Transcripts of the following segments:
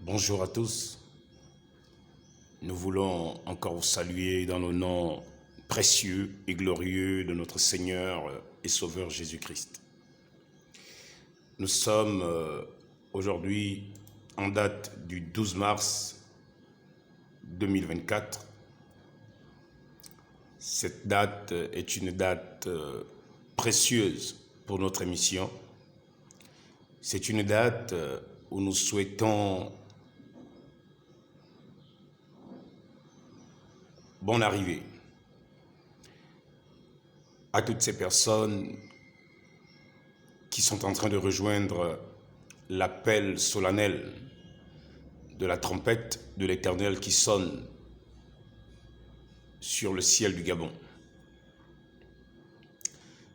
Bonjour à tous. Nous voulons encore vous saluer dans le nom précieux et glorieux de notre Seigneur et Sauveur Jésus-Christ. Nous sommes aujourd'hui en date du 12 mars 2024. Cette date est une date précieuse pour notre émission. C'est une date où nous souhaitons bonne arrivée à toutes ces personnes qui sont en train de rejoindre l'appel solennel de la trompette de l'Éternel qui sonne sur le ciel du Gabon.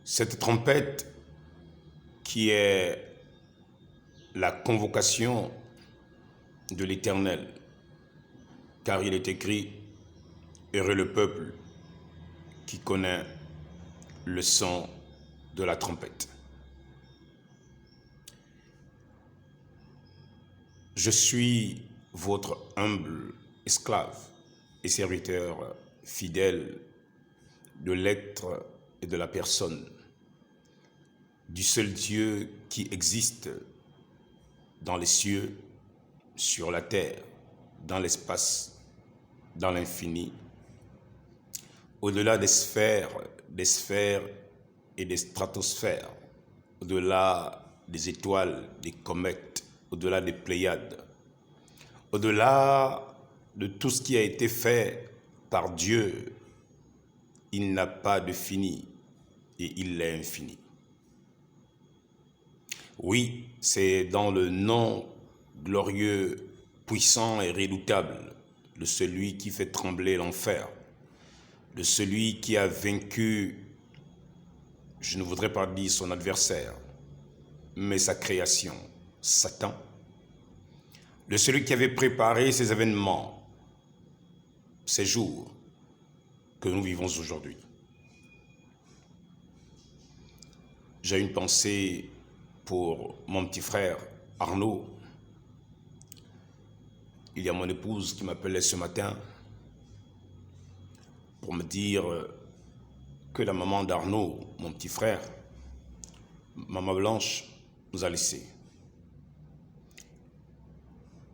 Cette trompette qui est la convocation de l'Éternel, car il est écrit « Heureux le peuple qui connaît le son de la trompette ». Je suis votre humble esclave et serviteur fidèle de l'être et de la personne du seul Dieu qui existe dans les cieux, sur la terre, dans l'espace, dans l'infini, au-delà des sphères et des stratosphères, au-delà des étoiles, des comètes, au-delà des Pléiades, au-delà de tout ce qui a été fait par Dieu. Il n'a pas de fini et il est infini. Oui, c'est dans le nom glorieux, puissant et redoutable de celui qui fait trembler l'enfer, de celui qui a vaincu, je ne voudrais pas dire son adversaire, mais sa création, Satan, de celui qui avait préparé ces événements, ces jours que nous vivons aujourd'hui. J'ai une pensée pour mon petit frère Arnaud. Il y a mon épouse qui m'appelait ce matin pour me dire que la maman d'Arnaud, mon petit frère, Maman Blanche, nous a laissés.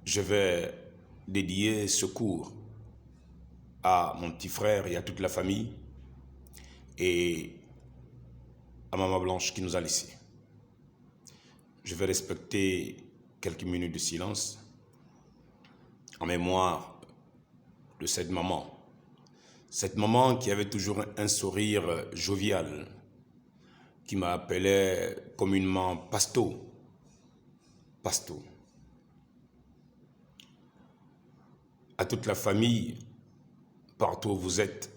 Je vais dédier ce cours à mon petit frère et à toute la famille et à Maman Blanche qui nous a laissés. Je vais respecter quelques minutes de silence en mémoire de cette maman qui avait toujours un sourire jovial, qui m'appelait communément Pasto. Pasto. À toute la famille, partout où vous êtes,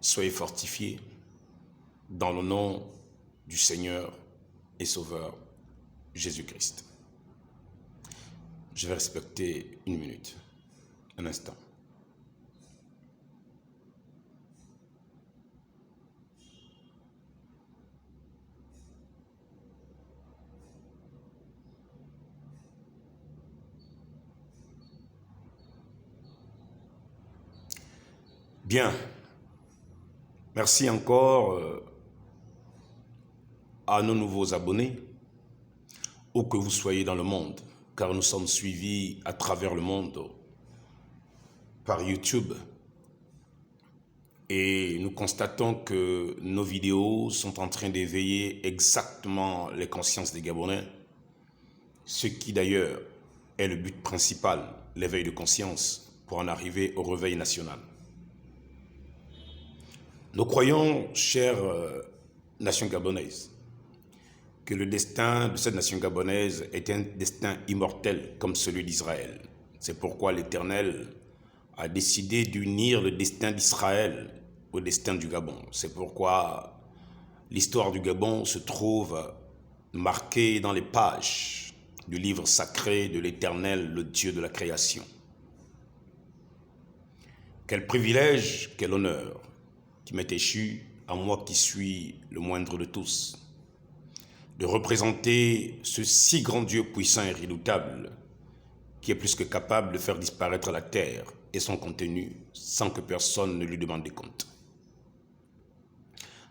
soyez fortifiés dans le nom du Seigneur et Sauveur Jésus-Christ. Je vais respecter une minute, un instant. Bien, merci encore à nos nouveaux abonnés, où que vous soyez dans le monde, car nous sommes suivis à travers le monde par YouTube. Et nous constatons que nos vidéos sont en train d'éveiller exactement les consciences des Gabonais, ce qui d'ailleurs est le but principal, l'éveil de conscience, pour en arriver au réveil national. Nous croyons, chère nation gabonaise, que le destin de cette nation gabonaise est un destin immortel comme celui d'Israël. C'est pourquoi l'Éternel a décidé d'unir le destin d'Israël au destin du Gabon. C'est pourquoi l'histoire du Gabon se trouve marquée dans les pages du livre sacré de l'Éternel, le Dieu de la création. Quel privilège, quel honneur qui m'est échu à moi qui suis le moindre de tous, de représenter ce si grand Dieu puissant et redoutable qui est plus que capable de faire disparaître la terre et son contenu sans que personne ne lui demande des comptes.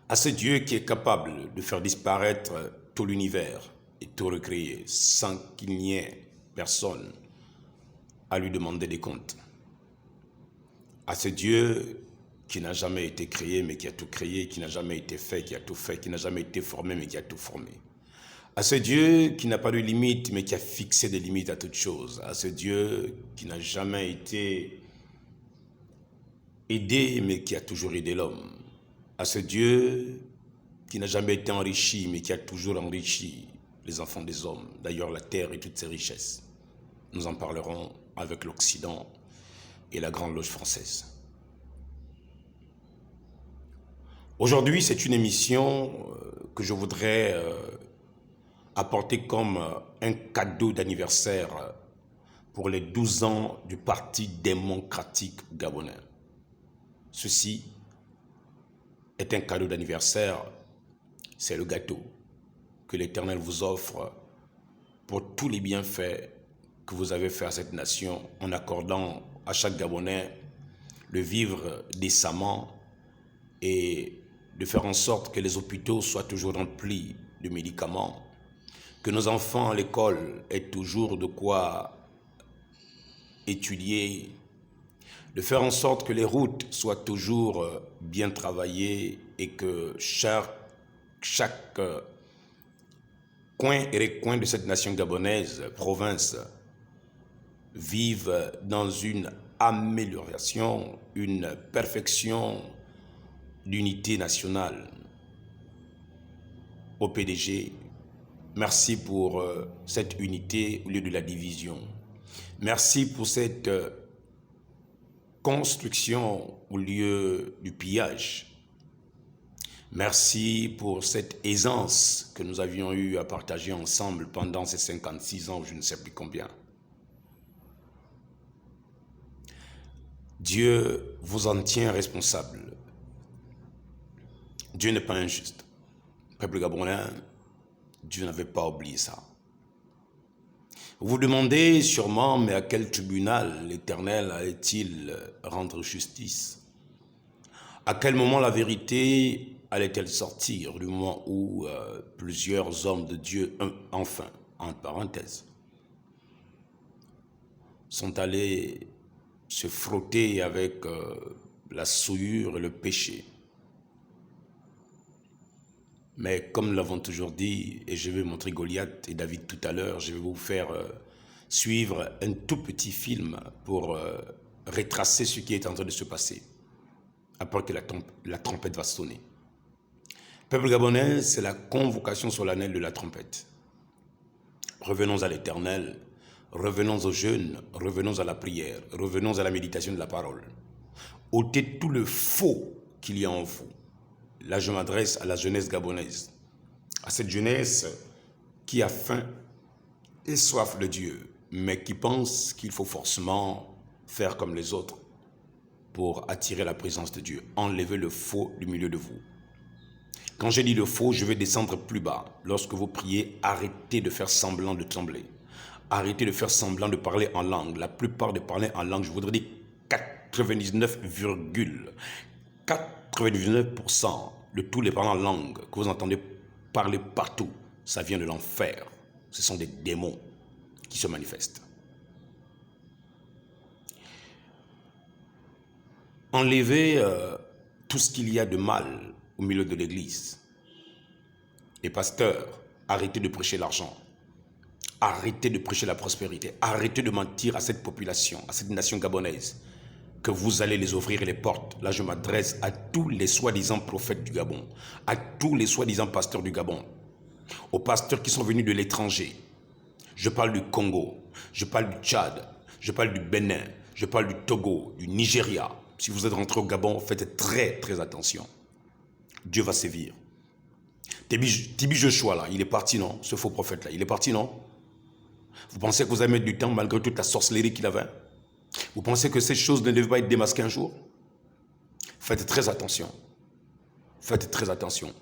À ce Dieu qui est capable de faire disparaître tout l'univers et tout recréer sans qu'il n'y ait personne à lui demander des comptes. À ce Dieu qui n'a jamais été créé mais qui a tout créé, qui n'a jamais été fait, qui a tout fait, qui n'a jamais été formé mais qui a tout formé. À ce Dieu qui n'a pas de limite mais qui a fixé des limites à toutes choses. À ce Dieu qui n'a jamais été aidé mais qui a toujours aidé l'homme. À ce Dieu qui n'a jamais été enrichi mais qui a toujours enrichi les enfants des hommes. D'ailleurs la terre et toutes ses richesses. Nous en parlerons avec l'Occident et la Grande Loge française. Aujourd'hui, c'est une émission que je voudrais apporter comme un cadeau d'anniversaire pour les 12 ans du Parti démocratique gabonais. Ceci est un cadeau d'anniversaire, c'est le gâteau que l'Éternel vous offre pour tous les bienfaits que vous avez fait à cette nation en accordant à chaque Gabonais de vivre décemment et de faire en sorte que les hôpitaux soient toujours remplis de médicaments, que nos enfants à l'école aient toujours de quoi étudier, de faire en sorte que les routes soient toujours bien travaillées et que chaque coin et recoin de cette nation gabonaise, province, vive dans une amélioration, une perfection d'unité nationale. Au PDG, merci pour cette unité au lieu de la division. Merci pour cette construction au lieu du pillage. Merci pour cette aisance que nous avions eu à partager ensemble pendant ces 56 ans, je ne sais plus combien. Dieu vous en tient responsable. Dieu n'est pas injuste. Peuple gabonais, Dieu n'avait pas oublié ça. Vous vous demandez sûrement, mais à quel tribunal l'Éternel allait-il rendre justice? À quel moment la vérité allait-elle sortir du moment où plusieurs hommes de Dieu, enfin, entre parenthèses, sont allés se frotter avec la souillure et le péché? Mais comme nous l'avons toujours dit, et je vais montrer Goliath et David tout à l'heure, je vais vous faire suivre un tout petit film pour retracer ce qui est en train de se passer, après que la trompette va sonner. Peuple gabonais, c'est la convocation solennelle de la trompette. Revenons à l'Éternel, revenons aux jeûnes, revenons à la prière, revenons à la méditation de la parole. Ôtez tout le faux qu'il y a en vous. Là, je m'adresse à la jeunesse gabonaise, à cette jeunesse qui a faim et soif de Dieu, mais qui pense qu'il faut forcément faire comme les autres pour attirer la présence de Dieu. Enlevez le faux du milieu de vous. Quand je dis le faux, je vais descendre plus bas. Lorsque vous priez, arrêtez de faire semblant de trembler. Arrêtez de faire semblant de parler en langue. La plupart de parler en langue, je voudrais dire 99,99% de tous les parlants en langue que vous entendez parler partout, ça vient de l'enfer. Ce sont des démons qui se manifestent. Enlevez tout ce qu'il y a de mal au milieu de l'église. Les pasteurs, arrêtez de prêcher l'argent. Arrêtez de prêcher la prospérité. Arrêtez de mentir à cette population, à cette nation gabonaise, que vous allez les ouvrir les portes. Là, je m'adresse à tous les soi-disant prophètes du Gabon, à tous les soi-disant pasteurs du Gabon, aux pasteurs qui sont venus de l'étranger. Je parle du Congo, je parle du Tchad, je parle du Bénin, je parle du Togo, du Nigeria. Si vous êtes rentré au Gabon, faites très très attention. Dieu va sévir. Tibi Joshua, là, il est parti, non? Ce faux prophète-là, il est parti, non? Vous pensez que vous allez mettre du temps malgré toute la sorcellerie qu'il avait? Vous pensez que ces choses ne devaient pas être démasquées un jour? Faites très attention. Faites très attention.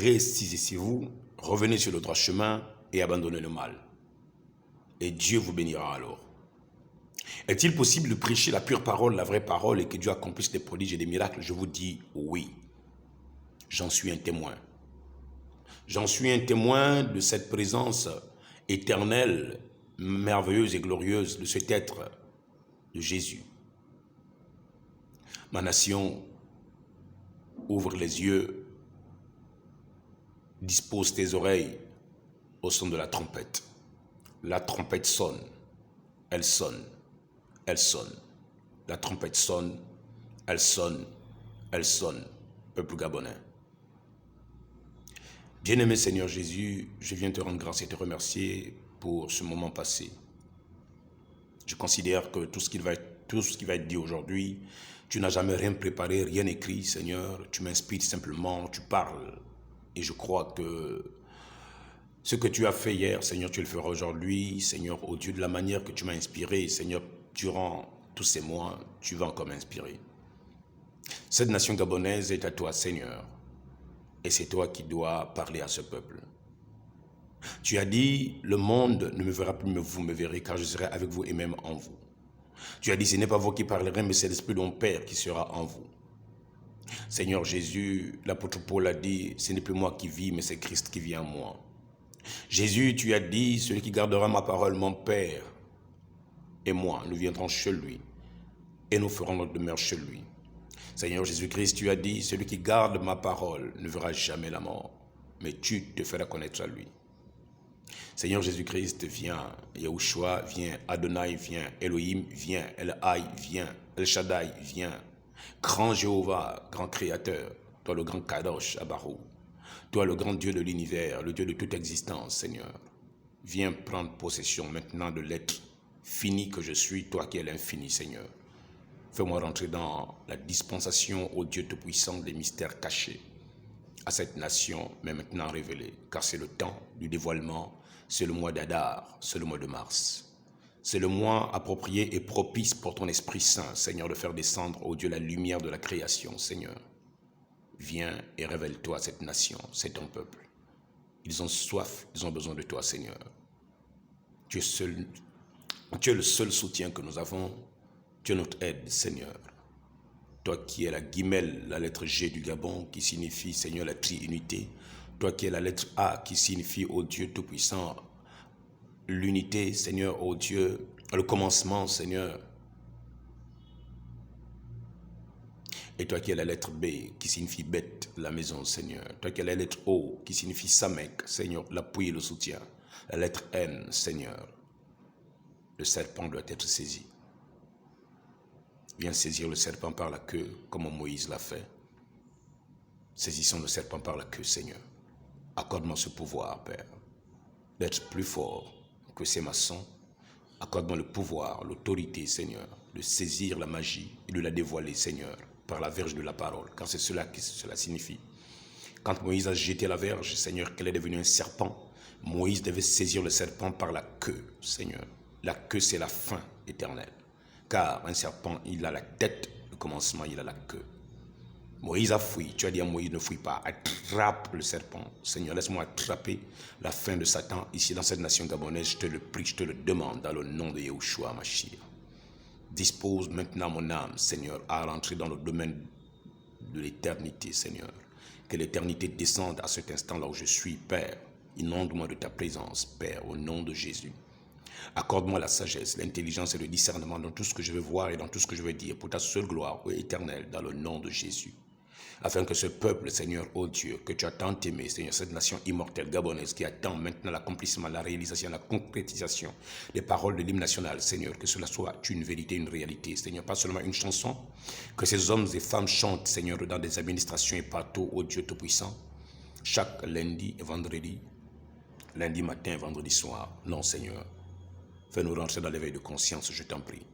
Restez-vous, revenez sur le droit chemin et abandonnez le mal. et Dieu vous bénira alors. Est-il possible de prêcher la pure parole, la vraie parole, et que Dieu accomplisse des prodiges et des miracles? Je vous dis oui. J'en suis un témoin. J'en suis un témoin de cette présence éternelle, merveilleuse et glorieuse de cet être de Jésus. Ma nation, ouvre les yeux, dispose tes oreilles au son de la trompette. La trompette sonne, elle sonne, elle sonne. La trompette sonne, elle sonne, elle sonne. Peuple gabonais. Bien-aimé Seigneur Jésus, je viens te rendre grâce et te remercier pour ce moment passé. Je considère que tout ce qui va être dit aujourd'hui, tu n'as jamais rien préparé, rien écrit, Seigneur. Tu m'inspires simplement, tu parles. Et je crois que ce que tu as fait hier, Seigneur, tu le feras aujourd'hui. Seigneur, au Dieu, de la manière que tu m'as inspiré, Seigneur, durant tous ces mois, tu vas encore m'inspirer. Cette nation gabonaise est à toi, Seigneur. Et c'est toi qui dois parler à ce peuple. Tu as dit, le monde ne me verra plus, mais vous me verrez, car je serai avec vous et même en vous. Tu as dit, ce n'est pas vous qui parlerez, mais c'est l'Esprit de mon Père qui sera en vous. Seigneur Jésus, l'apôtre Paul a dit, ce n'est plus moi qui vis, mais c'est Christ qui vit en moi. Jésus, tu as dit, celui qui gardera ma parole, mon Père et moi, nous viendrons chez lui et nous ferons notre demeure chez lui. Seigneur Jésus-Christ, tu as dit, celui qui garde ma parole ne verra jamais la mort, mais tu te feras connaître à lui. Seigneur Jésus-Christ, viens, Yahushua, viens, Adonai, viens, Elohim, viens, El-Haï, viens, El-Shaddai, viens, grand Jéhovah, grand Créateur, toi le grand Kadosh, Abarou, toi le grand Dieu de l'univers, le Dieu de toute existence, Seigneur. Viens prendre possession maintenant de l'être fini que je suis, toi qui es l'infini, Seigneur. Fais-moi rentrer dans la dispensation au Dieu Tout-Puissant des mystères cachés à cette nation, mais maintenant révélée, car c'est le temps du dévoilement, c'est le mois d'Adar, c'est le mois de mars. C'est le mois approprié et propice pour ton Esprit Saint, Seigneur, de faire descendre, ô Dieu, la lumière de la création, Seigneur. Viens et révèle-toi à cette nation, c'est ton peuple. Ils ont soif, ils ont besoin de toi, Seigneur. Tu es le seul soutien que nous avons. Tu es notre aide, Seigneur. Toi qui es la guimelle, la lettre G du Gabon, qui signifie, Seigneur, la triunité. Toi qui es la lettre A, qui signifie, ô Dieu Tout-Puissant, l'unité, Seigneur, ô Dieu, le commencement, Seigneur. Et toi qui es la lettre B, qui signifie bête, la maison, Seigneur. Toi qui es la lettre O, qui signifie Samek, Seigneur, l'appui et le soutien. La lettre N, Seigneur. Le serpent doit être saisi. Viens saisir le serpent par la queue, comme Moïse l'a fait. Saisissons le serpent par la queue, Seigneur. Accorde-moi ce pouvoir, Père, d'être plus fort que ces maçons. Accorde-moi le pouvoir, l'autorité, Seigneur, de saisir la magie et de la dévoiler, Seigneur, par la verge de la parole, car c'est cela que cela signifie. Quand Moïse a jeté la verge, Seigneur, qu'elle est devenue un serpent, Moïse devait saisir le serpent par la queue, Seigneur. La queue, c'est la fin éternelle. Car un serpent, il a la tête, le commencement, il a la queue. Moïse a fui. Tu as dit à Moïse, ne fouille pas. Attrape le serpent. Seigneur, laisse-moi attraper la fin de Satan ici dans cette nation gabonaise. Je te le prie, je te le demande dans le nom de Yahushua Mashiach. Dispose maintenant mon âme, Seigneur, à rentrer dans le domaine de l'éternité, Seigneur. Que l'éternité descende à cet instant-là où je suis, Père. Inonde-moi de ta présence, Père, au nom de Jésus. Accorde-moi la sagesse, l'intelligence et le discernement dans tout ce que je vais voir et dans tout ce que je vais dire pour ta seule gloire, ô Éternel, dans le nom de Jésus. Afin que ce peuple, Seigneur, ô Dieu, que tu as tant aimé, Seigneur, cette nation immortelle gabonaise qui attend maintenant l'accomplissement, la réalisation, la concrétisation des paroles de l'hymne national, Seigneur, que cela soit une vérité, une réalité, Seigneur, pas seulement une chanson, que ces hommes et femmes chantent, Seigneur, dans des administrations et partout, ô Dieu Tout-Puissant, chaque lundi et vendredi, lundi matin et vendredi soir. Non, Seigneur. Fais-nous rentrer dans l'éveil de conscience, je t'en prie.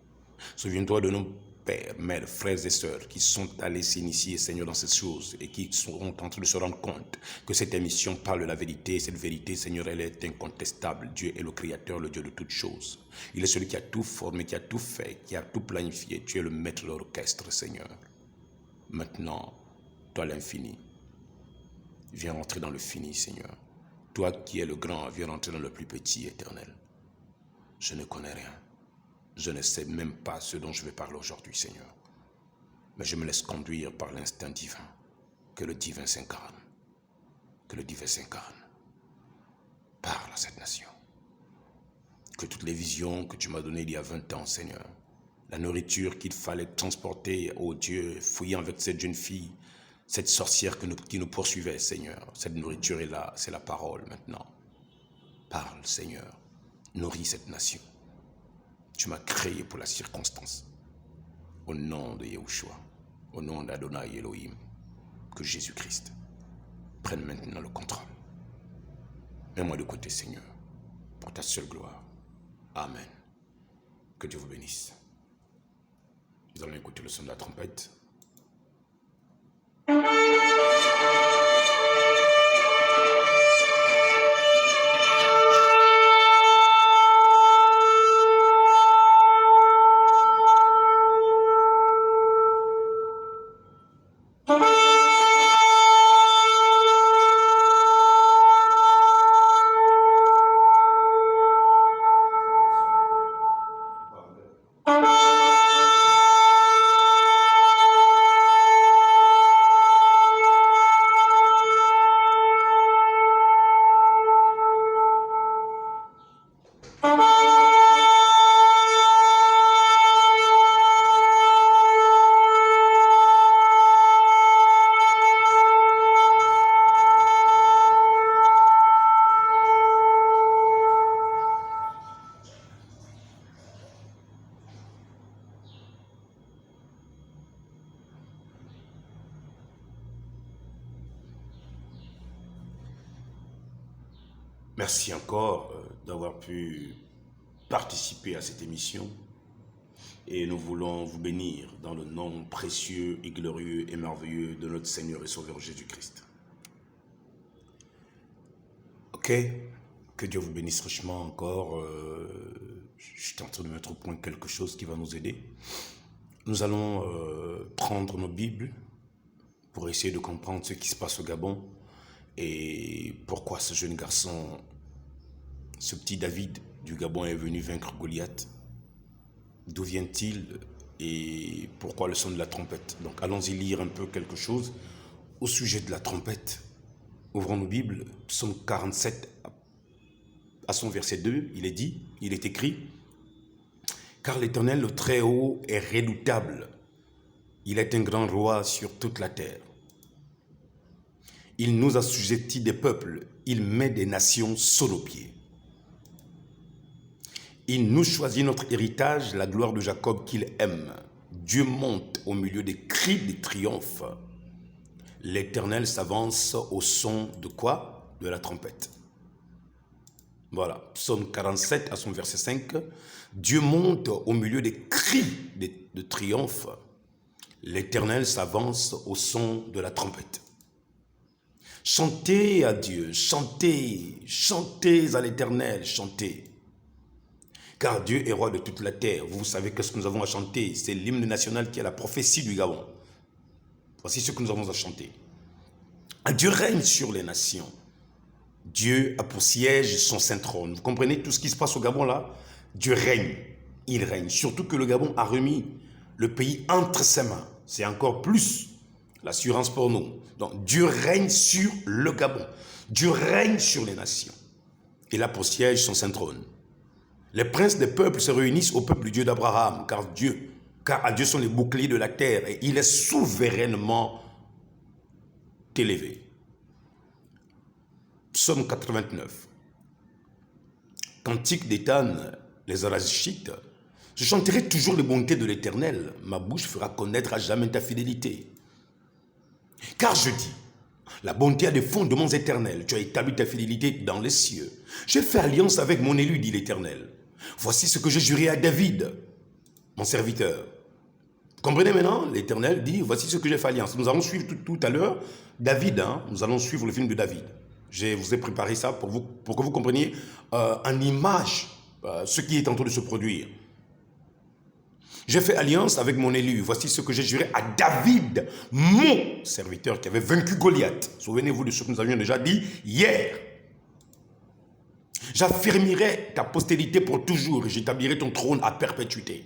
Souviens-toi de nos pères, mères, frères et sœurs qui sont allés s'initier, Seigneur, dans ces choses et qui sont en train de se rendre compte que cette émission parle de la vérité. Et cette vérité, Seigneur, elle est incontestable. Dieu est le Créateur, le Dieu de toutes choses. Il est celui qui a tout formé, qui a tout fait, qui a tout planifié. Tu es le maître de l'orchestre, Seigneur. Maintenant, toi l'infini, viens rentrer dans le fini, Seigneur. Toi qui es le grand, viens rentrer dans le plus petit, éternel. Je ne connais rien. Je ne sais même pas ce dont je vais parler aujourd'hui, Seigneur. Mais je me laisse conduire par l'instinct divin. Que le divin s'incarne. Que le divin s'incarne. Parle à cette nation. Que toutes les visions que tu m'as données il y a 20 ans, Seigneur, la nourriture qu'il fallait transporter, oh Dieu, fouillant avec cette jeune fille, cette sorcière qui nous poursuivait, Seigneur, cette nourriture est là, c'est la parole maintenant. Parle, Seigneur, nourris cette nation. Tu m'as créé pour la circonstance. Au nom de Yahushua, au nom d'Adonai Elohim, que Jésus-Christ prenne maintenant le contrôle. Mets-moi de côté, Seigneur, pour ta seule gloire. Amen. Que Dieu vous bénisse. Nous allons écouter le son de la trompette. Merci encore d'avoir pu participer à cette émission et nous voulons vous bénir dans le nom précieux et glorieux et merveilleux de notre Seigneur et Sauveur Jésus-Christ. Ok, que Dieu vous bénisse richement encore. Je suis en train de mettre au point quelque chose qui va nous aider. Nous allons prendre nos Bibles pour essayer de comprendre ce qui se passe au Gabon et pourquoi ce jeune garçon, ce petit David du Gabon est venu vaincre Goliath. D'où vient-il et pourquoi le son de la trompette? Donc allons-y lire un peu quelque chose au sujet de la trompette. Ouvrons nos Bibles, psaume 47 à son verset 2, il est écrit « Car l'Éternel, le Très-Haut, est redoutable. Il est un grand roi sur toute la terre. Il nous assujettit des peuples, il met des nations sous nos pieds. Il nous choisit notre héritage, la gloire de Jacob qu'il aime. Dieu monte au milieu des cris de triomphe. L'Éternel s'avance au son de quoi? De la trompette. » Voilà, psaume 47 à son verset 5. Dieu monte au milieu des cris de triomphe. L'Éternel s'avance au son de la trompette. Chantez à Dieu, chantez, chantez à l'Éternel, chantez. Car Dieu est roi de toute la terre. Vous savez que ce que nous avons à chanter, c'est l'hymne national qui est la prophétie du Gabon. Voici ce que nous avons à chanter. Dieu règne sur les nations. Dieu a pour siège son saint trône. Vous comprenez tout ce qui se passe au Gabon là? Dieu règne, il règne. Surtout que le Gabon a remis le pays entre ses mains. C'est encore plus l'assurance pour nous. Donc Dieu règne sur le Gabon. Dieu règne sur les nations. Il a pour siège son saint trône. Les princes des peuples se réunissent au peuple du Dieu d'Abraham, car à Dieu sont les boucliers de la terre et il est souverainement élevé. Psaume 89. Cantique d'Étan, les Arachites. Je chanterai toujours les bontés de l'Éternel. Ma bouche fera connaître à jamais ta fidélité. Car je dis, la bonté a des fondements éternels. Tu as établi ta fidélité dans les cieux. J'ai fait alliance avec mon élu, dit l'Éternel. Voici ce que j'ai juré à David, mon serviteur. Comprenez maintenant? L'Éternel dit, voici ce que j'ai fait alliance. Nous allons suivre tout à l'heure David. Nous allons suivre le film de David. Je vous ai préparé ça pour que vous compreniez en image ce qui est en train de se produire. J'ai fait alliance avec mon élu. Voici ce que j'ai juré à David, mon serviteur qui avait vaincu Goliath. Souvenez-vous de ce que nous avions déjà dit hier. J'affermirai ta postérité pour toujours et j'établirai ton trône à perpétuité.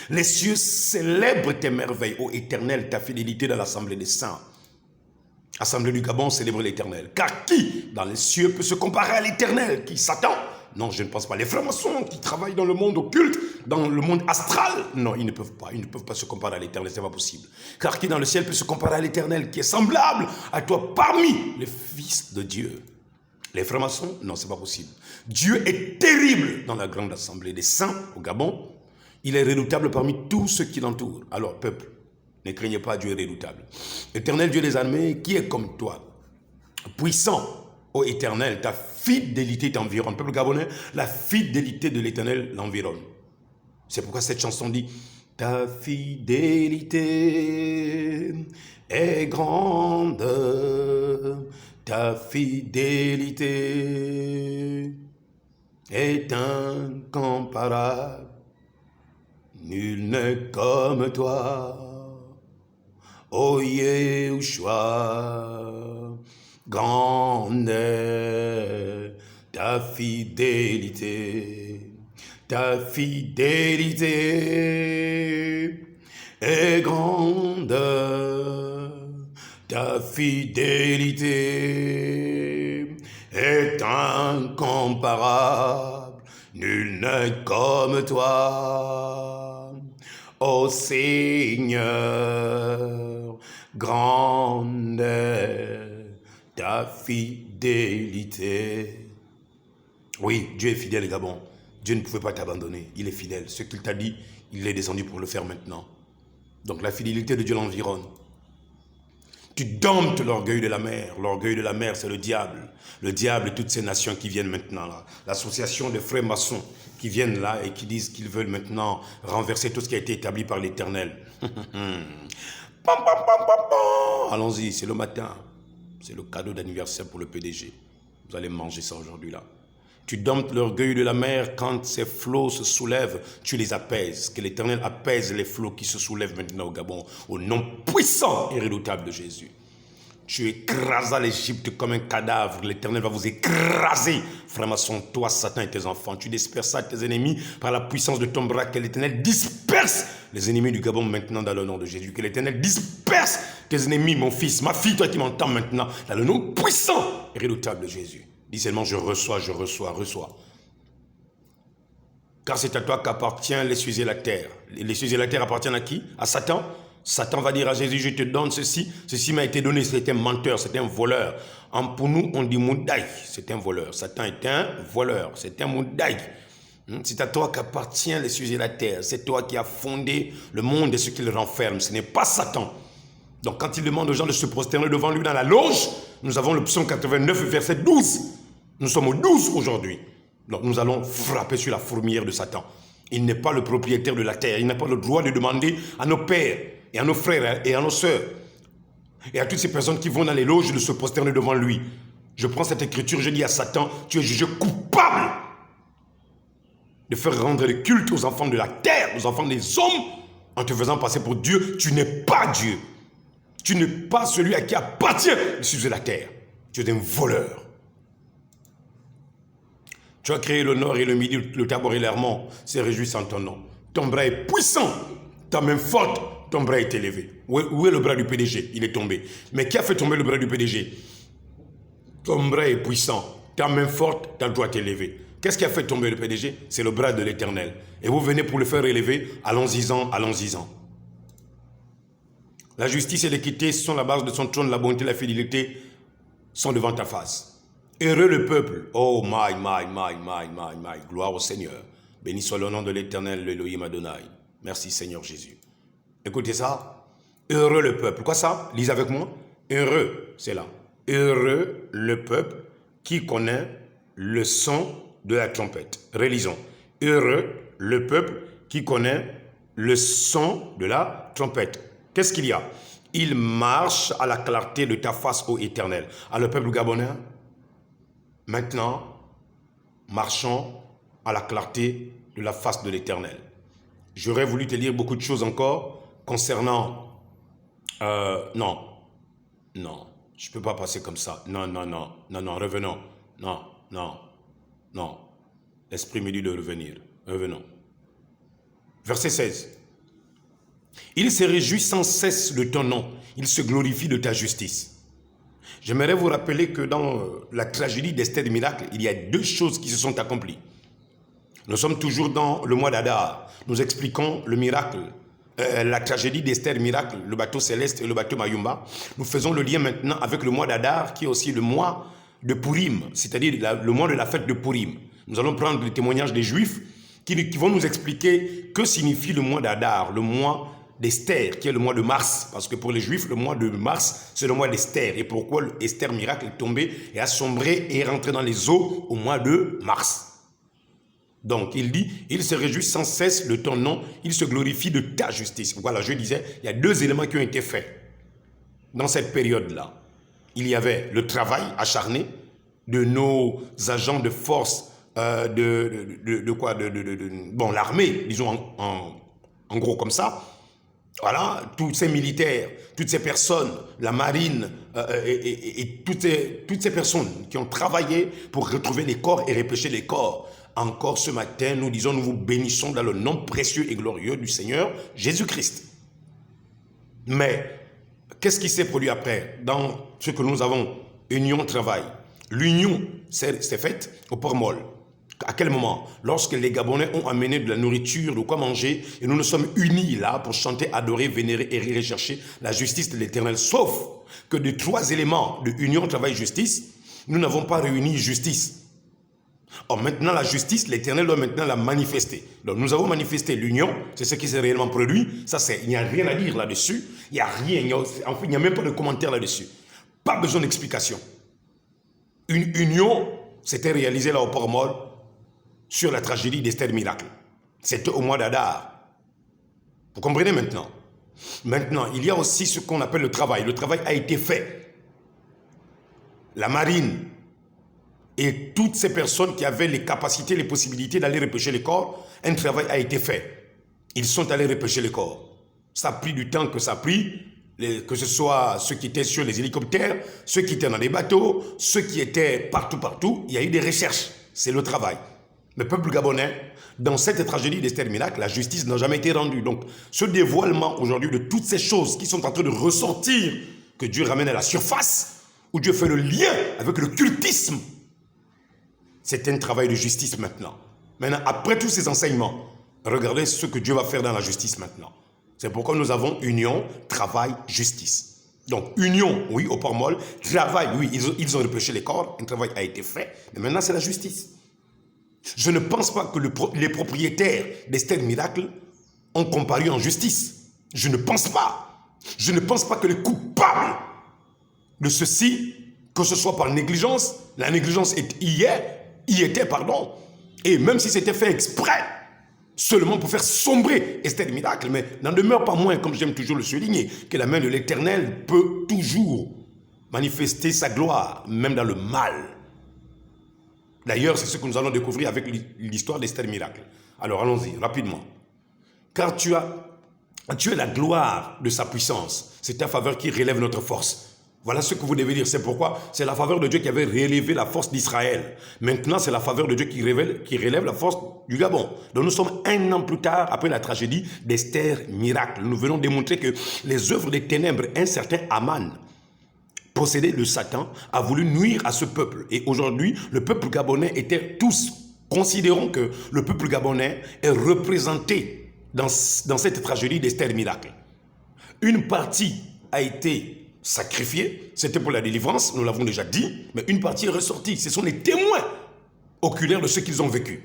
Les cieux célèbrent tes merveilles, ô Éternel, ta fidélité dans l'assemblée des saints. Assemblée du Gabon célèbre l'Éternel. Car qui dans les cieux peut se comparer à l'Éternel? Qui? Satan? Non, je ne pense pas. Les francs-maçons qui travaillent dans le monde occulte, dans le monde astral, non, ils ne peuvent pas. Ils ne peuvent pas se comparer à l'Éternel, ce n'est pas possible. Car qui dans le ciel peut se comparer à l'Éternel, qui est semblable à toi parmi les fils de Dieu? Les francs-maçons, non, ce n'est pas possible. Dieu est terrible dans la grande assemblée des saints au Gabon. Il est redoutable parmi tous ceux qui l'entourent. Alors, peuple, ne craignez pas, Dieu est redoutable. Éternel Dieu des armées, qui est comme toi? Puissant, ô Éternel, ta fidélité t'environne. Peuple gabonais, la fidélité de l'Éternel l'environne. C'est pourquoi cette chanson dit « Ta fidélité est grande, ta fidélité est incomparable. Nul n'est comme toi, ô Yeshua, grande est ta fidélité. Ta fidélité est grande, ta fidélité est incomparable. Nul n'est comme toi, ô Seigneur, grande est ta fidélité. Oui, Dieu est fidèle, Gabon. Dieu ne pouvait pas t'abandonner. Il est fidèle. Ce qu'il t'a dit, il est descendu pour le faire maintenant. Donc la fidélité de Dieu l'environne. Tu domptes l'orgueil de la mer. L'orgueil de la mer, c'est le diable. Le diable et toutes ces nations qui viennent maintenant là. L'association des frères maçons qui viennent là et qui disent qu'ils veulent maintenant renverser tout ce qui a été établi par l'Éternel. Allons-y, c'est le matin. C'est le cadeau d'anniversaire pour le PDG. Vous allez manger ça aujourd'hui là. Tu domptes l'orgueil de la mer quand ces flots se soulèvent, tu les apaises. Que l'Éternel apaise les flots qui se soulèvent maintenant au Gabon, au nom puissant et redoutable de Jésus. Tu écrasas l'Égypte comme un cadavre. L'Éternel va vous écraser. Franc-maçon, toi, Satan et tes enfants. Tu disperseras tes ennemis par la puissance de ton bras. Que l'Éternel disperse les ennemis du Gabon maintenant dans le nom de Jésus. Que l'Éternel disperse tes ennemis, mon fils, ma fille, toi qui m'entends maintenant, dans le nom puissant et redoutable de Jésus. Dis seulement, je reçois, reçois. Car c'est à toi qu'appartient les cieux et la terre. Les cieux et la terre appartiennent à qui? À Satan. Satan va dire à Jésus, je te donne ceci. Ceci m'a été donné, c'est un menteur, c'est un voleur. Pour nous, on dit Moudaï, c'est un voleur. Satan est un voleur, c'est un Moudaï. C'est à toi qu'appartient les cieux et la terre. C'est toi qui as fondé le monde et ce qu'il renferme. Ce n'est pas Satan. Donc quand il demande aux gens de se prosterner devant lui dans la loge, nous avons le psaume 89, verset 12. Nous sommes au 12 aujourd'hui. Donc nous allons frapper sur la fourmilière de Satan. Il n'est pas le propriétaire de la terre. Il n'a pas le droit de demander à nos pères et à nos frères et à nos sœurs et à toutes ces personnes qui vont dans les loges de se prosterner devant lui. Je prends cette écriture, je dis à Satan, tu es jugé coupable de faire rendre le culte aux enfants de la terre, aux enfants des hommes, en te faisant passer pour Dieu. Tu n'es pas Dieu. Tu n'es pas celui à qui appartient le ciel de la terre. Tu es un voleur. Tu as créé le nord et le midi, le Tabor et l'Hermont, c'est réjouissant ton nom. Ton bras est puissant, ta main forte, ton bras est élevé. Où est le bras du PDG? Il est tombé. Mais qui a fait tomber le bras du PDG? Ton bras est puissant, ta main forte, ta doigt est élevée. Qu'est-ce qui a fait tomber le PDG? C'est le bras de l'Éternel. Et vous venez pour le faire élever, allons-y-en, allons-y-en. La justice et l'équité sont la base de son trône, la bonté et la fidélité sont devant ta face. Heureux le peuple. Oh my, gloire au Seigneur. Béni soit le nom de l'Éternel, l'Élohim Adonai. Merci Seigneur Jésus. Écoutez ça. Heureux le peuple. Quoi ça? Lisez avec moi. Heureux, c'est là. Heureux le peuple qui connaît le son de la trompette. Relisons. Heureux le peuple qui connaît le son de la trompette. Qu'est-ce qu'il y a? Il marche à la clarté de ta face, ô Éternel. Alors, le peuple gabonais, maintenant, marchons à la clarté de la face de l'Éternel. J'aurais voulu te lire beaucoup de choses encore concernant... non, je ne peux pas passer comme ça. Non, revenons. Non, Non. L'Esprit me dit de revenir. Revenons. Verset 16. Il se réjouit sans cesse de ton nom. Il se glorifie de ta justice. J'aimerais vous rappeler que dans la tragédie d'Esther Miracle, il y a deux choses qui se sont accomplies. Nous sommes toujours dans le mois d'Adar. Nous expliquons le miracle, la tragédie d'Esther Miracle, le bateau céleste et le bateau Mayumba. Nous faisons le lien maintenant avec le mois d'Adar, qui est aussi le mois de Purim, c'est-à-dire le mois de la fête de Purim. Nous allons prendre les témoignages des Juifs qui vont nous expliquer que signifie le mois d'Adar, le mois d'Esther, qui est le mois de mars. Parce que pour les Juifs, le mois de mars, c'est le mois d'Esther. Et pourquoi Esther Miracle est tombé et a sombré et est rentré dans les eaux au mois de mars. Donc, il dit, il se réjouit sans cesse de ton nom, il se glorifie de ta justice. Voilà, je disais, il y a deux éléments qui ont été faits dans cette période-là. Il y avait le travail acharné de nos agents de force, bon, l'armée, disons en gros comme ça. Voilà, tous ces militaires, toutes ces personnes, la marine et toutes ces personnes qui ont travaillé pour retrouver les corps et repêcher les corps. Encore ce matin, nous disons, nous vous bénissons dans le nom précieux et glorieux du Seigneur Jésus-Christ. Mais, qu'est-ce qui s'est produit après dans ce que nous avons, union, travail? L'union s'est faite au port Mol. À quel moment? Lorsque les Gabonais ont amené de la nourriture, de quoi manger, et nous nous sommes unis là pour chanter, adorer, vénérer et rechercher la justice de l'Éternel. Sauf que de trois éléments de union, travail, justice, nous n'avons pas réuni justice. Or maintenant la justice, l'Éternel doit maintenant la manifester. Donc nous avons manifesté l'union, c'est ce qui s'est réellement produit. Ça c'est, il n'y a rien à dire là-dessus. Il n'y a rien, il n'y a même pas de commentaire là-dessus. Pas besoin d'explication. Une union s'était réalisée là au port Mol sur la tragédie d'Esther Miracle. C'était au mois d'Adar. Vous comprenez maintenant? Maintenant, il y a aussi ce qu'on appelle le travail. Le travail a été fait. La marine et toutes ces personnes qui avaient les capacités, les possibilités d'aller repêcher les corps, un travail a été fait. Ils sont allés repêcher les corps. Ça a pris du temps que ça a pris, que ce soit ceux qui étaient sur les hélicoptères, ceux qui étaient dans les bateaux, ceux qui étaient partout, il y a eu des recherches. C'est le travail. Le peuple gabonais, dans cette tragédie d'Esther Miracle, la justice n'a jamais été rendue. Donc, ce dévoilement aujourd'hui de toutes ces choses qui sont en train de ressortir, que Dieu ramène à la surface, où Dieu fait le lien avec le cultisme, c'est un travail de justice maintenant. Maintenant, après tous ces enseignements, regardez ce que Dieu va faire dans la justice maintenant. C'est pourquoi nous avons union, travail, justice. Donc, union, oui, au port Mol. Travail, oui, ils ont repêché les corps. Un travail a été fait. Mais maintenant, c'est la justice. Je ne pense pas que les propriétaires d'Esther Miracle ont comparu en justice. Je ne pense pas. Je ne pense pas que les coupables de ceci, que ce soit par négligence, la négligence y était, et même si c'était fait exprès, seulement pour faire sombrer Esther Miracle, mais n'en demeure pas moins, comme j'aime toujours le souligner, que la main de l'Éternel peut toujours manifester sa gloire, même dans le mal. D'ailleurs, c'est ce que nous allons découvrir avec l'histoire d'Esther Miracle. Alors allons-y, rapidement. Car tu es la gloire de sa puissance. C'est ta faveur qui relève notre force. Voilà ce que vous devez dire. C'est pourquoi c'est la faveur de Dieu qui avait relevé la force d'Israël. Maintenant, c'est la faveur de Dieu qui relève la force du Gabon. Donc nous sommes un an plus tard, après la tragédie d'Esther Miracle. Nous venons démontrer que les œuvres des ténèbres, un certain Aman, procédé de Satan, a voulu nuire à ce peuple. Et aujourd'hui, le peuple gabonais était tous, considérons que le peuple gabonais est représenté dans cette tragédie d'Esther Miracle. Une partie a été sacrifié, c'était pour la délivrance, nous l'avons déjà dit, mais une partie est ressortie. Ce sont les témoins oculaires de ce qu'ils ont vécu.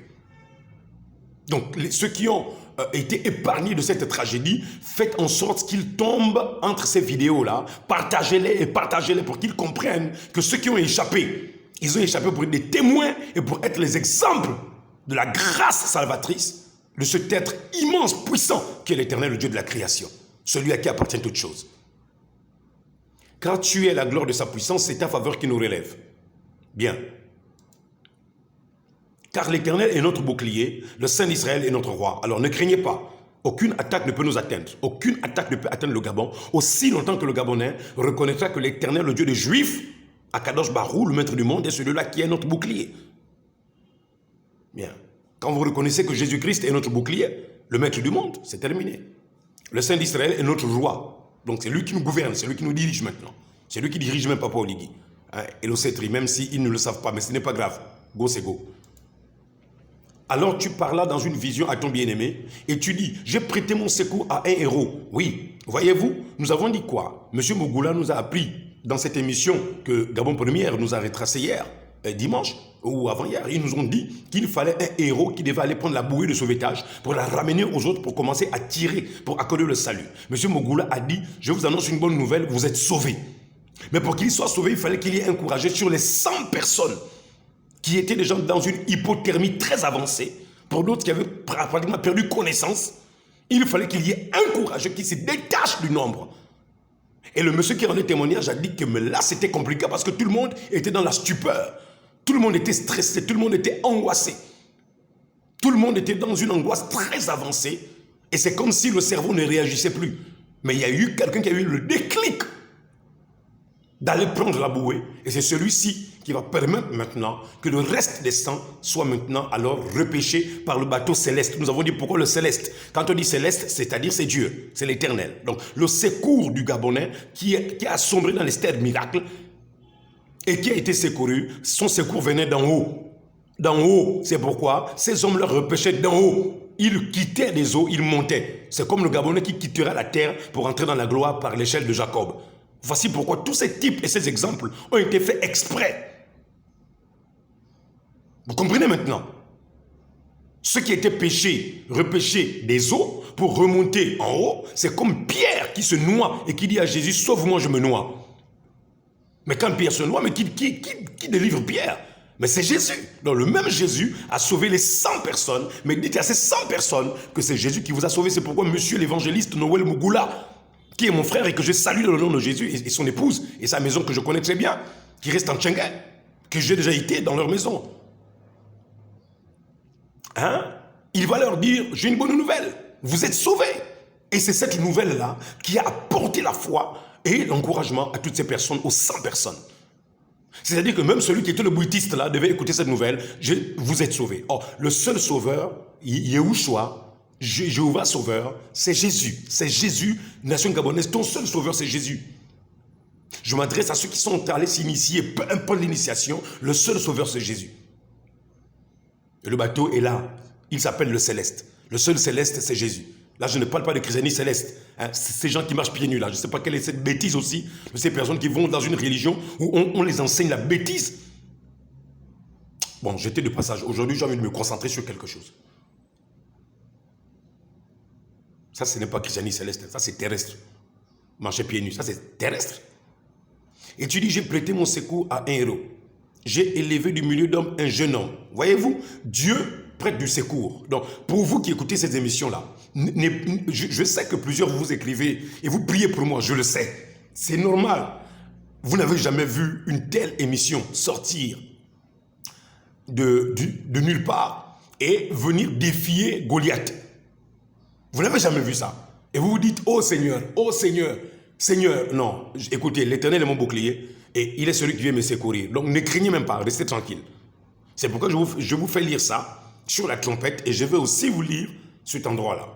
Donc, ceux qui ont été épargnés de cette tragédie, faites en sorte qu'ils tombent entre ces vidéos-là, partagez-les pour qu'ils comprennent que ceux qui ont échappé, ils ont échappé pour être des témoins et pour être les exemples de la grâce salvatrice de cet être immense, puissant, qui est l'Éternel, le Dieu de la création, celui à qui appartient toute chose. Car tu es la gloire de sa puissance, c'est ta faveur qui nous relève. Bien. Car l'Éternel est notre bouclier, le Saint d'Israël est notre roi. Alors ne craignez pas. Aucune attaque ne peut nous atteindre. Aucune attaque ne peut atteindre le Gabon. Aussi longtemps que le Gabonais reconnaîtra que l'Éternel, le Dieu des Juifs, Akadosh Barou, le maître du monde, est celui-là qui est notre bouclier. Bien. Quand vous reconnaissez que Jésus-Christ est notre bouclier, le maître du monde, c'est terminé. Le Saint d'Israël est notre roi. Donc c'est lui qui nous gouverne, c'est lui qui nous dirige maintenant. C'est lui qui dirige même Papa Oligui. Hein, et l'Océtrie, même s'ils ne le savent pas, mais ce n'est pas grave. Go, c'est go. Alors tu parles dans une vision à ton bien-aimé et tu dis, j'ai prêté mon secours à un héros. Oui, voyez-vous, nous avons dit quoi? Monsieur Mougoula nous a appris dans cette émission que Gabon Première nous a retracé hier, dimanche ou avant-hier. Ils nous ont dit qu'il fallait un héros qui devait aller prendre la bouée de sauvetage pour la ramener aux autres pour commencer à tirer, pour accorder le salut. Monsieur Mougoula a dit, je vous annonce une bonne nouvelle, vous êtes sauvés. Mais pour qu'il soit sauvé, il fallait qu'il y ait encouragé sur les 100 personnes qui étaient déjà dans une hypothermie très avancée, pour d'autres qui avaient pratiquement perdu connaissance, il fallait qu'il y ait un courageux qui se détache du nombre. Et le monsieur qui rendait témoignage a dit que mais là c'était compliqué parce que tout le monde était dans la stupeur. Tout le monde était stressé, tout le monde était angoissé. Tout le monde était dans une angoisse très avancée et c'est comme si le cerveau ne réagissait plus. Mais il y a eu quelqu'un qui a eu le déclic d'aller prendre la bouée et c'est celui-ci qui va permettre maintenant que le reste des sangs soit maintenant alors repêché par le bateau céleste. Nous avons dit pourquoi le céleste. Quand on dit céleste, c'est-à-dire c'est Dieu, c'est l'éternel. Donc le secours du Gabonais qui a sombré dans les stères miracles et qui a été secouru, son secours venait d'en haut. D'en haut, c'est pourquoi ces hommes-là repêchaient d'en haut. Ils quittaient des eaux, ils montaient. C'est comme le Gabonais qui quittera la terre pour entrer dans la gloire par l'échelle de Jacob. Voici pourquoi tous ces types et ces exemples ont été faits exprès. Vous comprenez maintenant? Ceux qui étaient pêchés, repêchés des eaux pour remonter en haut, c'est comme Pierre qui se noie et qui dit à Jésus, sauve-moi, je me noie. Mais quand Pierre se noie, mais qui délivre Pierre? Mais c'est Jésus. Donc le même Jésus a sauvé les 100 personnes, mais dites à ces 100 personnes que c'est Jésus qui vous a sauvé. C'est pourquoi monsieur l'évangéliste Noël Mougoula, qui est mon frère et que je salue dans le nom de Jésus, et son épouse, et sa maison que je connais très bien, qui reste en Tchengen, que j'ai déjà été dans leur maison. Hein? Il va leur dire, j'ai une bonne nouvelle, vous êtes sauvés. Et c'est cette nouvelle-là qui a apporté la foi et l'encouragement à toutes ces personnes, aux 100 personnes. C'est-à-dire que même celui qui était le bouddhiste là devait écouter cette nouvelle, vous êtes sauvés. Oh, le seul sauveur, Yehoshua, Jéhovah sauveur, c'est Jésus. C'est Jésus, nation gabonaise, ton seul sauveur c'est Jésus. Je m'adresse à ceux qui sont allés s'initier, peu importe l'initiation, le seul sauveur c'est Jésus. Et le bateau est là, il s'appelle le céleste. Le seul céleste c'est Jésus. Là je ne parle pas de christianisme céleste, hein. Ces gens qui marchent pieds nus là, je ne sais pas quelle est cette bêtise aussi, de ces personnes qui vont dans une religion où on les enseigne la bêtise. Bon, j'étais de passage, aujourd'hui j'ai envie de me concentrer sur quelque chose. Ça ce n'est pas christianisme céleste, ça c'est terrestre. Marcher pieds nus, ça c'est terrestre. Et tu dis, j'ai prêté mon secours à un héros. J'ai élevé du milieu d'hommes un jeune homme. Voyez-vous, Dieu prête du secours. Donc, pour vous qui écoutez ces émissions-là, je sais que plusieurs vous écrivez et vous priez pour moi, je le sais. C'est normal. Vous n'avez jamais vu une telle émission sortir de nulle part et venir défier Goliath. Vous n'avez jamais vu ça. Et vous vous dites, oh Seigneur, Seigneur, non, écoutez, l'Éternel est mon bouclier et il est celui qui vient me secourir. Donc ne craignez même pas, restez tranquille. C'est pourquoi je vous fais lire ça sur la trompette et je vais aussi vous lire cet endroit-là.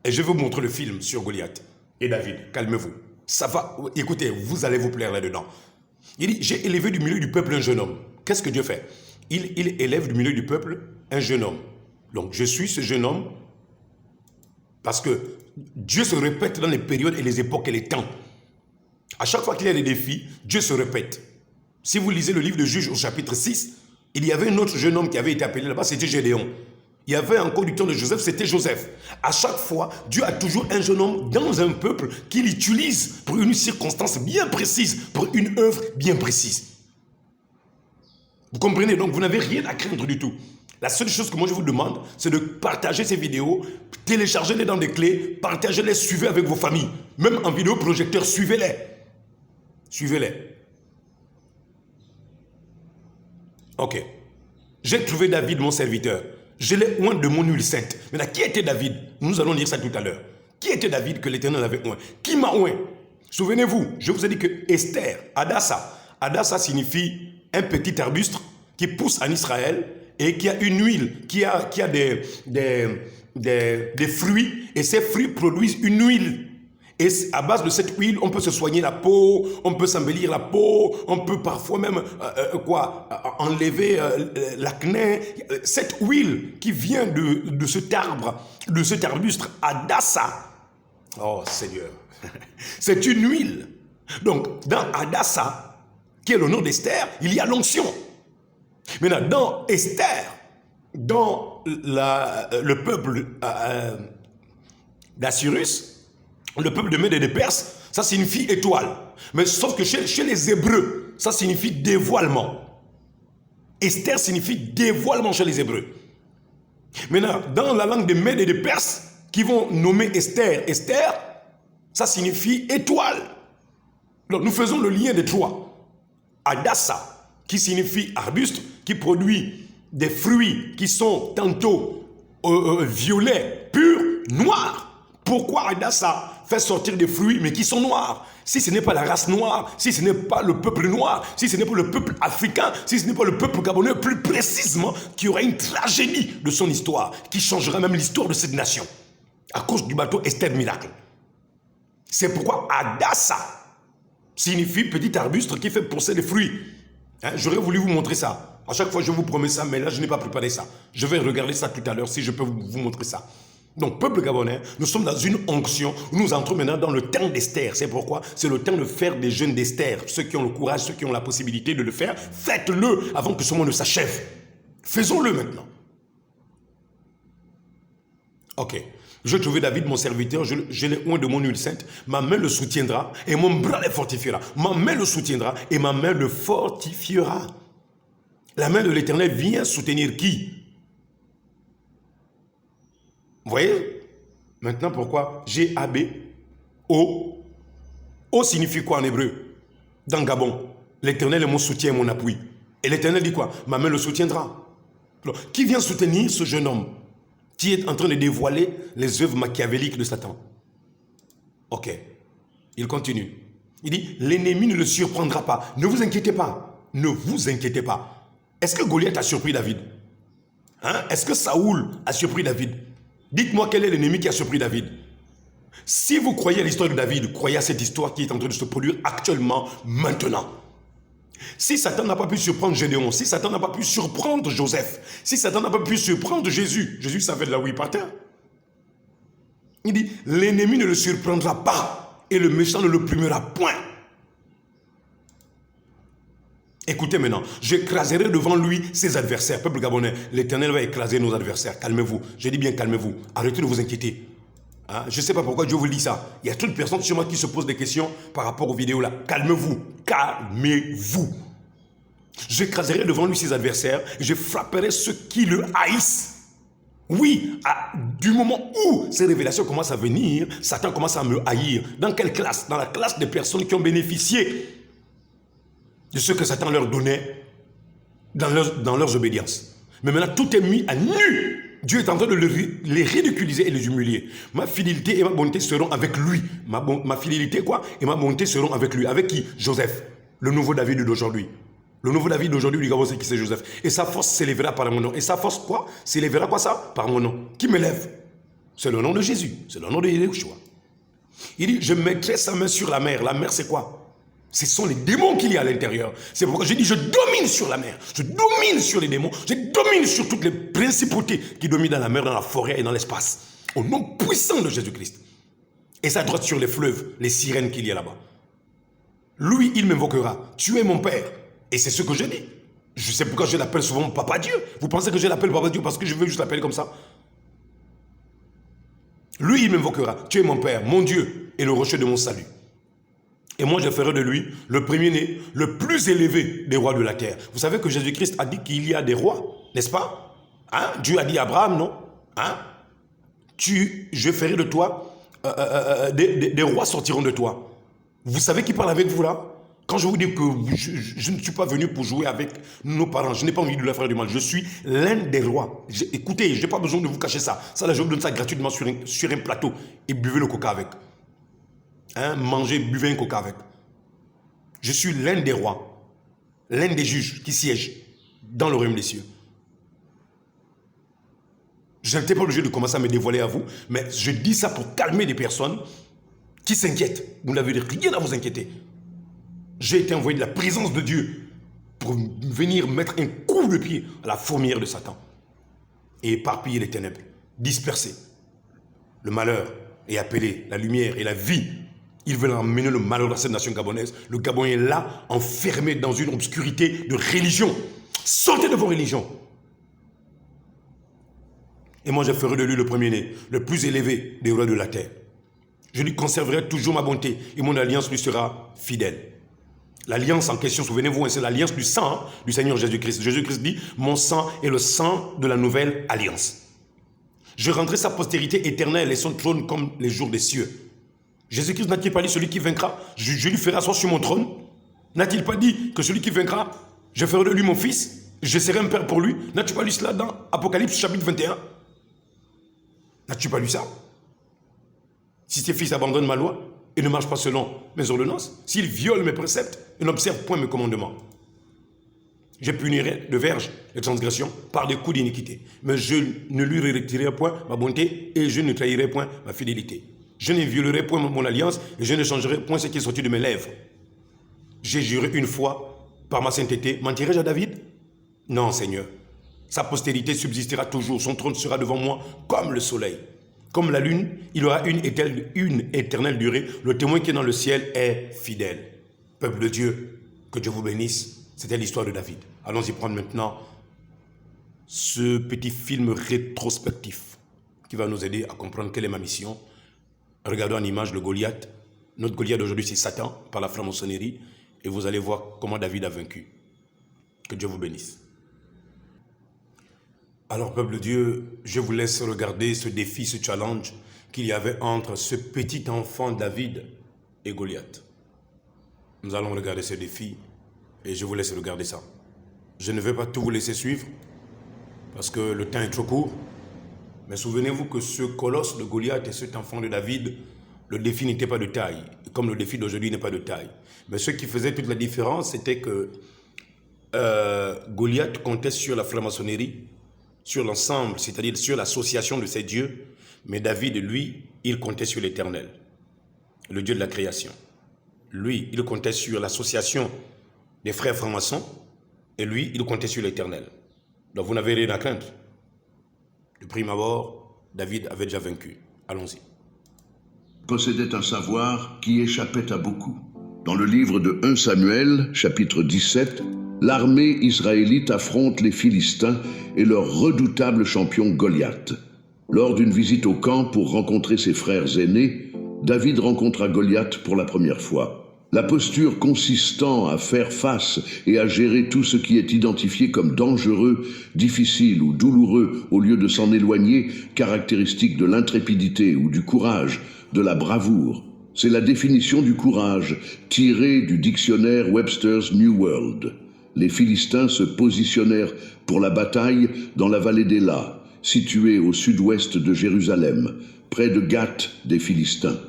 Et je vais vous montrer le film sur Goliath. Et David, calmez-vous. Ça va, écoutez, vous allez vous plaire là-dedans. Il dit, j'ai élevé du milieu du peuple un jeune homme. Qu'est-ce que Dieu fait? Il élève du milieu du peuple un jeune homme. Donc je suis ce jeune homme parce que Dieu se répète dans les périodes et les époques et les temps. À chaque fois qu'il y a des défis, Dieu se répète. Si vous lisez le livre de Juges au chapitre 6, il y avait un autre jeune homme qui avait été appelé là-bas, c'était Gédéon. Il y avait encore du temps de Joseph, c'était Joseph. À chaque fois, Dieu a toujours un jeune homme dans un peuple qu'il utilise pour une circonstance bien précise, pour une œuvre bien précise. Vous comprenez? Donc, vous n'avez rien à craindre du tout. La seule chose que moi je vous demande, c'est de partager ces vidéos, téléchargez-les dans des clés, partagez-les, suivez avec vos familles. Même en vidéo projecteur, suivez-les. Suivez-les. Ok. J'ai trouvé David, mon serviteur. Je l'ai oint de mon huile sainte. Maintenant, qui était David? Nous allons lire ça tout à l'heure. Qui était David que l'Éternel avait oint? Qui m'a oint? Souvenez-vous, je vous ai dit que Esther, Hadassah signifie un petit arbuste qui pousse en Israël et qui a une huile, qui a des fruits, et ces fruits produisent une huile. Et à base de cette huile, on peut se soigner la peau, on peut s'embellir la peau, on peut parfois même enlever l'acné. Cette huile qui vient de cet arbre, de cet arbuste Hadassa, oh Seigneur, c'est une huile. Donc dans Hadassa, qui est le nom d'Esther, il y a l'onction. Maintenant, dans Esther, dans le peuple d'Assyrus, le peuple de Mède et de Perse, ça signifie étoile. Mais sauf que chez les Hébreux, ça signifie dévoilement. Esther signifie dévoilement chez les Hébreux. Maintenant, dans la langue de Mède et de Perse, qui vont nommer Esther, Esther, ça signifie étoile. Donc nous faisons le lien des trois. Hadassa, qui signifie arbuste, qui produit des fruits qui sont tantôt violets, purs, noirs. Pourquoi Hadassa fait sortir des fruits mais qui sont noirs? Si ce n'est pas la race noire, si ce n'est pas le peuple noir, si ce n'est pas le peuple africain, si ce n'est pas le peuple gabonais, plus précisément, qui aura une tragédie de son histoire, qui changera même l'histoire de cette nation, à cause du bateau Esther Miracle. C'est pourquoi Hadassa signifie petit arbuste qui fait pousser des fruits. Hein, j'aurais voulu vous montrer ça. À chaque fois, je vous promets ça, mais là, je n'ai pas préparé ça. Je vais regarder ça tout à l'heure, si je peux vous montrer ça. Donc, peuple gabonais, nous sommes dans une onction. Nous entrons maintenant dans le temps d'Esther. C'est pourquoi c'est le temps de faire des jeûnes d'Esther. Ceux qui ont le courage, ceux qui ont la possibilité de le faire, faites-le avant que ce monde ne s'achève. Faisons-le maintenant. Ok. Je trouvais David, mon serviteur, je l'ai oint de mon huile sainte. Ma main le soutiendra et mon bras le fortifiera. Ma main le soutiendra et ma main le fortifiera. La main de l'Éternel vient soutenir qui? Vous voyez? Maintenant, pourquoi G-A-B, O. O signifie quoi en hébreu? Dans Gabon, l'Éternel est mon soutien et mon appui. Et l'Éternel dit quoi? Ma main le soutiendra. Alors, qui vient soutenir ce jeune homme qui est en train de dévoiler les œuvres machiavéliques de Satan? Ok. Il continue. Il dit, l'ennemi ne le surprendra pas. Ne vous inquiétez pas. Ne vous inquiétez pas. Est-ce que Goliath a surpris David? Hein? Est-ce que Saoul a surpris David? Dites-moi quel est l'ennemi qui a surpris David. Si vous croyez à l'histoire de David, croyez à cette histoire qui est en train de se produire actuellement, maintenant. Si Satan n'a pas pu surprendre Gédéon, si Satan n'a pas pu surprendre Joseph, si Satan n'a pas pu surprendre Jésus, Jésus savait de là où il partait. Il dit, l'ennemi ne le surprendra pas et le méchant ne le primera point. Écoutez maintenant, j'écraserai devant lui ses adversaires. Peuple gabonais, l'Éternel va écraser nos adversaires. Calmez-vous. Je dis bien calmez-vous. Arrêtez de vous inquiéter. Hein? Je ne sais pas pourquoi Dieu vous dit ça. Il y a trop de personnes chez moi qui se posent des questions par rapport aux vidéos là. Calmez-vous. Calmez-vous. J'écraserai devant lui ses adversaires. Et je frapperai ceux qui le haïssent. Oui, du moment où ces révélations commencent à venir, Satan commence à me haïr. Dans quelle classe? Dans la classe des personnes qui ont bénéficié de ce que Satan leur donnait dans leurs obédiences. Mais maintenant, tout est mis à nu. Dieu est en train de les ridiculiser et les humilier. Ma fidélité et ma bonté seront avec lui. Ma fidélité, quoi? Et ma bonté seront avec lui. Avec qui? Joseph, le nouveau David d'aujourd'hui. Le nouveau David d'aujourd'hui, du Gabon, c'est qui? C'est Joseph. Et sa force s'élèvera par mon nom. Et sa force, quoi? S'élèvera quoi ça? Par mon nom. Qui m'élève? C'est le nom de Jésus. C'est le nom de Yeshua. Il dit, je mettrai sa main sur la mer. La mer, c'est quoi? Ce sont les démons qu'il y a à l'intérieur. C'est pourquoi je dis, je domine sur la mer. Je domine sur les démons. Je domine sur toutes les principautés qui dominent dans la mer, dans la forêt et dans l'espace. Au nom puissant de Jésus-Christ. Et sa droite sur les fleuves, les sirènes qu'il y a là-bas. Lui, il m'invoquera. Tu es mon Père. Et c'est ce que je dis. Je sais pourquoi je l'appelle souvent Papa Dieu. Vous pensez que je l'appelle Papa Dieu parce que je veux juste l'appeler comme ça? Lui, il m'invoquera. Tu es mon Père, mon Dieu et le rocher de mon salut. Et moi, je ferai de lui le premier-né, le plus élevé des rois de la terre. Vous savez que Jésus-Christ a dit qu'il y a des rois, n'est-ce pas? Hein? Dieu a dit à Abraham, non? Hein? Je ferai de toi, des rois sortiront de toi. Vous savez qui parle avec vous là? Quand je vous dis que je ne suis pas venu pour jouer avec nos parents, je n'ai pas envie de leur faire du mal. Je suis l'un des rois. Écoutez, je n'ai pas besoin de vous cacher ça. Ça, là, je vous donne ça gratuitement sur un plateau et buvez le coca avec. Hein, mangez, buvez un coca avec. Je suis l'un des rois, l'un des juges qui siègent dans le royaume des cieux. Je n'étais pas obligé de commencer à me dévoiler à vous, mais je dis ça pour calmer les personnes qui s'inquiètent. Vous n'avez rien à vous inquiéter. J'ai été envoyé de la présence de Dieu pour venir mettre un coup de pied à la fourmilière de Satan et éparpiller les ténèbres, disperser le malheur et appeler la lumière et la vie. Ils veulent emmener le malheur dans cette nation gabonaise. Le Gabon est là, enfermé dans une obscurité de religion. Sortez de vos religions. Et moi, je ferai de lui le premier-né, le plus élevé des rois de la terre. Je lui conserverai toujours ma bonté et mon alliance lui sera fidèle. L'alliance en question, souvenez-vous, c'est l'alliance du sang du Seigneur Jésus-Christ. Jésus-Christ dit, mon sang est le sang de la nouvelle alliance. Je rendrai sa postérité éternelle et son trône comme les jours des cieux. Jésus-Christ n'a-t-il pas dit, celui qui vaincra, je lui ferai asseoir sur mon trône? N'a-t-il pas dit que celui qui vaincra, je ferai de lui mon fils, je serai un père pour lui? N'as-tu pas lu cela dans Apocalypse chapitre 21? N'as-tu pas lu ça? Si tes fils abandonnent ma loi et ne marchent pas selon mes ordonnances, s'ils violent mes préceptes et n'observent point mes commandements, je punirai de verge les transgressions par des coups d'iniquité. Mais je ne lui retirerai point ma bonté et je ne trahirai point ma fidélité. Je ne violerai point mon alliance et je ne changerai point ce qui est sorti de mes lèvres. J'ai juré une fois par ma sainteté, mentirai-je à David? Non, Seigneur. Sa postérité subsistera toujours, son trône sera devant moi comme le soleil. Comme la lune, il aura une éternelle durée. Le témoin qui est dans le ciel est fidèle. Peuple de Dieu, que Dieu vous bénisse. C'était l'histoire de David. Allons-y prendre maintenant ce petit film rétrospectif qui va nous aider à comprendre quelle est ma mission. Regardons en image le Goliath. Notre Goliath d'aujourd'hui, c'est Satan par la franc-maçonnerie. Et vous allez voir comment David a vaincu. Que Dieu vous bénisse. Alors, peuple de Dieu, je vous laisse regarder ce défi, ce challenge qu'il y avait entre ce petit enfant David et Goliath. Nous allons regarder ce défi et je vous laisse regarder ça. Je ne vais pas tout vous laisser suivre parce que le temps est trop court. Mais souvenez-vous que ce colosse de Goliath et cet enfant de David, le défi n'était pas de taille, comme le défi d'aujourd'hui n'est pas de taille. Mais ce qui faisait toute la différence, c'était que Goliath comptait sur la franc-maçonnerie, sur l'ensemble, c'est-à-dire sur l'association de ces dieux, mais David, lui, il comptait sur l'Éternel, le Dieu de la création. Lui, il comptait sur l'association des frères francs-maçons, et lui, il comptait sur l'Éternel. Donc vous n'avez rien à craindre. De prime abord, David avait déjà vaincu. Allons-y. Possédait un savoir qui échappait à beaucoup. Dans le livre de 1 Samuel, chapitre 17, l'armée israélite affronte les Philistins et leur redoutable champion Goliath. Lors d'une visite au camp pour rencontrer ses frères aînés, David rencontra Goliath pour la première fois. La posture consistant à faire face et à gérer tout ce qui est identifié comme dangereux, difficile ou douloureux au lieu de s'en éloigner, caractéristique de l'intrépidité ou du courage, de la bravoure. C'est la définition du courage, tirée du dictionnaire Webster's New World. Les Philistins se positionnèrent pour la bataille dans la vallée d'Éla, située au sud-ouest de Jérusalem, près de Gath des Philistins.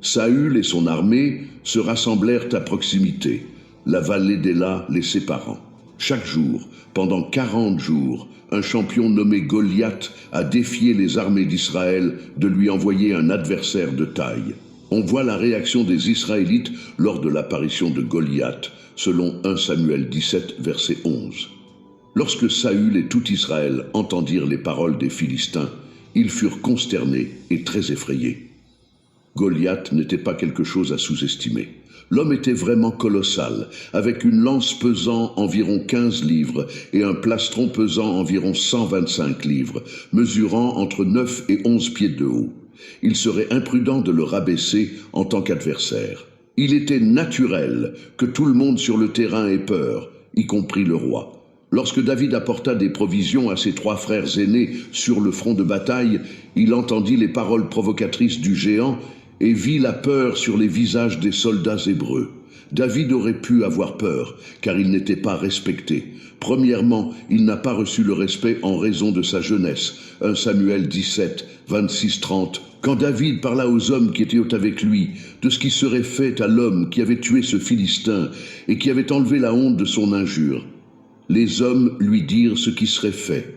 Saül et son armée se rassemblèrent à proximité, la vallée d'Éla les séparant. Chaque jour, pendant 40 jours, un champion nommé Goliath a défié les armées d'Israël de lui envoyer un adversaire de taille. On voit la réaction des Israélites lors de l'apparition de Goliath, selon 1 Samuel 17, verset 11. Lorsque Saül et tout Israël entendirent les paroles des Philistins, ils furent consternés et très effrayés. Goliath n'était pas quelque chose à sous-estimer. L'homme était vraiment colossal, avec une lance pesant environ 15 livres et un plastron pesant environ 125 livres, mesurant entre 9 et 11 pieds de haut. Il serait imprudent de le rabaisser en tant qu'adversaire. Il était naturel que tout le monde sur le terrain ait peur, y compris le roi. Lorsque David apporta des provisions à ses 3 frères aînés sur le front de bataille, il entendit les paroles provocatrices du géant et vit la peur sur les visages des soldats hébreux. David aurait pu avoir peur, car il n'était pas respecté. Premièrement, il n'a pas reçu le respect en raison de sa jeunesse. 1 Samuel 17, 26-30. Quand David parla aux hommes qui étaient avec lui de ce qui serait fait à l'homme qui avait tué ce Philistin et qui avait enlevé la honte de son injure, les hommes lui dirent ce qui serait fait.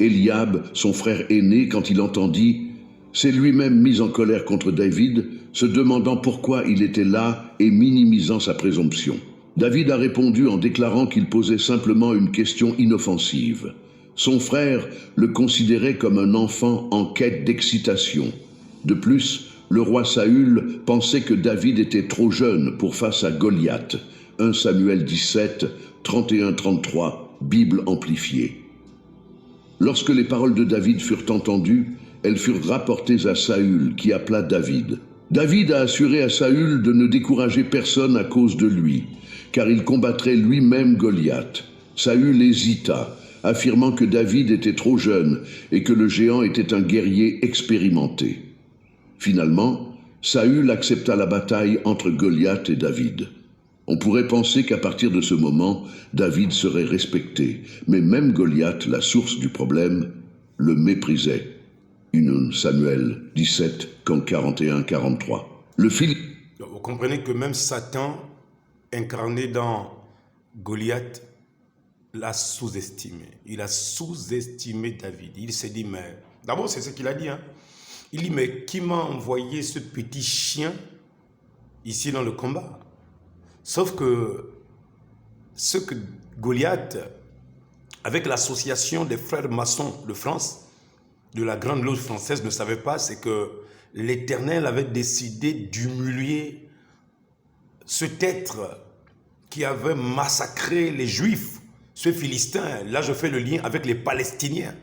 Eliab, son frère aîné, quand il entendit, s'est lui-même mis en colère contre David, se demandant pourquoi il était là et minimisant sa présomption. David a répondu en déclarant qu'il posait simplement une question inoffensive. Son frère le considérait comme un enfant en quête d'excitation. De plus, le roi Saül pensait que David était trop jeune pour face à Goliath. 1 Samuel 17, 31-33, Bible amplifiée. Lorsque les paroles de David furent entendues, elles furent rapportées à Saül, qui appela David. David a assuré à Saül de ne décourager personne à cause de lui, car il combattrait lui-même Goliath. Saül hésita, affirmant que David était trop jeune et que le géant était un guerrier expérimenté. Finalement, Saül accepta la bataille entre Goliath et David. On pourrait penser qu'à partir de ce moment, David serait respecté, mais même Goliath, la source du problème, le méprisait. 1 Samuel 17, 41-43. Vous comprenez que même Satan, incarné dans Goliath, l'a sous-estimé. Il a sous-estimé David. Il s'est dit, mais... D'abord, c'est ce qu'il a dit. Il dit, mais qui m'a envoyé ce petit chien ici dans le combat? Sauf que ce que Goliath, avec l'association des frères maçons de France, de la Grande Loge française, ne savait pas, c'est que l'Éternel avait décidé d'humilier cet être qui avait massacré les Juifs, ce Philistin. Là, je fais le lien avec les Palestiniens.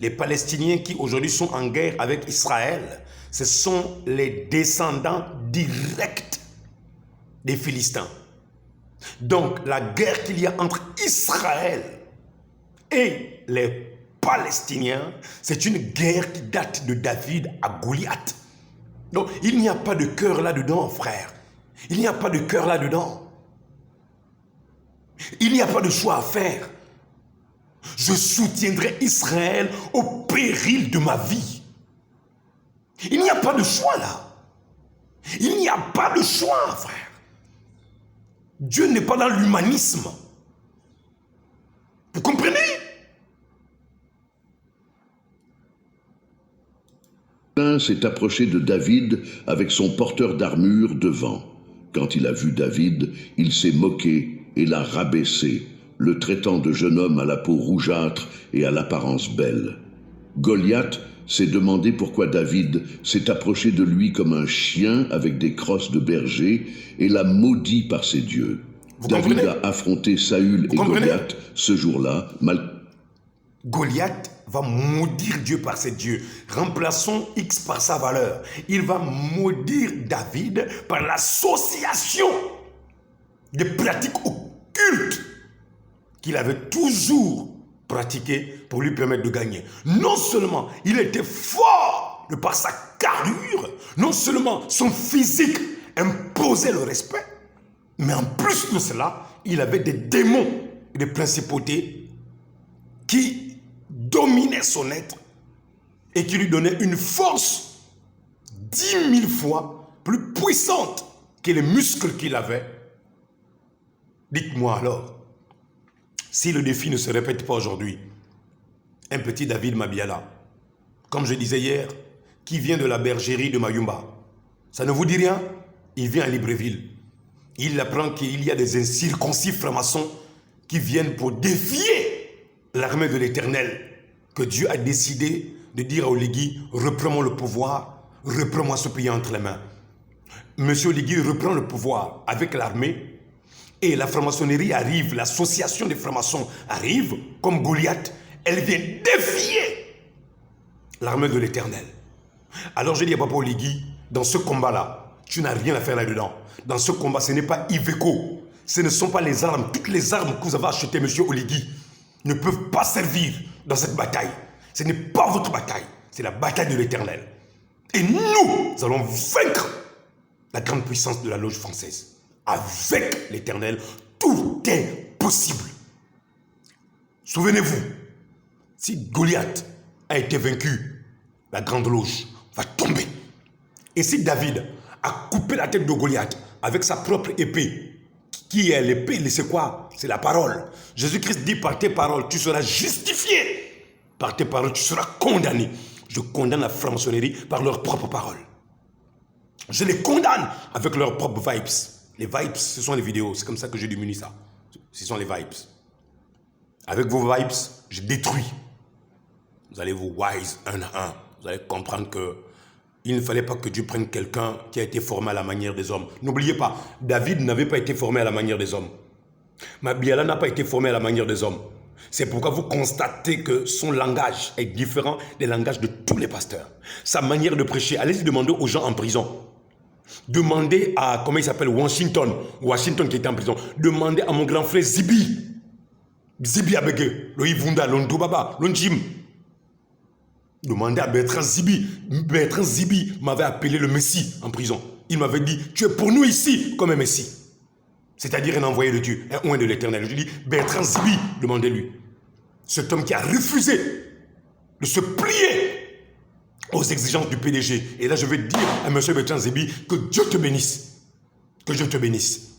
Les Palestiniens qui aujourd'hui sont en guerre avec Israël, ce sont les descendants directs des Philistins. Donc, la guerre qu'il y a entre Israël et les Palestiniens, c'est une guerre qui date de David à Goliath. Donc, il n'y a pas de cœur là-dedans, frère. Il n'y a pas de cœur là-dedans. Il n'y a pas de choix à faire. Je soutiendrai Israël au péril de ma vie. Il n'y a pas de choix là. Il n'y a pas de choix, frère. Dieu n'est pas dans l'humanisme. Vous comprenez? L'un s'est approché de David avec son porteur d'armure devant. Quand il a vu David, il s'est moqué et l'a rabaissé, le traitant de jeune homme à la peau rougeâtre et à l'apparence belle. Goliath s'est demandé pourquoi David s'est approché de lui comme un chien avec des crosses de berger et l'a maudit par ses dieux. David a affronté Saül et Goliath ce jour-là. Goliath va maudire Dieu par ses dieux. Remplaçons X par sa valeur. Il va maudire David par l'association des pratiques occultes qu'il avait toujours pratiquées pour lui permettre de gagner. Non seulement il était fort de par sa carrure, non seulement son physique imposait le respect, mais en plus de cela, il avait des démons et des principautés qui dominaient son être et qui lui donnaient une force 10 000 fois plus puissante que les muscles qu'il avait. Dites-moi alors, si le défi ne se répète pas aujourd'hui, un petit David Mabiala, comme je disais hier, qui vient de la bergerie de Mayumba, ça ne vous dit rien? Il vient à Libreville. Il apprend qu'il y a des incirconcis francs-maçons qui viennent pour défier l'armée de l'Éternel, que Dieu a décidé de dire à Oligui, reprends-moi le pouvoir, reprends-moi ce pays entre les mains. Monsieur Oligui reprend le pouvoir avec l'armée et la franc-maçonnerie arrive, l'association des francs-maçons arrive, comme Goliath, elle vient défier l'armée de l'Éternel. Alors je dis à Papa Oligui, dans ce combat-là, tu n'as rien à faire là-dedans. Dans ce combat, ce n'est pas Iveco. Ce ne sont pas les armes. Toutes les armes que vous avez achetées, monsieur Oligui, ne peuvent pas servir dans cette bataille. Ce n'est pas votre bataille. C'est la bataille de l'Éternel. Et nous allons vaincre la grande puissance de la loge française. Avec l'Éternel, tout est possible. Souvenez-vous, si Goliath a été vaincu, la grande loge va tomber. Et si David a coupé la tête de Goliath avec sa propre épée, qui est l'épée, c'est quoi? C'est la parole. Jésus-Christ dit par tes paroles, tu seras justifié par tes paroles, tu seras condamné. Je condamne la franc-maçonnerie par leurs propres paroles. Je les condamne avec leurs propres vibes. Les vibes, ce sont les vidéos. C'est comme ça que je diminue ça. Ce sont les vibes. Avec vos vibes, je détruis. Vous allez vous wise un à un. Vous allez comprendre que il ne fallait pas que Dieu prenne quelqu'un qui a été formé à la manière des hommes. N'oubliez pas, David n'avait pas été formé à la manière des hommes. Mabiala n'a pas été formé à la manière des hommes. C'est pourquoi vous constatez que son langage est différent des langages de tous les pasteurs. Sa manière de prêcher, allez-y demander aux gens en prison. Demandez à, comment il s'appelle, Washington qui était en prison. Demandez à mon grand frère Zibi. Zibi Abege, le Ivunda, l'Ondo Baba, l'Onjim. Demandez à Bertrand Zibi. Bertrand Zibi m'avait appelé le Messie en prison. Il m'avait dit, tu es pour nous ici comme un Messie. C'est-à-dire un envoyé de Dieu, un oint de l'Éternel. Je dis, Bertrand Zibi, demandez-lui. Cet homme qui a refusé de se plier aux exigences du PDG. Et là, je vais dire à M. Bertrand Zibi que Dieu te bénisse. Que Dieu te bénisse.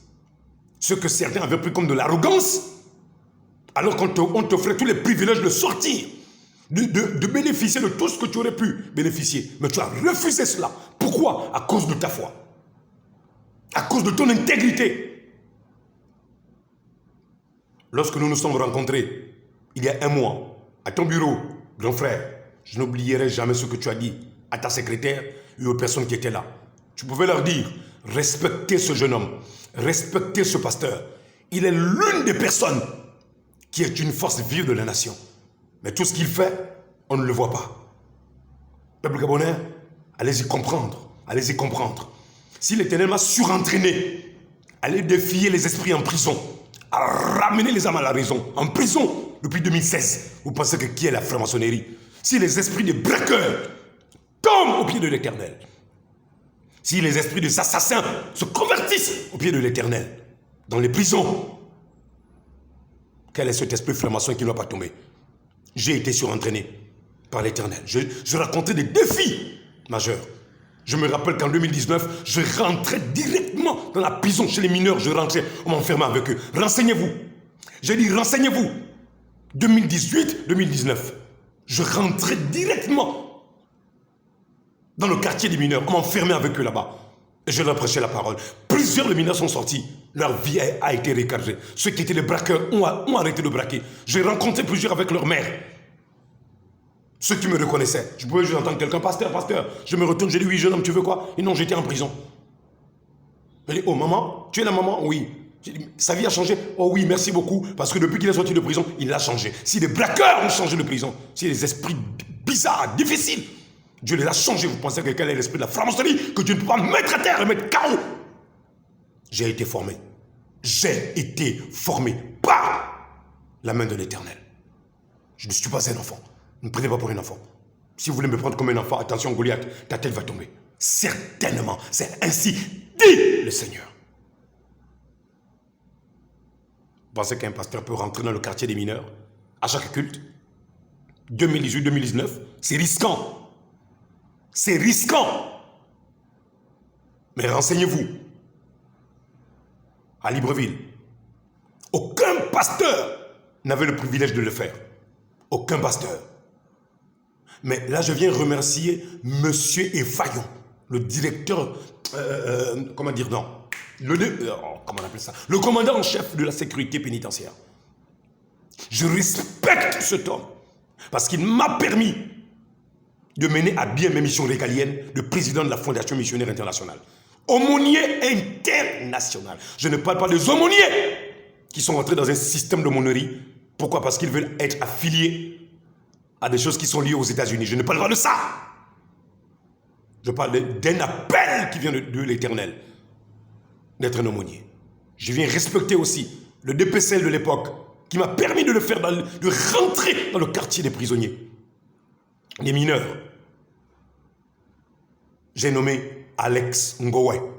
Ce que certains avaient pris comme de l'arrogance, alors qu'on t'offrait tous les privilèges de sortir, de bénéficier de tout ce que tu aurais pu bénéficier. Mais tu as refusé cela. Pourquoi? À cause de ta foi. À cause de ton intégrité. Lorsque nous nous sommes rencontrés, il y a un mois, à ton bureau, grand frère, je n'oublierai jamais ce que tu as dit à ta secrétaire et aux personnes qui étaient là. Tu pouvais leur dire, respectez ce jeune homme, respectez ce pasteur. Il est l'une des personnes qui est une force vive de la nation. Mais tout ce qu'il fait, on ne le voit pas. Peuple gabonais, allez-y comprendre, allez-y comprendre. Si l'Éternel m'a surentraîné, allez défier les esprits en prison, à ramener les âmes à la raison, en prison depuis 2016. Vous pensez que qui est la franc-maçonnerie? Si les esprits des braqueurs tombent au pied de l'Éternel, si les esprits des assassins se convertissent au pied de l'Éternel, dans les prisons, quel est cet esprit franc-maçon qui ne va pas tomber? J'ai été surentraîné par l'Éternel. Je racontais des défis majeurs. Je me rappelle qu'en 2019, je rentrais directement dans la prison chez les mineurs. Je rentrais, on m'enfermait avec eux. Renseignez-vous. J'ai dit, renseignez-vous. 2018-2019, je rentrais directement dans le quartier des mineurs. On m'enfermait avec eux là-bas. Et je leur prêchais la parole. Plusieurs de mineurs sont sortis. Leur vie a été recadrée. Ceux qui étaient les braqueurs ont arrêté de braquer. J'ai rencontré plusieurs avec leur mère. Ceux qui me reconnaissaient. Je pouvais juste entendre quelqu'un, pasteur. Je me retourne, j'ai dit, oui, jeune homme, tu veux quoi? Et non, j'étais en prison. Je dis, oh, maman, tu es la maman? Oui. J'ai dit, sa vie a changé? Oh oui, merci beaucoup. Parce que depuis qu'il est sorti de prison, il a changé. Si les braqueurs ont changé de prison, si les esprits bizarres, difficiles, Dieu les a changés. Vous pensez que quel est l'esprit de la franc-maçonnerie que Dieu ne peut pas mettre à terre et mettre KO? J'ai été formé. J'ai été formé par la main de l'Éternel. Je ne suis pas un enfant. Ne me prenez pas pour un enfant. Si vous voulez me prendre comme un enfant, attention Goliath, ta tête va tomber. Certainement, c'est ainsi dit le Seigneur. Vous pensez qu'un pasteur peut rentrer dans le quartier des mineurs à chaque culte? 2018-2019, c'est risquant. C'est risquant. Mais renseignez-vous. À Libreville, aucun pasteur n'avait le privilège de le faire. Aucun pasteur. Mais là, je viens remercier Monsieur Effayon, le directeur, comment dire, non, comment on appelle ça? Le commandant en chef de la sécurité pénitentiaire. Je respecte cet homme parce qu'il m'a permis de mener à bien mes missions régaliennes de président de la Fondation missionnaire internationale. Aumônier international. Je ne parle pas des aumôniers qui sont entrés dans un système d'aumônerie. Pourquoi? Parce qu'ils veulent être affiliés à des choses qui sont liées aux États-Unis. Je ne parle pas de ça. Je parle d'un appel qui vient de l'Éternel, d'être un aumônier. Je viens respecter aussi le DPCL de l'époque, qui m'a permis de le faire, de rentrer dans le quartier des prisonniers, les mineurs. J'ai nommé Alex Ngowe.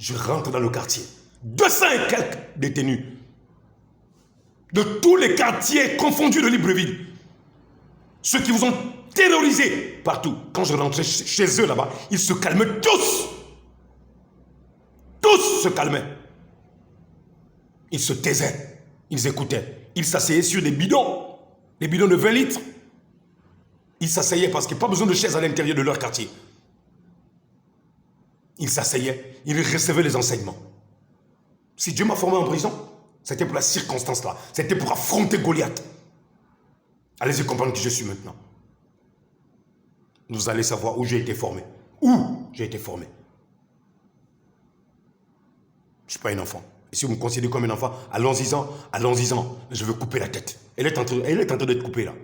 Je rentre dans le quartier. 200 et quelques détenus. De tous les quartiers confondus de Libreville. Ceux qui vous ont terrorisé partout. Quand je rentrais chez eux là-bas, ils se calmaient tous. Tous se calmaient. Ils se taisaient. Ils écoutaient. Ils s'asseyaient sur des bidons Les bidons de 20 litres. Ils s'asseyaient parce qu'il n'y a pas besoin de chaises à l'intérieur de leur quartier. Ils s'asseyaient, ils recevaient les enseignements. Si Dieu m'a formé en prison, c'était pour la circonstance-là. C'était pour affronter Goliath. Allez-y comprendre qui je suis maintenant. Vous allez savoir où j'ai été formé. Où j'ai été formé. Je ne suis pas un enfant. Et si vous me considérez comme un enfant, allons-y-en, allons-y-en. Je veux couper la tête. Elle est en train d'être coupée là.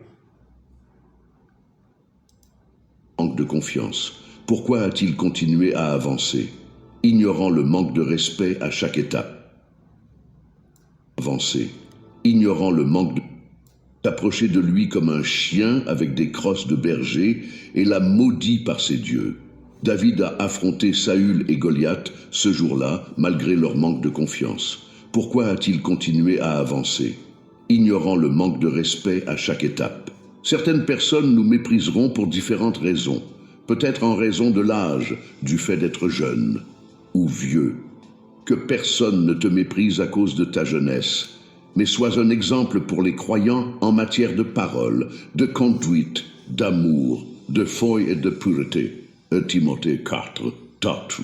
Manque de confiance. Pourquoi a-t-il continué à avancer, ignorant le manque de respect à chaque étape? Avancer, ignorant le manque de... S'approcher de lui comme un chien avec des crosses de berger et l'a maudit par ses dieux. David a affronté Saül et Goliath ce jour-là, malgré leur manque de confiance. Pourquoi a-t-il continué à avancer, ignorant le manque de respect à chaque étape? Certaines personnes nous mépriseront pour différentes raisons. Peut-être en raison de l'âge, du fait d'être jeune ou vieux. Que personne ne te méprise à cause de ta jeunesse, mais sois un exemple pour les croyants en matière de parole, de conduite, d'amour, de foi et de pureté. Timothée 4, Tatu.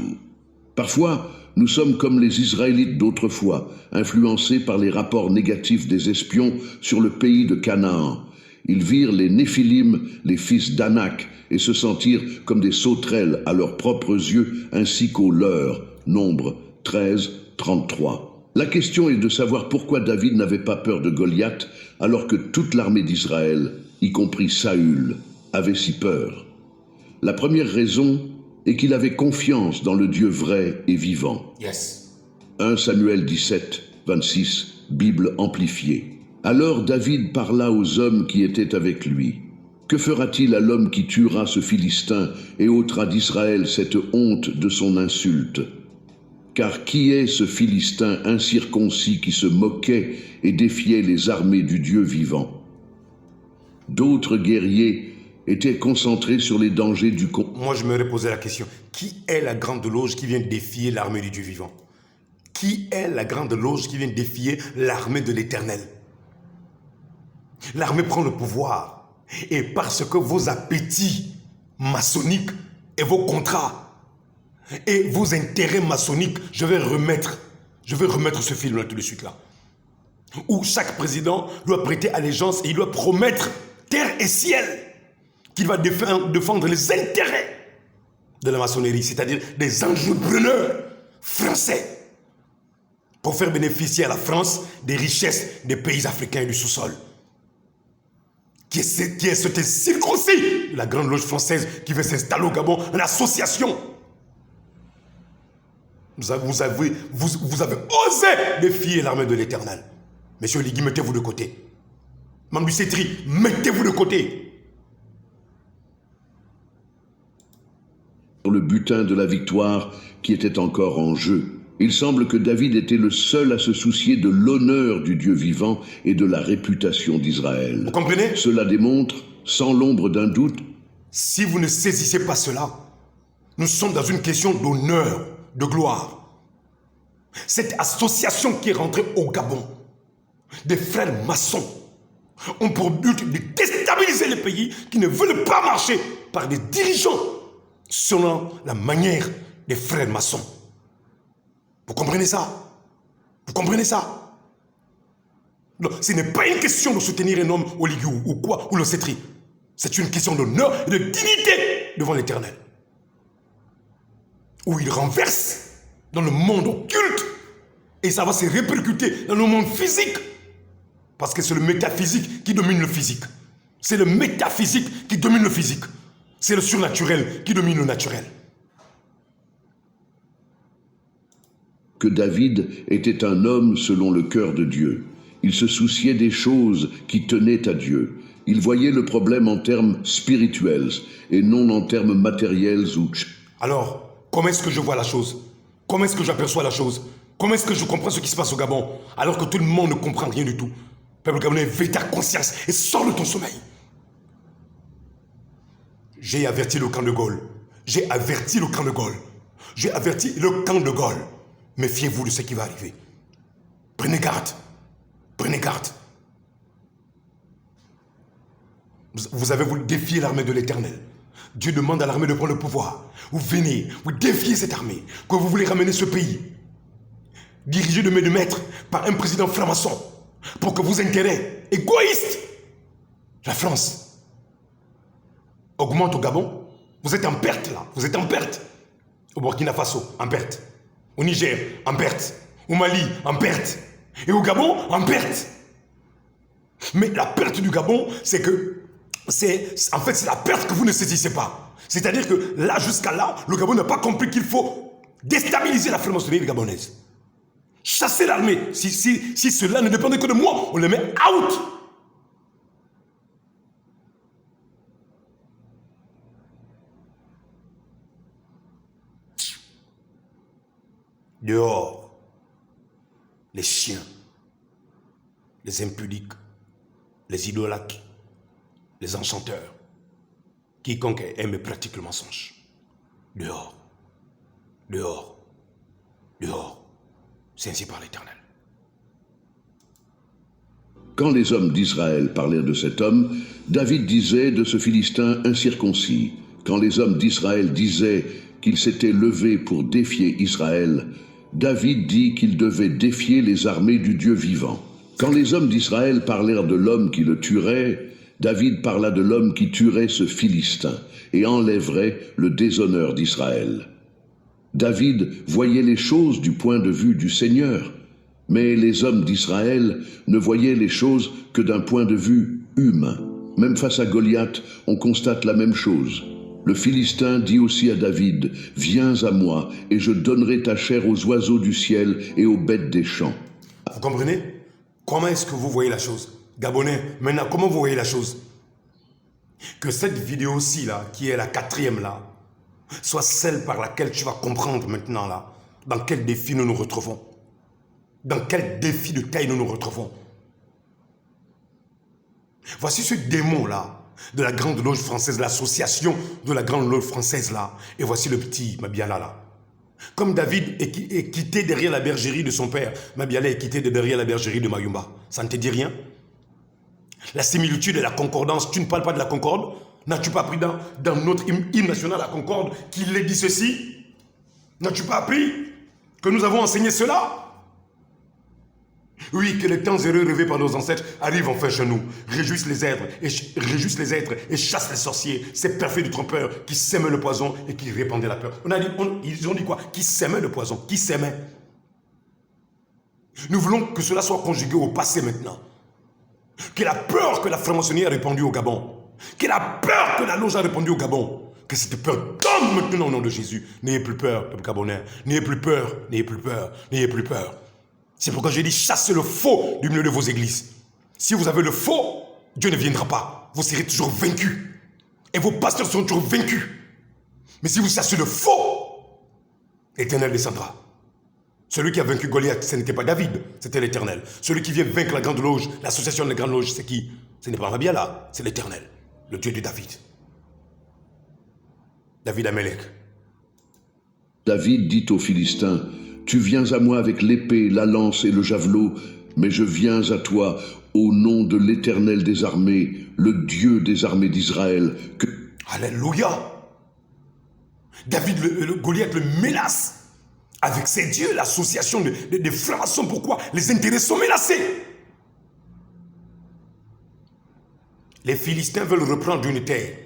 Parfois, nous sommes comme les Israélites d'autrefois, influencés par les rapports négatifs des espions sur le pays de Canaan. Ils virent les Néphilim, les fils d'Anak, et se sentirent comme des sauterelles à leurs propres yeux, ainsi qu'aux leurs. Nombre 13, 33. La question est de savoir pourquoi David n'avait pas peur de Goliath, alors que toute l'armée d'Israël, y compris Saül, avait si peur. La première raison est qu'il avait confiance dans le Dieu vrai et vivant. Yes. 1 Samuel 17, 26, Bible amplifiée. Alors David parla aux hommes qui étaient avec lui. Que fera-t-il à l'homme qui tuera ce Philistin et ôtera d'Israël cette honte de son insulte? Car qui est ce Philistin incirconcis qui se moquait et défiait les armées du Dieu vivant? D'autres guerriers étaient concentrés sur les dangers du combat. Moi, je me reposais la question. Qui est la grande loge qui vient défier l'armée du Dieu vivant? Qui est la grande loge qui vient défier l'armée de l'Éternel? L'armée prend le pouvoir. Et parce que vos appétits maçonniques et vos contrats et vos intérêts maçonniques, je vais remettre ce film-là tout de suite là. Où chaque président doit prêter allégeance et il doit promettre terre et ciel qu'il va défendre les intérêts de la maçonnerie, c'est-à-dire des entrepreneurs français, pour faire bénéficier à la France des richesses des pays africains et du sous-sol. Qui est cette circoncis, la grande loge française qui veut s'installer au Gabon en association. Vous avez osé défier l'armée de l'Éternel. Monsieur Ligui, mettez-vous de côté. Mambi Setri, mettez-vous de côté. Le butin de la victoire qui était encore en jeu. Il semble que David était le seul à se soucier de l'honneur du Dieu vivant et de la réputation d'Israël. Vous comprenez? Cela démontre, sans l'ombre d'un doute, si vous ne saisissez pas cela, nous sommes dans une question d'honneur, de gloire. Cette association qui est rentrée au Gabon, des frères maçons, ont pour but de déstabiliser les pays qui ne veulent pas marcher par des dirigeants selon la manière des frères maçons. Vous comprenez ça? Vous comprenez ça? Non, ce n'est pas une question de soutenir un homme au Ligui ou quoi, ou le Setri. C'est une question d'honneur et de dignité devant l'Éternel. Où il renverse dans le monde occulte et ça va se répercuter dans le monde physique. Parce que c'est le métaphysique qui domine le physique. C'est le métaphysique qui domine le physique. C'est le surnaturel qui domine le naturel. que David était un homme selon le cœur de Dieu. Il se souciait des choses qui tenaient à Dieu. Il voyait le problème en termes spirituels et non en termes matériels ou... Alors, comment est-ce que je vois la chose? Comment est-ce que j'aperçois la chose? Comment est-ce que je comprends ce qui se passe au Gabon alors que tout le monde ne comprend rien du tout? Peuple gabonais, éveille ta conscience et sors de ton sommeil. J'ai averti le camp de Gaulle. J'ai averti le camp de Gaulle. J'ai averti le camp de Gaulle. Méfiez-vous de ce qui va arriver. Prenez garde. Prenez garde. Vous avez voulu défier l'armée de l'Éternel. Dieu demande à l'armée de prendre le pouvoir. Vous venez, vous défiez cette armée, que vous voulez ramener ce pays, dirigé de main de maître par un président franc-maçon, pour que vos intérêts égoïstes, la France, augmente au Gabon. Vous êtes en perte là, vous êtes en perte. Au Burkina Faso, en perte. Au Niger, en perte. Au Mali, en perte. Et au Gabon, en perte. Mais la perte du Gabon, c'est que, en fait, c'est la perte que vous ne saisissez pas. C'est-à-dire que là, jusqu'à là, le Gabon n'a pas compris qu'il faut déstabiliser la franc-maçonnerie gabonaise. Chasser l'armée. Si cela ne dépendait que de moi, on les met out. Dehors, les chiens, les impudiques, les idolâtres, les enchanteurs, quiconque aime et pratique le mensonge. Dehors, dehors, dehors. C'est ainsi par l'Éternel. Quand les hommes d'Israël parlèrent de cet homme, David disait de ce Philistin incirconcis. Quand les hommes d'Israël disaient qu'il s'était levé pour défier Israël, David dit qu'il devait défier les armées du Dieu vivant. Quand les hommes d'Israël parlèrent de l'homme qui le tuerait, David parla de l'homme qui tuerait ce Philistin et enlèverait le déshonneur d'Israël. David voyait les choses du point de vue du Seigneur, mais les hommes d'Israël ne voyaient les choses que d'un point de vue humain. Même face à Goliath, on constate la même chose. Le Philistin dit aussi à David, « Viens à moi, et je donnerai ta chair aux oiseaux du ciel et aux bêtes des champs. » Vous comprenez? Comment est-ce que vous voyez la chose? Gabonais, maintenant, comment vous voyez la chose? Que cette vidéo-ci, là, qui est la 4e, là, soit celle par laquelle tu vas comprendre maintenant, là, dans quel défi nous nous retrouvons. Dans quel défi de taille nous nous retrouvons. Voici ce démon-là, de la Grande Loge française, l'association de la Grande Loge française, là. Et voici le petit Mabiala, là. Comme David est quitté derrière la bergerie de son père, Mabiala est quitté derrière la bergerie de Mayumba. Ça ne te dit rien? La similitude et la concordance, tu ne parles pas de la concorde? N'as-tu pas appris dans notre hymne national, la concorde, qu'il est dit ceci? N'as-tu pas appris que nous avons enseigné cela? Oui, que les temps heureux rêvés par nos ancêtres arrivent enfin chez nous. Réjouissent les êtres et chassent les sorciers, ces parfaits du trompeur qui sèment le poison et qui répandaient la peur. Ils ont dit quoi? Qui sèmaient le poison, qui sèmaient. Nous voulons que cela soit conjugué au passé maintenant. Que la peur que la franc-maçonnerie a répandue au Gabon, que la peur que la loge a répandue au Gabon, que cette peur tombe maintenant au nom de Jésus. N'ayez plus peur, peuple gabonais. N'ayez plus peur, n'ayez plus peur, n'ayez plus peur. C'est pourquoi j'ai dit chassez le faux du milieu de vos églises. Si vous avez le faux, Dieu ne viendra pas. Vous serez toujours vaincus. Et vos pasteurs seront toujours vaincus. Mais si vous chassez le faux, l'Éternel descendra. Celui qui a vaincu Goliath, ce n'était pas David, c'était l'Éternel. Celui qui vient vaincre la Grande Loge, l'association de la Grande Loge, c'est qui? Ce n'est pas Mabiala, c'est l'Éternel, le Dieu de David. David Amelech. David dit aux Philistins, « Tu viens à moi avec l'épée, la lance et le javelot, mais je viens à toi au nom de l'Éternel des armées, le Dieu des armées d'Israël. » Alléluia! David, le Goliath le menace. Avec ces dieux, l'association des francs-maçons, pourquoi? Les intérêts sont menacés. Les Philistins veulent reprendre une terre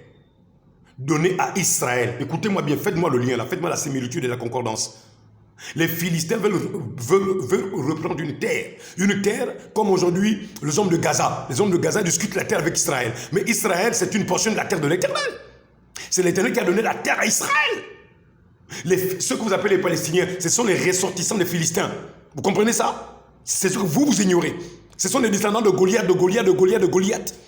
donnée à Israël. Écoutez-moi bien, faites-moi le lien là, faites-moi la similitude et la concordance. Les Philistins veulent reprendre une terre comme aujourd'hui les hommes de Gaza. Les hommes de Gaza discutent la terre avec Israël. Mais Israël, c'est une portion de la terre de l'Éternel. C'est l'Éternel qui a donné la terre à Israël. Ceux que vous appelez les Palestiniens, ce sont les ressortissants des Philistins. Vous comprenez ça? C'est ce que vous ignorez. Ce sont les descendants de Goliath, de Goliath, de Goliath, de Goliath.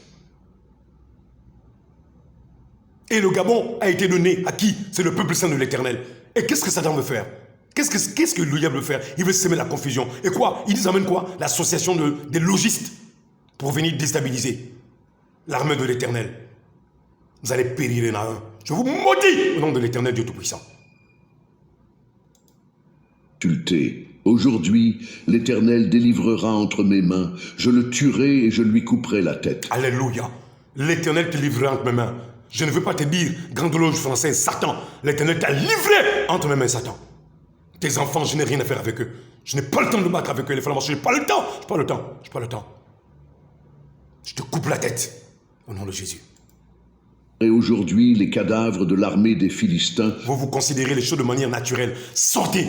Et le Gabon a été donné à qui? C'est le peuple saint de l'Éternel. Et qu'est-ce que Satan veut faire? Qu'est-ce que le diable veut faire? Il veut semer la confusion. Et quoi? Il nous amène quoi? L'association des logistes pour venir déstabiliser l'armée de l'Éternel. Vous allez périr un à un. Je vous maudis au nom de l'Éternel Dieu Tout-Puissant. Aujourd'hui, l'Éternel délivrera entre mes mains. Je le tuerai et je lui couperai la tête. Alléluia. L'Éternel te livrera entre mes mains. Je ne veux pas te dire, grande loge française, Satan. L'Éternel t'a livré entre mes mains, Satan. Tes enfants, je n'ai rien à faire avec eux. Je n'ai pas le temps de me battre avec eux, les francs-maçons. Je n'ai pas le temps. Je n'ai pas le temps. Je n'ai pas le temps. Je te coupe la tête. Au nom de Jésus. Et aujourd'hui, les cadavres de l'armée des Philistins. Vous considérez les choses de manière naturelle. Sortez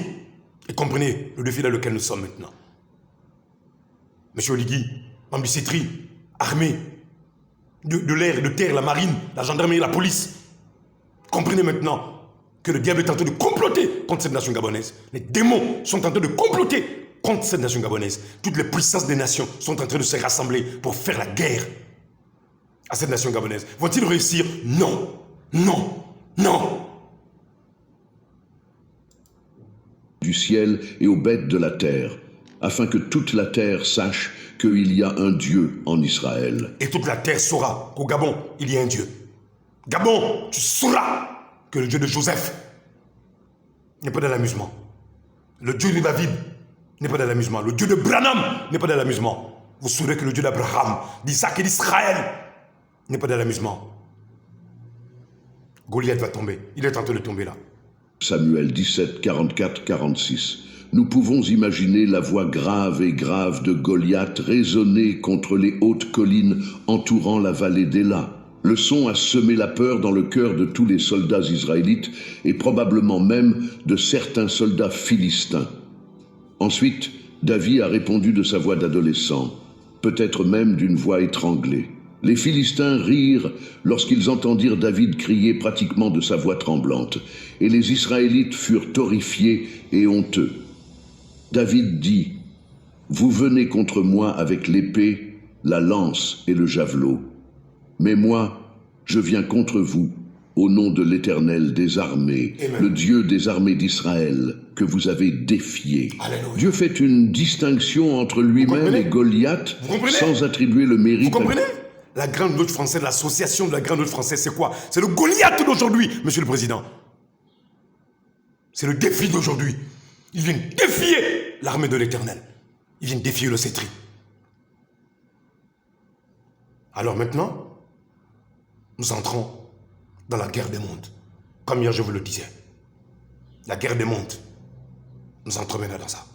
et comprenez le défi dans lequel nous sommes maintenant. Monsieur Oligui, ambicetterie, armée, de l'air, de terre, la marine, la gendarmerie, la police. Comprenez maintenant que le diable est en train de comploter contre cette nation gabonaise. Les démons sont en train de comploter contre cette nation gabonaise. Toutes les puissances des nations sont en train de se rassembler pour faire la guerre à cette nation gabonaise. Vont-ils réussir? Non, non, non. Du ciel et aux bêtes de la terre, afin que toute la terre sache qu'il y a un Dieu en Israël. Et toute la terre saura qu'au Gabon, il y a un Dieu. Gabon, tu sauras que le Dieu de Joseph n'est pas dans l'amusement. Le Dieu de David n'est pas dans l'amusement. Le Dieu de Branham n'est pas dans l'amusement. Vous saurez que le Dieu d'Abraham, d'Isaac et d'Israël n'est pas dans l'amusement. Goliath va tomber. Il est en train de tomber là. Samuel 17, 44, 46. Nous pouvons imaginer la voix grave et grave de Goliath résonner contre les hautes collines entourant la vallée d'Éla. Le son a semé la peur dans le cœur de tous les soldats israélites et probablement même de certains soldats philistins. Ensuite, David a répondu de sa voix d'adolescent, peut-être même d'une voix étranglée. Les Philistins rirent lorsqu'ils entendirent David crier pratiquement de sa voix tremblante, et les Israélites furent horrifiés et honteux. David dit, « Vous venez contre moi avec l'épée, la lance et le javelot. Mais moi, je viens contre vous, au nom de l'Éternel des armées, Amen. Le Dieu des armées d'Israël, que vous avez défié. » Alléluia. Dieu fait une distinction entre lui-même et Goliath, sans attribuer le mérite. Vous comprenez? La Grande Loge française, l'association de la Grande Loge française, c'est quoi? C'est le Goliath d'aujourd'hui, Monsieur le Président. C'est le défi d'aujourd'hui. Ils viennent défier l'armée de l'Éternel. Ils viennent défier le cétri. Alors maintenant, nous entrons dans la guerre des mondes. Comme hier je vous le disais. La guerre des mondes. Nous entrons maintenant dans ça.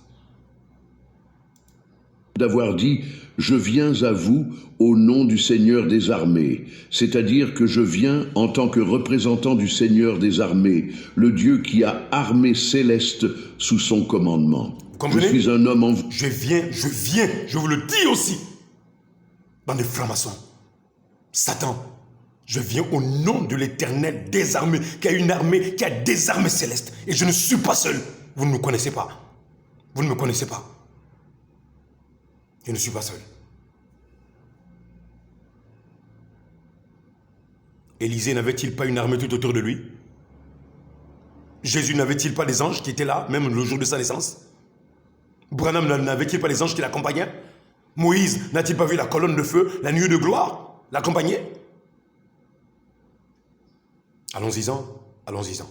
D'avoir dit « Je viens à vous au nom du Seigneur des armées », c'est-à-dire que je viens en tant que représentant du Seigneur des armées, le Dieu qui a armée céleste sous son commandement. Je suis un homme en vous. Je viens, je vous le dis aussi, dans des francs-maçons. Satan, je viens au nom de l'Éternel des armées, qui a une armée, qui a des armées célestes. Et je ne suis pas seul. Vous ne me connaissez pas. Vous ne me connaissez pas. Je ne suis pas seul. Élisée n'avait-il pas une armée tout autour de lui? Jésus n'avait-il pas des anges qui étaient là, même le jour de sa naissance? Branham n'avait-il pas des anges qui l'accompagnaient? Moïse n'a-t-il pas vu la colonne de feu, la nuée de gloire l'accompagner? Allons-y-en, allons-y-en.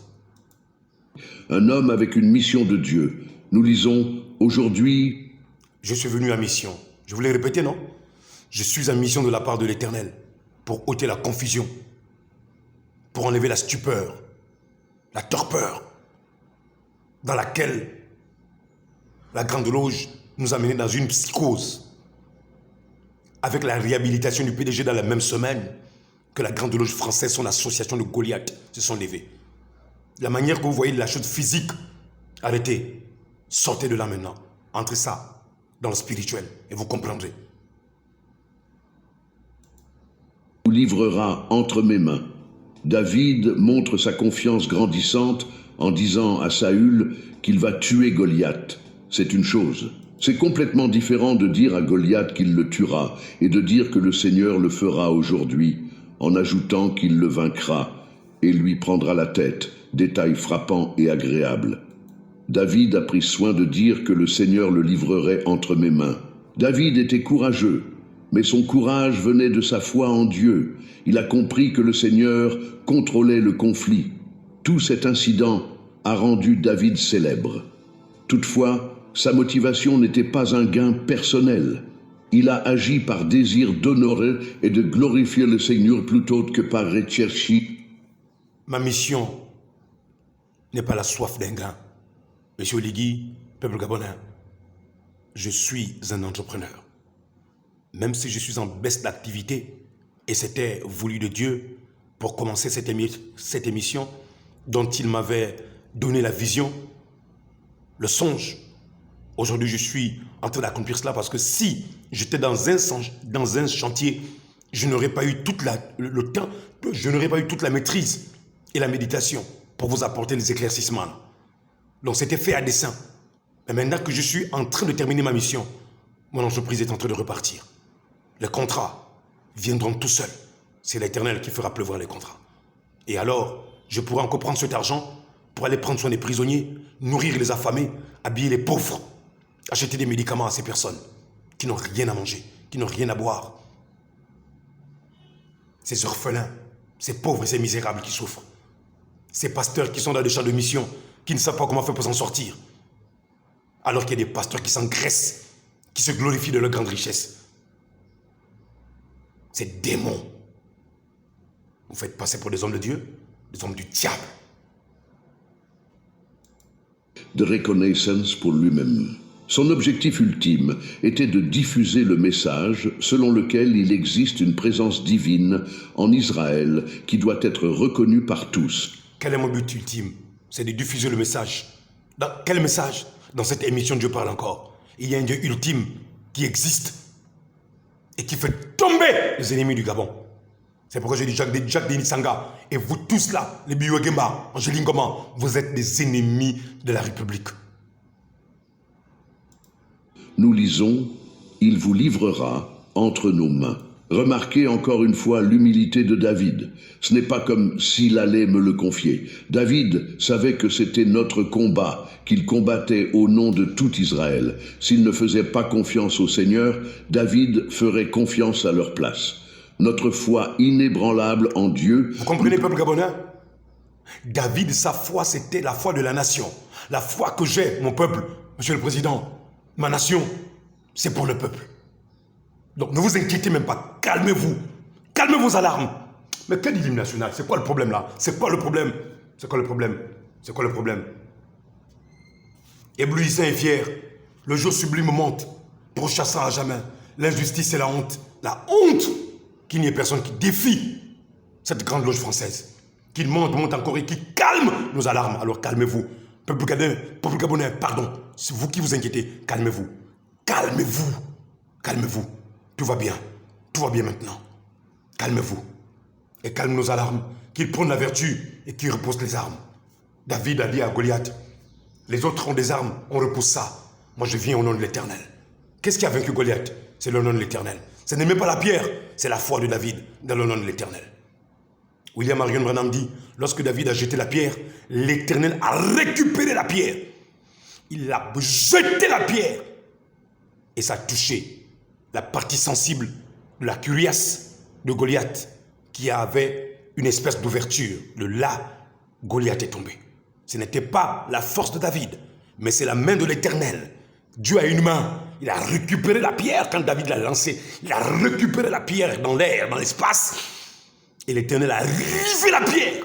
Un homme avec une mission de Dieu. Nous lisons aujourd'hui... Je suis venu à mission. Je vous l'ai répété, non? Je suis à mission de la part de l'Éternel pour ôter la confusion, pour enlever la stupeur, la torpeur dans laquelle la Grande Loge nous a menés dans une psychose. Avec la réhabilitation du PDG dans la même semaine que la Grande Loge française, son association de Goliath, se sont levés. La manière que vous voyez la chose physique, arrêtez, sortez de là maintenant, entrez ça dans le spirituel et vous comprendrez. Vous livrera entre mes mains. David montre sa confiance grandissante en disant à Saül qu'il va tuer Goliath. C'est une chose. C'est complètement différent de dire à Goliath qu'il le tuera et de dire que le Seigneur le fera aujourd'hui, en ajoutant qu'il le vaincra et lui prendra la tête, détail frappant et agréable. David a pris soin de dire que le Seigneur le livrerait entre mes mains. David était courageux, mais son courage venait de sa foi en Dieu. Il a compris que le Seigneur contrôlait le conflit. Tout cet incident a rendu David célèbre. Toutefois, sa motivation n'était pas un gain personnel. Il a agi par désir d'honorer et de glorifier le Seigneur plutôt que par recherche. Ma mission n'est pas la soif d'un gain. Monsieur Oligui, peuple gabonais, je suis un entrepreneur. Même si je suis en baisse d'activité, et c'était voulu de Dieu pour commencer cette émission dont il m'avait donné la vision, le songe. Aujourd'hui, je suis en train d'accomplir cela parce que si j'étais dans un chantier, je n'aurais pas eu le temps, je n'aurais pas eu toute la maîtrise et la méditation pour vous apporter les éclaircissements. Donc c'était fait à dessein. Mais maintenant que je suis en train de terminer ma mission, mon entreprise est en train de repartir. Les contrats viendront tout seuls. C'est l'Éternel qui fera pleuvoir les contrats. Et alors, je pourrai encore prendre cet argent pour aller prendre soin des prisonniers, nourrir les affamés, habiller les pauvres, acheter des médicaments à ces personnes qui n'ont rien à manger, qui n'ont rien à boire. Ces orphelins, ces pauvres et ces misérables qui souffrent. Ces pasteurs qui sont dans des champs de mission, qui ne savent pas comment faire pour s'en sortir. Alors qu'il y a des pasteurs qui s'engraissent, qui se glorifient de leur grande richesse. Ces démons, vous faites passer pour des hommes de Dieu, des hommes du diable. De reconnaissance pour lui-même. Son objectif ultime était de diffuser le message selon lequel il existe une présence divine en Israël qui doit être reconnue par tous. Quel est mon but ultime? C'est de diffuser le message. Dans quel message? Dans cette émission, Dieu parle encore. Il y a un Dieu ultime qui existe et qui fait tomber les ennemis du Gabon. C'est pourquoi je dis Jacques Denis Sanga et vous tous là, les Biouagemba, Angéline Goman, vous êtes des ennemis de la République. Nous lisons, il vous livrera entre nos mains. Remarquez encore une fois l'humilité de David. Ce n'est pas comme s'il allait me le confier. David savait que c'était notre combat, qu'il combattait au nom de tout Israël. S'il ne faisait pas confiance au Seigneur, David ferait confiance à leur place. Notre foi inébranlable en Dieu. Vous comprenez, peuple gabonais? David, sa foi, c'était la foi de la nation. La foi que j'ai, mon peuple, monsieur le président, ma nation, c'est pour le peuple. Donc ne vous inquiétez même pas, calmez-vous. Calmez vos alarmes. Mais quel hymne national? C'est quoi le problème là? C'est quoi le problème? C'est quoi le problème? C'est quoi le problème? Éblouissant et fier, le jour sublime monte, pourchassant à jamais l'injustice et la honte. La honte qu'il n'y ait personne qui défie cette grande loge française. Qu'il monte encore et qui calme nos alarmes. Alors calmez-vous. Peuple gabonais, pardon. C'est vous qui vous inquiétez. Calmez-vous. Calmez-vous. Calmez-vous. Tout va bien. Tout va bien maintenant. Calmez-vous. Et calme nos alarmes. Qu'il prône la vertu et qu'il repousse les armes. David a dit à Goliath, les autres ont des armes, on repousse ça. Moi je viens au nom de l'Éternel. Qu'est-ce qui a vaincu Goliath? C'est le nom de l'Éternel. Ce n'est même pas la pierre, c'est la foi de David dans le nom de l'Éternel. William Marion Branham dit, lorsque David a jeté la pierre, l'Éternel a récupéré la pierre. Il a jeté la pierre. Et ça a touché la partie sensible de la cuirasse de Goliath qui avait une espèce d'ouverture. De là, Goliath est tombé. Ce n'était pas la force de David, mais c'est la main de l'Éternel. Dieu a une main. Il a récupéré la pierre quand David l'a lancée. Il a récupéré la pierre dans l'air, dans l'espace. Et l'Éternel a rivé la pierre.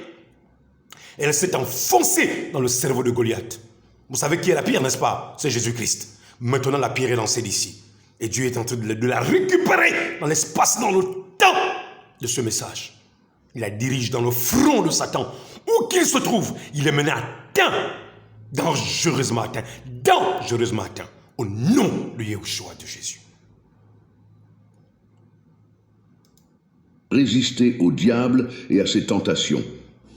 Elle s'est enfoncée dans le cerveau de Goliath. Vous savez qui est la pierre, n'est-ce pas? C'est Jésus-Christ. Maintenant, la pierre est lancée d'ici. Et Dieu est en train de la récupérer dans l'espace, dans le temps de ce message. Il la dirige dans le front de Satan. Où qu'il se trouve, il est mené atteint. Dangereusement atteint. Dangereusement atteint. Au nom de Yahushua de Jésus. Résister au diable et à ses tentations.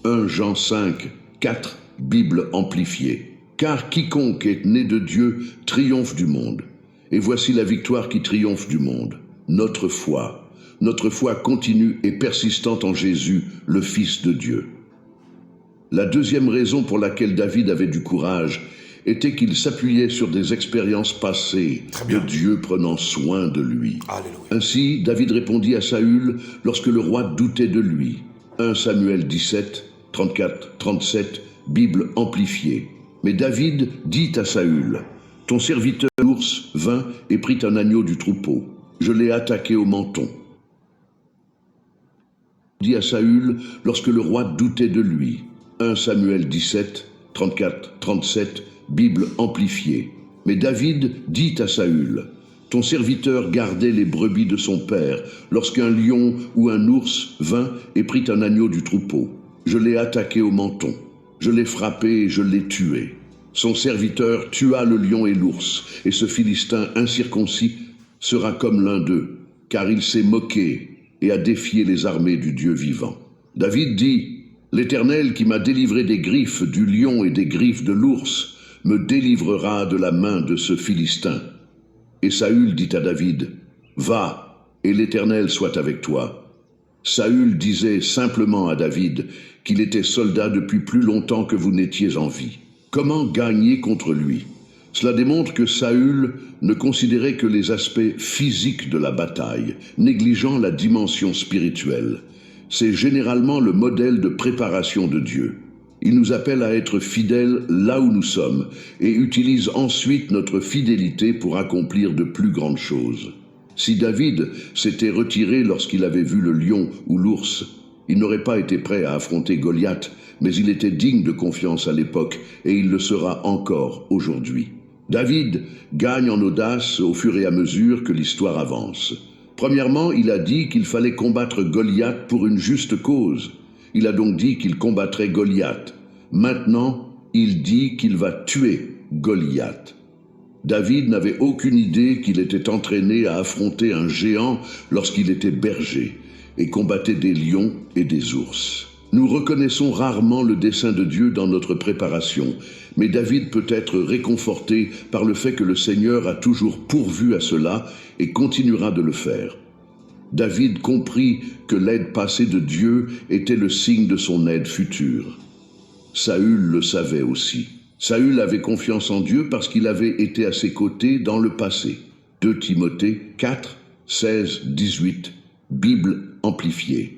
1 Jean 5, 4, Bible amplifiée. Car quiconque est né de Dieu triomphe du monde. Et voici la victoire qui triomphe du monde. Notre foi. Notre foi continue et persistante en Jésus, le Fils de Dieu. La deuxième raison pour laquelle David avait du courage était qu'il s'appuyait sur des expériences passées de Dieu prenant soin de lui. Alléluia. Ainsi, David répondit à Saül lorsque le roi doutait de lui. 1 Samuel 17, 34, 37, Bible amplifiée. Mais David dit à Saül, « Ton serviteur l'ours vint et prit un agneau du troupeau. je l'ai attaqué au menton. Dit à Saül lorsque le roi doutait de lui. 1 Samuel 17, 34, 37, Bible amplifiée. Mais David dit à Saül, « Ton serviteur gardait les brebis de son père, lorsqu'un lion ou un ours vint et prit un agneau du troupeau. Je l'ai attaqué au menton, je l'ai frappé et je l'ai tué. Son serviteur tua le lion et l'ours, et ce Philistin incirconcis sera comme l'un d'eux, car il s'est moqué et a défié les armées du Dieu vivant. » David dit, « L'Éternel qui m'a délivré des griffes du lion et des griffes de l'ours me délivrera de la main de ce Philistin. » Et Saül dit à David, « Va, et l'Éternel soit avec toi. » Saül disait simplement à David qu'il était soldat depuis plus longtemps que vous n'étiez en vie. Comment gagner contre lui? Cela démontre que Saül ne considérait que les aspects physiques de la bataille, négligeant la dimension spirituelle. C'est généralement le modèle de préparation de Dieu. Il nous appelle à être fidèles là où nous sommes et utilise ensuite notre fidélité pour accomplir de plus grandes choses. Si David s'était retiré lorsqu'il avait vu le lion ou l'ours, il n'aurait pas été prêt à affronter Goliath, mais il était digne de confiance à l'époque et il le sera encore aujourd'hui. David gagne en audace au fur et à mesure que l'histoire avance. Premièrement, il a dit qu'il fallait combattre Goliath pour une juste cause. Il a donc dit qu'il combattrait Goliath. Maintenant, il dit qu'il va tuer Goliath. David n'avait aucune idée qu'il était entraîné à affronter un géant lorsqu'il était berger et combattait des lions et des ours. Nous reconnaissons rarement le dessein de Dieu dans notre préparation, mais David peut être réconforté par le fait que le Seigneur a toujours pourvu à cela et continuera de le faire. David comprit que l'aide passée de Dieu était le signe de son aide future. Saül le savait aussi. Saül avait confiance en Dieu parce qu'il avait été à ses côtés dans le passé. 2 Timothée 4, 16, 18, Bible amplifiée.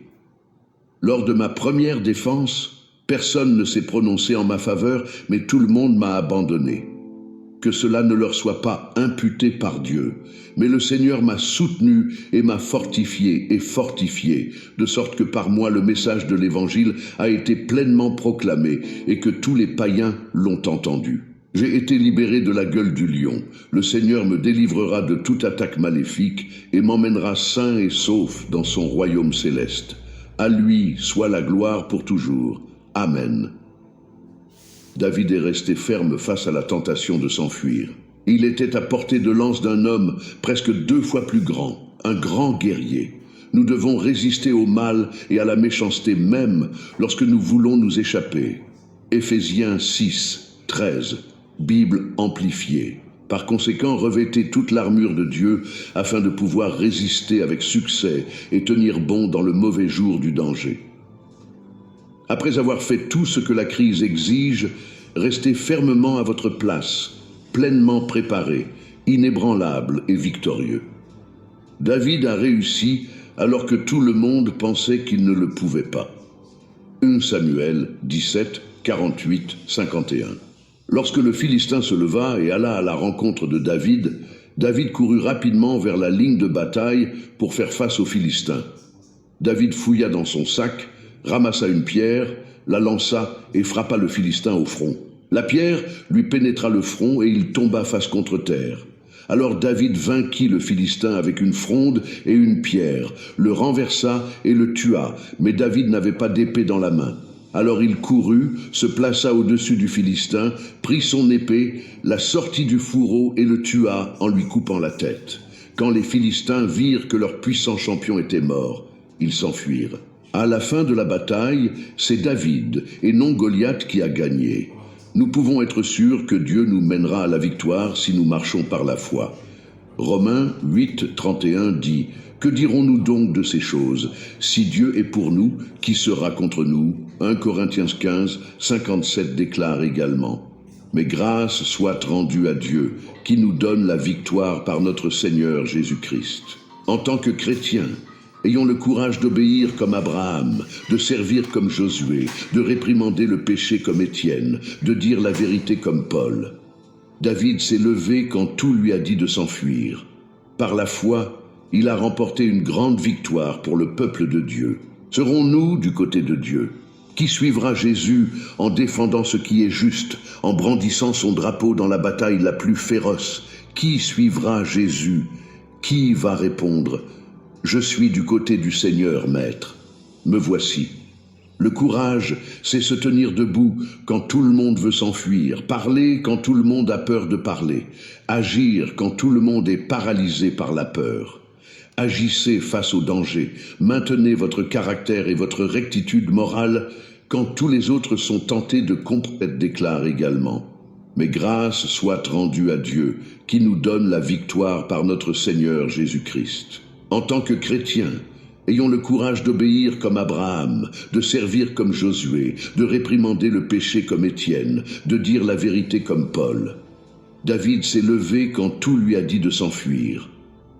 Lors de ma première défense, personne ne s'est prononcé en ma faveur, mais tout le monde m'a abandonné. Que cela ne leur soit pas imputé par Dieu, mais le Seigneur m'a soutenu et m'a fortifié, de sorte que par moi le message de l'Évangile a été pleinement proclamé et que tous les païens l'ont entendu. J'ai été libéré de la gueule du lion. Le Seigneur me délivrera de toute attaque maléfique et m'emmènera sain et sauf dans son royaume céleste. À lui soit la gloire pour toujours. Amen. David est resté ferme face à la tentation de s'enfuir. Il était à portée de lance d'un homme presque 2 fois plus grand, un grand guerrier. Nous devons résister au mal et à la méchanceté même lorsque nous voulons nous échapper. Éphésiens 6, 13, Bible amplifiée. Par conséquent, revêtez toute l'armure de Dieu afin de pouvoir résister avec succès et tenir bon dans le mauvais jour du danger. Après avoir fait tout ce que la crise exige, restez fermement à votre place, pleinement préparé, inébranlable et victorieux. David a réussi alors que tout le monde pensait qu'il ne le pouvait pas. 1 Samuel 17, 48, 51. Lorsque le Philistin se leva et alla à la rencontre de David, David courut rapidement vers la ligne de bataille pour faire face aux Philistins. David fouilla dans son sac, ramassa une pierre, la lança et frappa le Philistin au front. La pierre lui pénétra le front et il tomba face contre terre. Alors David vainquit le Philistin avec une fronde et une pierre, le renversa et le tua, mais David n'avait pas d'épée dans la main. Alors il courut, se plaça au-dessus du Philistin, prit son épée, la sortit du fourreau et le tua en lui coupant la tête. Quand les Philistins virent que leur puissant champion était mort, ils s'enfuirent. À la fin de la bataille, c'est David et non Goliath qui a gagné. Nous pouvons être sûrs que Dieu nous mènera à la victoire si nous marchons par la foi. Romains 8, 31 dit « Que dirons-nous donc de ces choses? Si Dieu est pour nous, qui sera contre nous ?» 1 Corinthiens 15, 57 déclare également « Mais grâce soit rendue à Dieu, qui nous donne la victoire par notre Seigneur Jésus-Christ. » En tant que chrétiens, ayons le courage d'obéir comme Abraham, de servir comme Josué, de réprimander le péché comme Étienne, de dire la vérité comme Paul. David s'est levé quand tout lui a dit de s'enfuir. Par la foi, Il a remporté une grande victoire pour le peuple de Dieu. Serons-nous du côté de Dieu? Qui suivra Jésus en défendant ce qui est juste, en brandissant son drapeau dans la bataille la plus féroce? Qui suivra Jésus? Qui va répondre: Je suis du côté du Seigneur, Maître. Me voici. Le courage, c'est se tenir debout quand tout le monde veut s'enfuir, parler quand tout le monde a peur de parler, agir quand tout le monde est paralysé par la peur. Agissez face au danger, maintenez votre caractère et votre rectitude morale quand tous les autres sont tentés de compromettre, déclare également. Mais grâce soit rendue à Dieu, qui nous donne la victoire par notre Seigneur Jésus-Christ. En tant que chrétiens, ayons le courage d'obéir comme Abraham, de servir comme Josué, de réprimander le péché comme Étienne, de dire la vérité comme Paul. David s'est levé quand tout lui a dit de s'enfuir.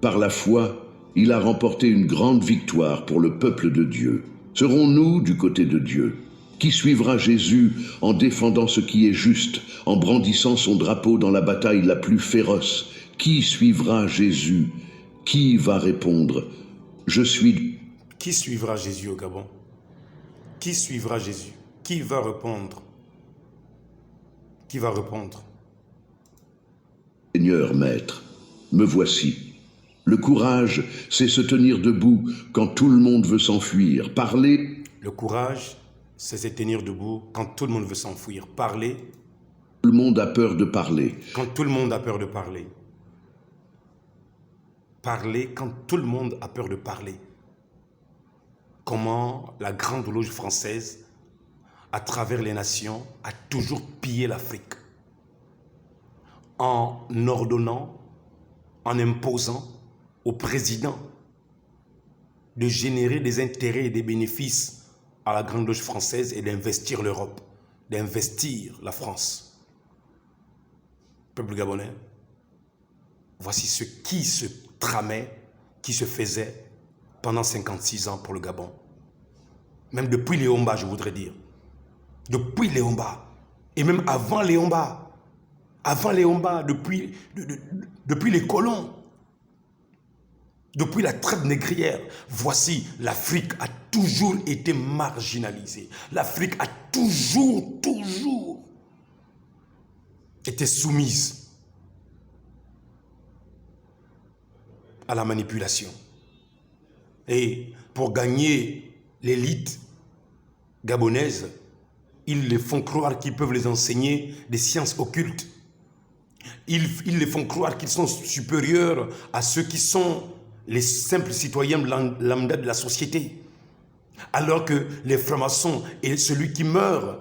Par la foi, il a remporté une grande victoire pour le peuple de Dieu. Serons-nous du côté de Dieu? Qui suivra Jésus en défendant ce qui est juste, en brandissant son drapeau dans la bataille la plus féroce? Qui suivra Jésus? Qui va répondre: Je suis... Qui suivra Jésus au Gabon? Qui suivra Jésus? Qui va répondre? Qui va répondre? Seigneur, Maître, me voici. Le courage, c'est se tenir debout quand tout le monde veut s'enfuir, parler... Le courage, c'est se tenir debout quand tout le monde veut s'enfuir, parler... Tout le monde a peur de parler. Quand tout le monde a peur de parler. Parler quand tout le monde a peur de parler. Comment la Grande Loge française, à travers les nations, a toujours pillé l'Afrique. En ordonnant, en imposant au président de générer des intérêts et des bénéfices à la Grande Loge française et d'investir l'Europe, d'investir la France. Peuple gabonais, voici ce qui se tramait, qui se faisait pendant 56 ans pour le Gabon. Même depuis Léomba, je voudrais dire. Depuis Léomba. Et même avant Léomba. Avant Léomba, depuis les colons. Depuis la traite négrière. Voici, l'Afrique a toujours été marginalisée. L'Afrique a toujours été soumise à la manipulation. Et pour gagner l'élite gabonaise, ils les font croire qu'ils peuvent les enseigner des sciences occultes. Ils les font croire qu'ils sont supérieurs à ceux qui sont les simples citoyens lambda de la société. Alors que les francs-maçons et celui qui meurt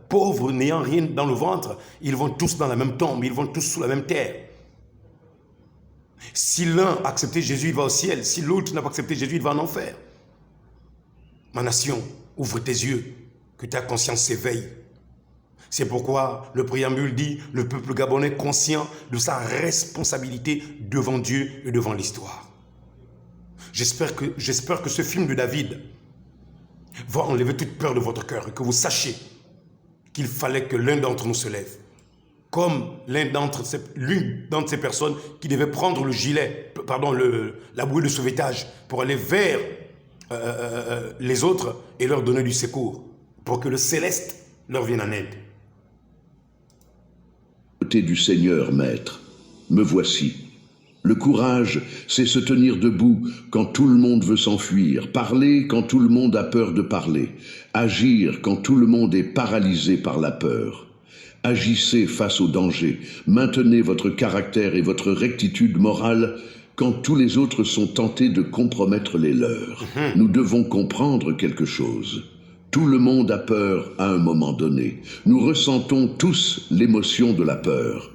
pauvre, n'ayant rien dans le ventre, ils vont tous dans la même tombe, ils vont tous sous la même terre. Si l'un a accepté Jésus, il va au ciel. Si l'autre n'a pas accepté Jésus, il va en enfer. Ma nation, ouvre tes yeux, que ta conscience s'éveille. C'est pourquoi le préambule dit, le peuple gabonais conscient de sa responsabilité devant Dieu et devant l'histoire. J'espère que ce film de David va enlever toute peur de votre cœur et que vous sachiez qu'il fallait que l'un d'entre nous se lève. Comme l'une d'entre ces personnes qui devait prendre le gilet, la bouée de sauvetage pour aller vers les autres et leur donner du secours, pour que le céleste leur vienne en aide. Côté du Seigneur, Maître, me voici. Le courage, c'est se tenir debout quand tout le monde veut s'enfuir, parler quand tout le monde a peur de parler, agir quand tout le monde est paralysé par la peur. Agissez face au danger, maintenez votre caractère et votre rectitude morale quand tous les autres sont tentés de compromettre les leurs. Nous devons comprendre quelque chose. Tout le monde a peur à un moment donné. Nous ressentons tous l'émotion de la peur.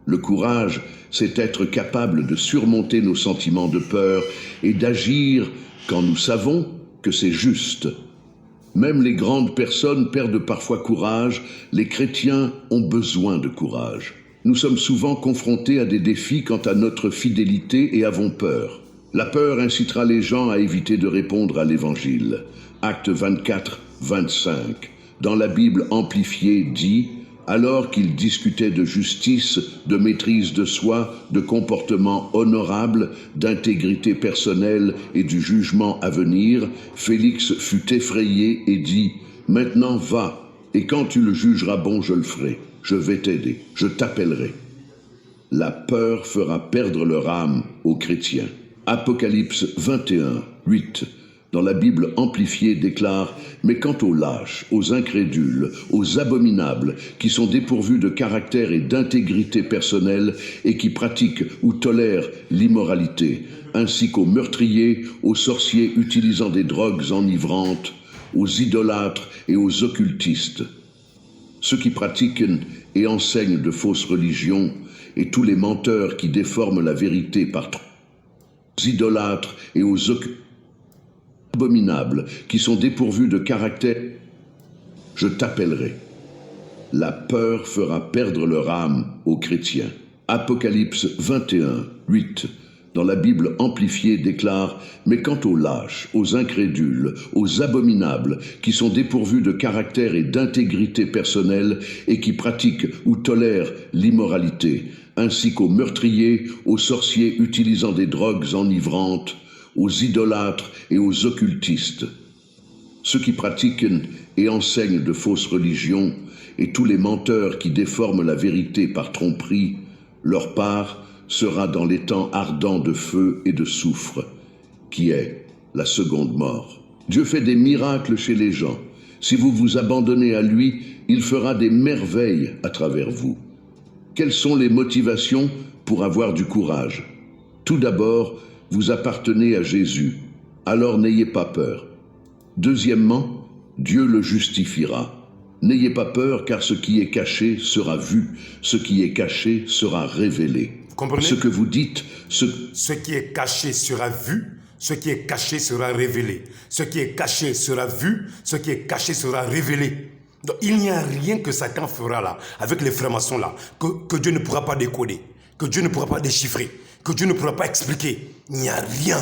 Le courage, c'est être capable de surmonter nos sentiments de peur et d'agir quand nous savons que c'est juste. Même les grandes personnes perdent parfois courage, les chrétiens ont besoin de courage. Nous sommes souvent confrontés à des défis quant à notre fidélité et avons peur. La peur incitera les gens à éviter de répondre à l'Évangile. Acte 24, 25. Dans la Bible amplifiée dit « Alors qu'ils discutaient de justice, de maîtrise de soi, de comportement honorable, d'intégrité personnelle et du jugement à venir, Félix fut effrayé et dit « Maintenant va, et quand tu le jugeras bon, je le ferai. Je vais t'aider, je t'appellerai. » La peur fera perdre leur âme aux chrétiens. Apocalypse 21, 8. Dans la Bible amplifiée déclare « Mais quant aux lâches, aux incrédules, aux abominables, qui sont dépourvus de caractère et d'intégrité personnelle et qui pratiquent ou tolèrent l'immoralité, ainsi qu'aux meurtriers, aux sorciers utilisant des drogues enivrantes, aux idolâtres et aux occultistes, ceux qui pratiquent et enseignent de fausses religions, et tous les menteurs qui déforment la vérité par aux idolâtres et aux abominables qui sont dépourvus de caractère, je t'appellerai. La peur fera perdre leur âme aux chrétiens. Apocalypse 21, 8. Dans la Bible amplifiée déclare « Mais quant aux lâches, aux incrédules, aux abominables, qui sont dépourvus de caractère et d'intégrité personnelle et qui pratiquent ou tolèrent l'immoralité, ainsi qu'aux meurtriers, aux sorciers utilisant des drogues enivrantes, aux idolâtres et aux occultistes, ceux qui pratiquent et enseignent de fausses religions, et tous les menteurs qui déforment la vérité par tromperie, leur part sera dans les temps ardents de feu et de soufre, qui est la seconde mort. Dieu fait des miracles chez les gens. Si vous vous abandonnez à lui, il fera des merveilles à travers vous. Quelles sont les motivations pour avoir du courage? Tout d'abord, vous appartenez à Jésus, alors n'ayez pas peur. Deuxièmement, Dieu le justifiera. N'ayez pas peur, car ce qui est caché sera vu, ce qui est caché sera révélé. Comprenez? Ce que vous dites, ce qui est caché sera vu, ce qui est caché sera révélé. Ce qui est caché sera vu, ce qui est caché sera révélé. Donc il n'y a rien que Satan fera là, avec les francs-maçons là, que Dieu ne pourra pas décoder, que Dieu ne pourra pas déchiffrer, que Dieu ne pourra pas expliquer. Il n'y a rien.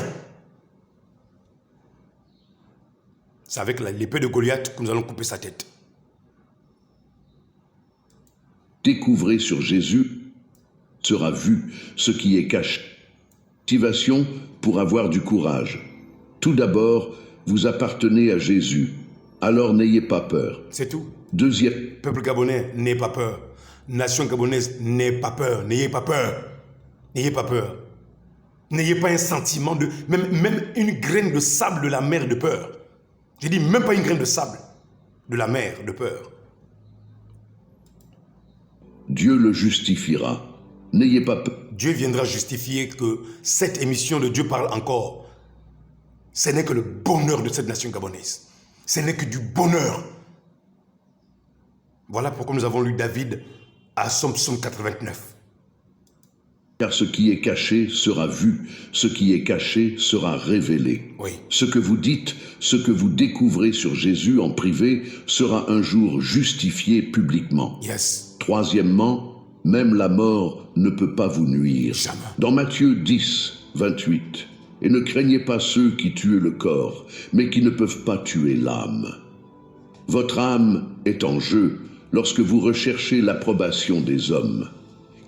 C'est avec l'épée de Goliath que nous allons couper sa tête. découvrez sur Jésus sera vu, ce qui est caché. Motivation pour avoir du courage. Tout d'abord, vous appartenez à Jésus, alors n'ayez pas peur. C'est tout. Deuxième. Peuple gabonais, n'ayez pas peur. Nation gabonaise, n'ayez pas peur. N'ayez pas peur. N'ayez pas peur. N'ayez pas un sentiment de... Même une graine de sable de la mer de peur. J'ai dit même pas une graine de sable de la mer de peur. Dieu le justifiera. N'ayez pas peur. Dieu viendra justifier que cette émission de Dieu parle encore. Ce n'est que le bonheur de cette nation gabonaise. Ce n'est que du bonheur. Voilà pourquoi nous avons lu David à Psaume 89. Car ce qui est caché sera vu, ce qui est caché sera révélé. Oui. Ce que vous dites, ce que vous découvrez sur Jésus en privé sera un jour justifié publiquement. Yes. Troisièmement, même la mort ne peut pas vous nuire. Jamais. Dans Matthieu 10, 28, « Et ne craignez pas ceux qui tuent le corps, mais qui ne peuvent pas tuer l'âme. Votre âme est en jeu lorsque vous recherchez l'approbation des hommes.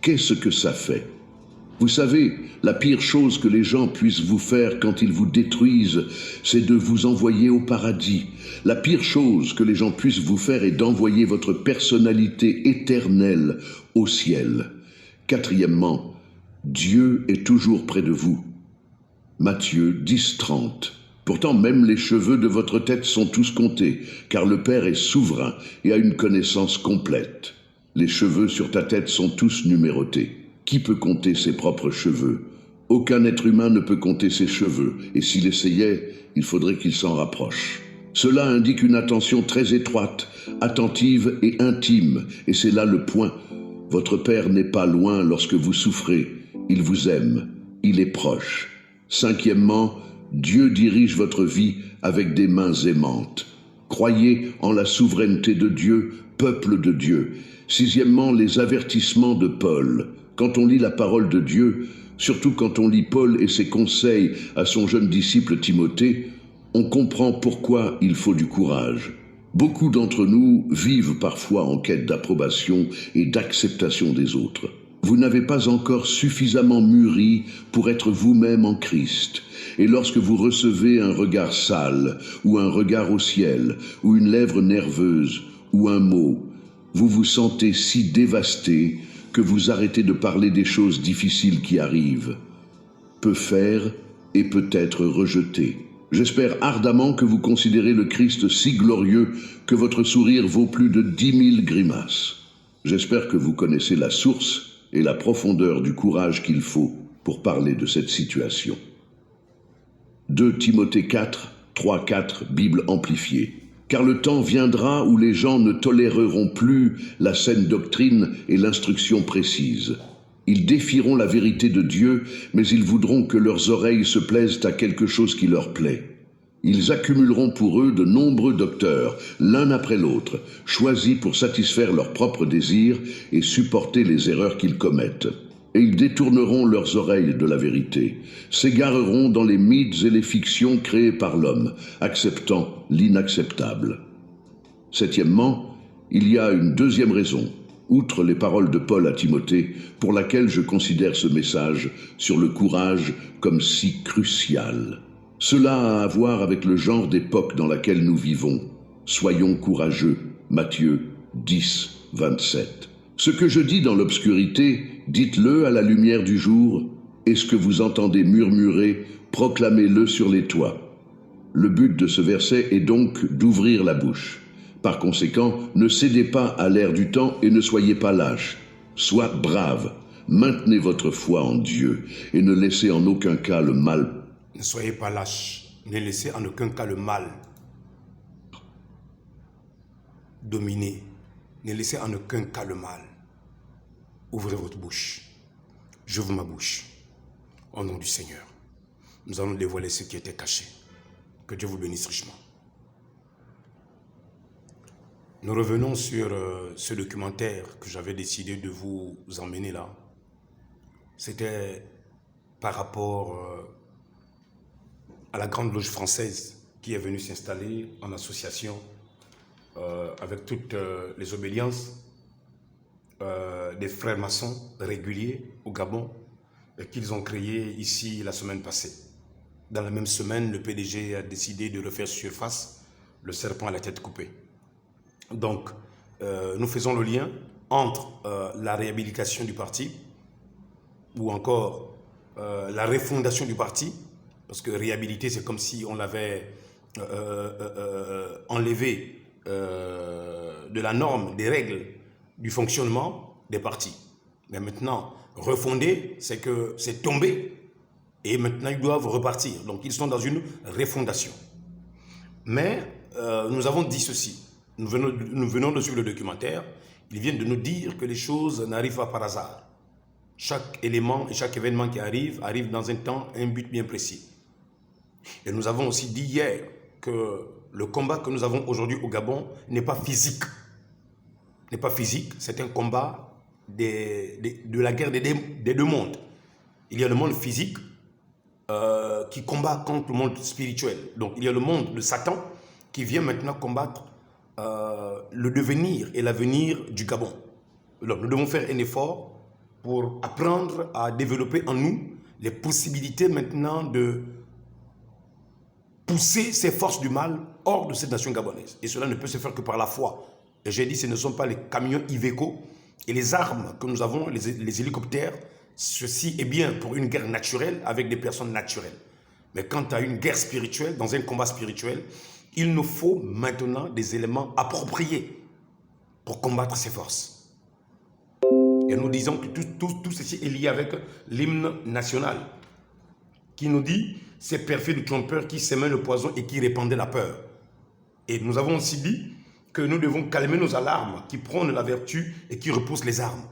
Qu'est-ce que ça fait ? Vous savez, la pire chose que les gens puissent vous faire quand ils vous détruisent, c'est de vous envoyer au paradis. La pire chose que les gens puissent vous faire est d'envoyer votre personnalité éternelle au ciel. Quatrièmement, Dieu est toujours près de vous. Matthieu 10, 30. Pourtant, même les cheveux de votre tête sont tous comptés, car le Père est souverain et a une connaissance complète. Les cheveux sur ta tête sont tous numérotés. Qui peut compter ses propres cheveux? Aucun être humain ne peut compter ses cheveux, et s'il essayait, il faudrait qu'il s'en rapproche. Cela indique une attention très étroite, attentive et intime, et c'est là le point. Votre Père n'est pas loin lorsque vous souffrez. Il vous aime, il est proche. Cinquièmement, Dieu dirige votre vie avec des mains aimantes. Croyez en la souveraineté de Dieu, peuple de Dieu. Sixièmement, les avertissements de Paul. Quand on lit la parole de Dieu, surtout quand on lit Paul et ses conseils à son jeune disciple Timothée, on comprend pourquoi il faut du courage. Beaucoup d'entre nous vivent parfois en quête d'approbation et d'acceptation des autres. Vous n'avez pas encore suffisamment mûri pour être vous-même en Christ. Et lorsque vous recevez un regard sale, ou un regard au ciel, ou une lèvre nerveuse, ou un mot, vous vous sentez si dévasté que vous arrêtez de parler des choses difficiles qui arrivent. Peut faire et peut être rejeté. J'espère ardemment que vous considérez le Christ si glorieux que votre sourire vaut plus de 10 000 grimaces. J'espère que vous connaissez la source et la profondeur du courage qu'il faut pour parler de cette situation. 2 Timothée 4, 3-4, Bible amplifiée. Car le temps viendra où les gens ne toléreront plus la saine doctrine et l'instruction précise. Ils défieront la vérité de Dieu, mais ils voudront que leurs oreilles se plaisent à quelque chose qui leur plaît. Ils accumuleront pour eux de nombreux docteurs, l'un après l'autre, choisis pour satisfaire leurs propres désirs et supporter les erreurs qu'ils commettent. Et ils détourneront leurs oreilles de la vérité, s'égareront dans les mythes et les fictions créées par l'homme, acceptant l'inacceptable. Septièmement, il y a une deuxième raison, outre les paroles de Paul à Timothée, pour laquelle je considère ce message sur le courage comme si crucial. Cela a à voir avec le genre d'époque dans laquelle nous vivons. Soyons courageux. Matthieu 10, 27. Ce que je dis dans l'obscurité, dites-le à la lumière du jour, et ce que vous entendez murmurer, proclamez-le sur les toits. Le but de ce verset est donc d'ouvrir la bouche. Par conséquent, ne cédez pas à l'air du temps et ne soyez pas lâches. Soyez braves, maintenez votre foi en Dieu et ne laissez en aucun cas le mal. Ne soyez pas lâches, ne laissez en aucun cas le mal dominer. Ne laissez en aucun cas le mal. Ouvrez votre bouche. J'ouvre ma bouche. Au nom du Seigneur, nous allons dévoiler ce qui était caché. Que Dieu vous bénisse richement. Nous revenons sur ce documentaire que j'avais décidé de vous emmener là. C'était par rapport à la Grande Loge française qui est venue s'installer en association avec toutes les obédiences des frères maçons réguliers au Gabon qu'ils ont créé ici la semaine passée. Dans la même semaine, le PDG a décidé de refaire surface le serpent à la tête coupée. Donc, nous faisons le lien entre la réhabilitation du parti ou encore la refondation du parti, parce que réhabiliter, c'est comme si on l'avait enlevé de la norme, des règles du fonctionnement des partis. Mais maintenant, refonder, c'est que c'est tombé et maintenant ils doivent repartir. Donc ils sont dans une refondation. Mais nous avons dit ceci, nous venons de suivre le documentaire, ils viennent de nous dire que les choses n'arrivent pas par hasard. Chaque élément et chaque événement qui arrive dans un temps, un but bien précis. Et nous avons aussi dit hier que le combat que nous avons aujourd'hui au Gabon n'est pas physique. N'est pas physique, c'est un combat de la guerre des deux mondes. Il y a le monde physique qui combat contre le monde spirituel. Donc il y a le monde de Satan qui vient maintenant combattre le devenir et l'avenir du Gabon. Donc nous devons faire un effort pour apprendre à développer en nous les possibilités maintenant de pousser ces forces du mal hors de cette nation gabonaise. Et cela ne peut se faire que par la foi. Et j'ai dit, ce ne sont pas les camions Iveco et les armes que nous avons, les hélicoptères. Ceci est bien pour une guerre naturelle avec des personnes naturelles. Mais quant à une guerre spirituelle, dans un combat spirituel, il nous faut maintenant des éléments appropriés pour combattre ces forces. Et nous disons que tout ceci est lié avec l'hymne national qui nous dit « ces perfides trompeurs qui sèment le poison et qui répandaient la peur ». Et nous avons aussi dit que nous devons calmer nos alarmes qui prônent la vertu et qui repoussent les armes.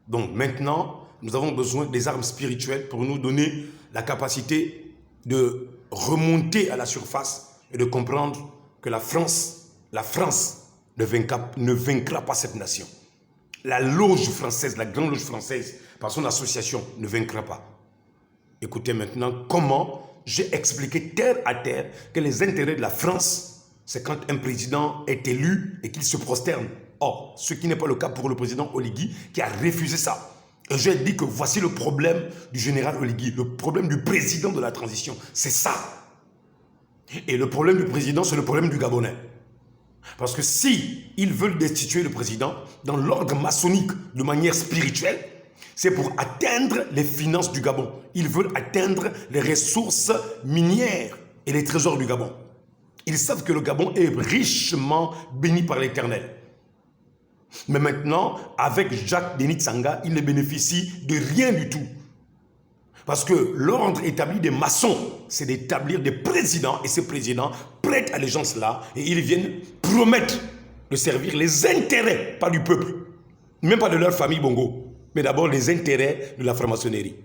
Donc maintenant, nous avons besoin des armes spirituelles pour nous donner la capacité de remonter à la surface et de comprendre que la France ne vaincra pas cette nation. La loge française, la grande loge française, par son association, ne vaincra pas. Écoutez maintenant comment j'ai expliqué terre à terre que les intérêts de la France c'est quand un président est élu et qu'il se prosterne. Or, ce qui n'est pas le cas pour le président Oligui qui a refusé ça. Et j'ai dit que voici le problème du général Oligui, le problème du président de la transition. C'est ça. Et le problème du président, c'est le problème du Gabonais. Parce que si ils veulent destituer le président dans l'ordre maçonnique de manière spirituelle, c'est pour atteindre les finances du Gabon. Ils veulent atteindre les ressources minières et les trésors du Gabon. Ils savent que le Gabon est richement béni par l'Éternel. Mais maintenant, avec Jacques-Denis Tsanga, il ne bénéficie de rien du tout. Parce que l'ordre établi des maçons, c'est d'établir des présidents. Et ces présidents prêtent allégeance là et ils viennent promettre de servir les intérêts, pas du peuple. Même pas de leur famille Bongo, mais d'abord les intérêts de la franc-maçonnerie.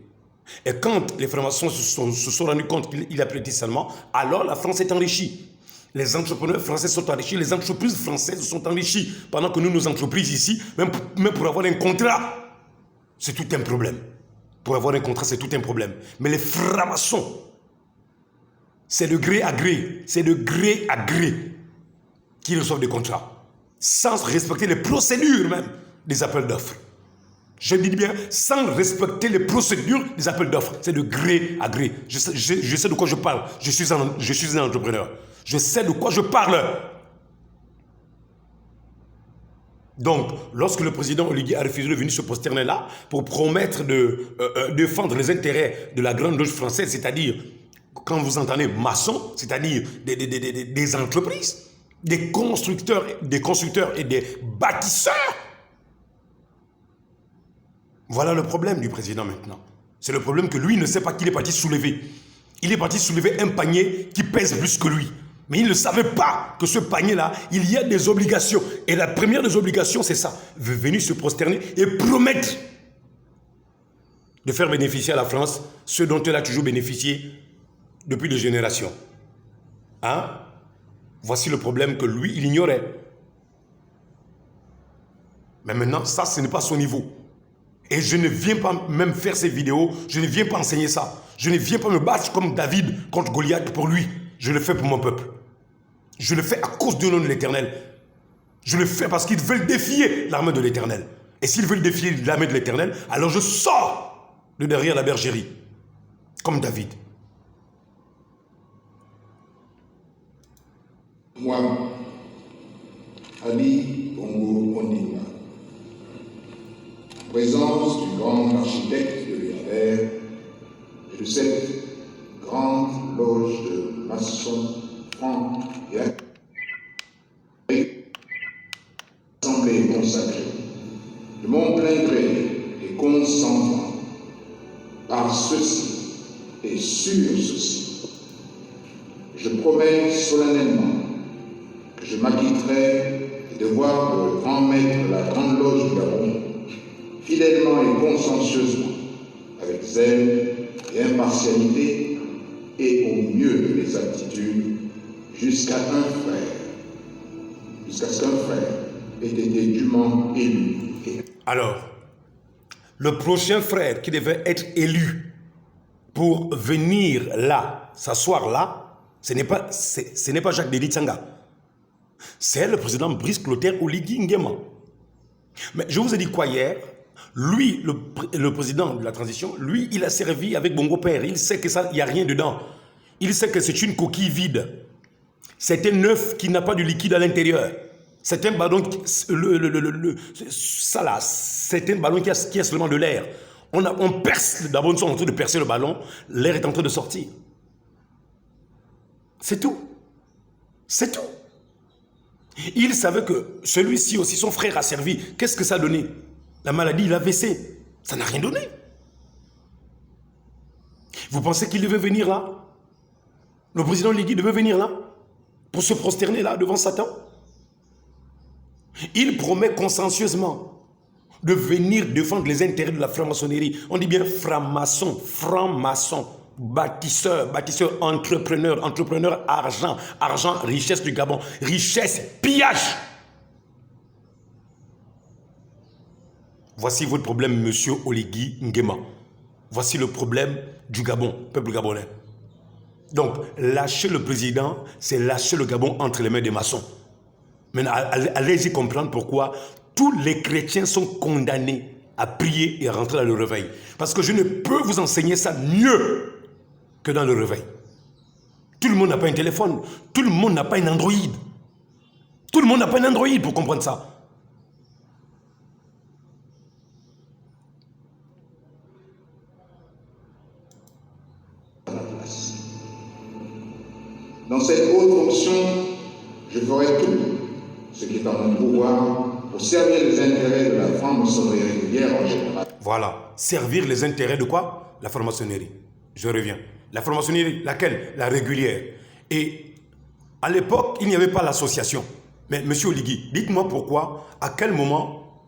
Et quand les francs-maçons se sont rendus compte qu'il a prêté seulement, alors la France est enrichie. Les entrepreneurs français sont enrichis, les entreprises françaises sont enrichies. Pendant que nous, nos entreprises ici, même pour avoir un contrat, c'est tout un problème. Pour avoir un contrat, c'est tout un problème. Mais les francs-maçons, c'est de gré à gré. C'est de gré à gré qu'ils reçoivent des contrats. Sans respecter les procédures même des appels d'offres. Je dis bien, sans respecter les procédures des appels d'offres. C'est de gré à gré. Je sais de quoi je parle. Je suis un entrepreneur. Je sais de quoi je parle. Donc, lorsque le président Oligui a refusé de venir se prosterner là pour promettre de défendre les intérêts de la Grande Loge française, c'est-à-dire, quand vous entendez maçon, c'est-à-dire des entreprises, des constructeurs et des bâtisseurs. Voilà le problème du président maintenant. C'est le problème que lui ne sait pas qu'il est parti soulever. Il est parti soulever un panier qui pèse plus que lui. Mais il ne savait pas que ce panier-là, il y a des obligations. Et la première des obligations, c'est ça. Venir se prosterner et promettre de faire bénéficier à la France ce dont elle a toujours bénéficié depuis des générations. Hein? Voici le problème que lui, il ignorait. Mais maintenant, ça, ce n'est pas son niveau. Et je ne viens pas même faire ces vidéos, je ne viens pas enseigner ça. Je ne viens pas me battre comme David contre Goliath pour lui. Je le fais pour mon peuple. Je le fais à cause du nom de l'Éternel. Je le fais parce qu'ils veulent défier l'armée de l'Éternel. Et s'ils veulent défier l'armée de l'Éternel, alors je sors de derrière la bergerie, comme David. Moi, Ali Bongo Ondimba, présence du grand architecte de l'univers et de cette grande loge de maçons, francs et assemblée consacrée, de mon plein gré et consentement, par ceci et sur ceci, je promets solennellement que je m'acquitterai des devoirs de grand maître de la grande loge du Gabon, fidèlement et consciencieusement, avec zèle et impartialité, et au mieux de mes aptitudes, jusqu'à ce qu'un frère ait été dûment élu. Alors, le prochain frère qui devait être élu pour venir là, s'asseoir là, ce n'est pas Jacques-Denis Tsanga. C'est le président Brice Clotaire Oligui Nguema. Mais je vous ai dit quoi hier? Lui, le président de la transition, lui, il a servi avec Bongo Père. Il sait que ça, il n'y a rien dedans. Il sait que c'est une coquille vide. C'est un œuf qui n'a pas de liquide à l'intérieur. C'est un ballon, ça là, c'est un ballon qui a seulement de l'air. On perce, d'abord nous sommes en train de percer le ballon, l'air est en train de sortir. C'est tout. C'est tout. Il savait que celui-ci aussi, son frère a servi. Qu'est-ce que ça a donné? La maladie, l'AVC, ça n'a rien donné. Vous pensez qu'il devait venir là? Le président Oligui devait venir là? Pour se prosterner là devant Satan? Il promet consciencieusement de venir défendre les intérêts de la franc-maçonnerie. On dit bien franc-maçon, franc-maçon, bâtisseur, entrepreneur, argent, richesse du Gabon, richesse, pillage. Voici votre problème, monsieur Oligui Nguema. Voici le problème du Gabon, peuple gabonais. Donc, lâcher le président, c'est lâcher le Gabon entre les mains des maçons. Maintenant, allez-y comprendre pourquoi tous les chrétiens sont condamnés à prier et à rentrer dans le réveil. Parce que je ne peux vous enseigner ça mieux que dans le réveil. Tout le monde n'a pas un téléphone. Tout le monde n'a pas un Android. Tout le monde n'a pas un Android pour comprendre ça. Dans cette haute fonction, je ferai tout ce qui est en mon pouvoir pour servir les intérêts de la franc-maçonnerie régulière en général. Voilà, servir les intérêts de quoi? La franc-maçonnerie. Je reviens. La franc-maçonnerie, laquelle? La régulière. Et à l'époque, il n'y avait pas l'association. Mais monsieur Oligui, dites-moi pourquoi, à quel moment,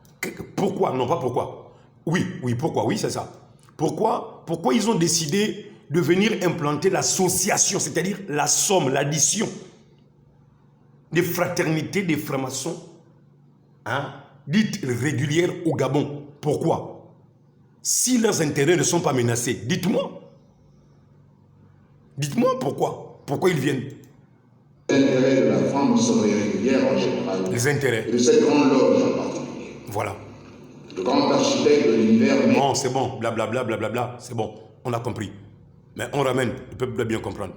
pourquoi, non pas pourquoi. Oui, pourquoi, oui c'est ça. Pourquoi ils ont décidé de venir implanter l'association, c'est-à-dire la somme, l'addition des fraternités des francs-maçons, dites régulières au Gabon. Pourquoi? Si leurs intérêts ne sont pas menacés, dites-moi. Dites-moi pourquoi. Pourquoi ils viennent? Les intérêts de la franc-maçonnerie régulière en général. Les intérêts. Et de cette grande loge en particulier. Voilà. Le grand architecte de l'univers. Bon, c'est bon, blablabla, blablabla, c'est bon, on a compris. Mais on ramène, le peuple doit bien comprendre.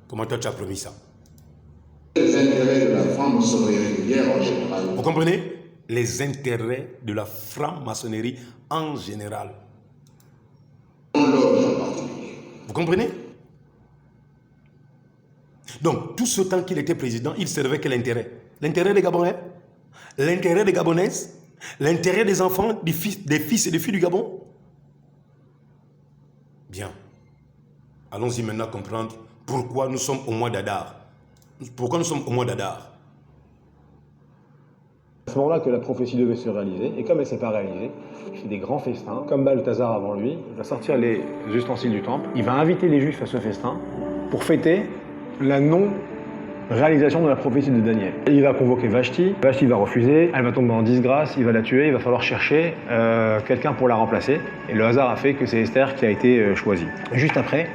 Comment toi tu as promis ça? Les intérêts de la franc-maçonnerie régulière en général. Vous comprenez? Les intérêts de la franc-maçonnerie en général. Loge en particulier. Vous comprenez? Donc, tout ce temps qu'il était président, il servait quel intérêt? L'intérêt des Gabonais? L'intérêt des Gabonaises? L'intérêt des enfants, des fils et des filles du Gabon? Bien. Allons-y maintenant comprendre pourquoi nous sommes au mois d'Adar. Pourquoi nous sommes au mois d'Adar? À ce moment-là que la prophétie devait se réaliser, et comme elle ne s'est pas réalisée, il fait des grands festins. Comme Balthazar avant lui, il va sortir les ustensiles du temple, il va inviter les Juifs à ce festin pour fêter la non-réalisation de la prophétie de Daniel. Il va convoquer Vashti, Vashti va refuser, elle va tomber en disgrâce, il va la tuer, il va falloir chercher quelqu'un pour la remplacer. Et le hasard a fait que c'est Esther qui a été choisie. Juste après,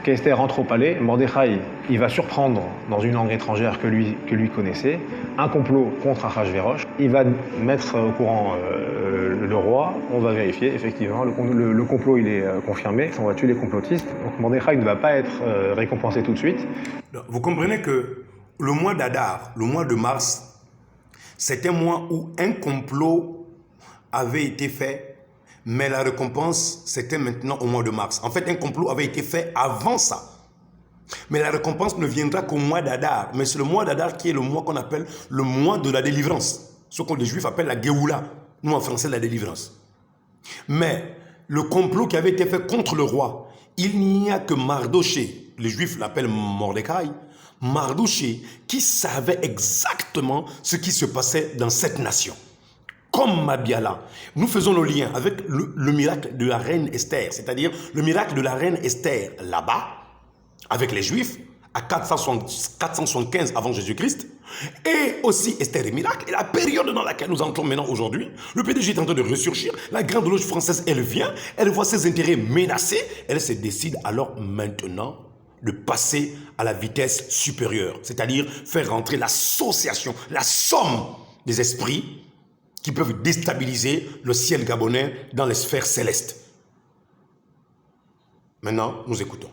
qu'Esther rentre au palais, Mordechai, il va surprendre dans une langue étrangère que lui connaissait, un complot contre Achashverosh. Il va mettre au courant le roi, on va vérifier, effectivement, le complot il est confirmé, on va tuer les complotistes. Donc Mordechai ne va pas être récompensé tout de suite. Vous comprenez que le mois d'Adar, le mois de mars, c'est un mois où un complot avait été fait, mais la récompense, c'était maintenant au mois de mars. En fait, un complot avait été fait avant ça. Mais la récompense ne viendra qu'au mois d'Adar. Mais c'est le mois d'Adar qui est le mois qu'on appelle le mois de la délivrance. Ce que les Juifs appellent la Géoula. Nous, en français, la délivrance. Mais le complot qui avait été fait contre le roi, il n'y a que Mardoché, les Juifs l'appellent Mordechai, Mardoché, qui savait exactement ce qui se passait dans cette nation. Comme Mabiala, nous faisons le lien avec le miracle de la reine Esther, c'est-à-dire le miracle de la reine Esther là-bas, avec les Juifs, à 475 avant Jésus-Christ, et aussi Esther et miracle, et la période dans laquelle nous entrons maintenant aujourd'hui, le PDG est en train de ressurgir, la grande loge française, elle vient, elle voit ses intérêts menacés, elle se décide alors maintenant de passer à la vitesse supérieure, c'est-à-dire faire rentrer l'association, la somme des esprits qui peuvent déstabiliser le ciel gabonais dans les sphères célestes. Maintenant, nous écoutons.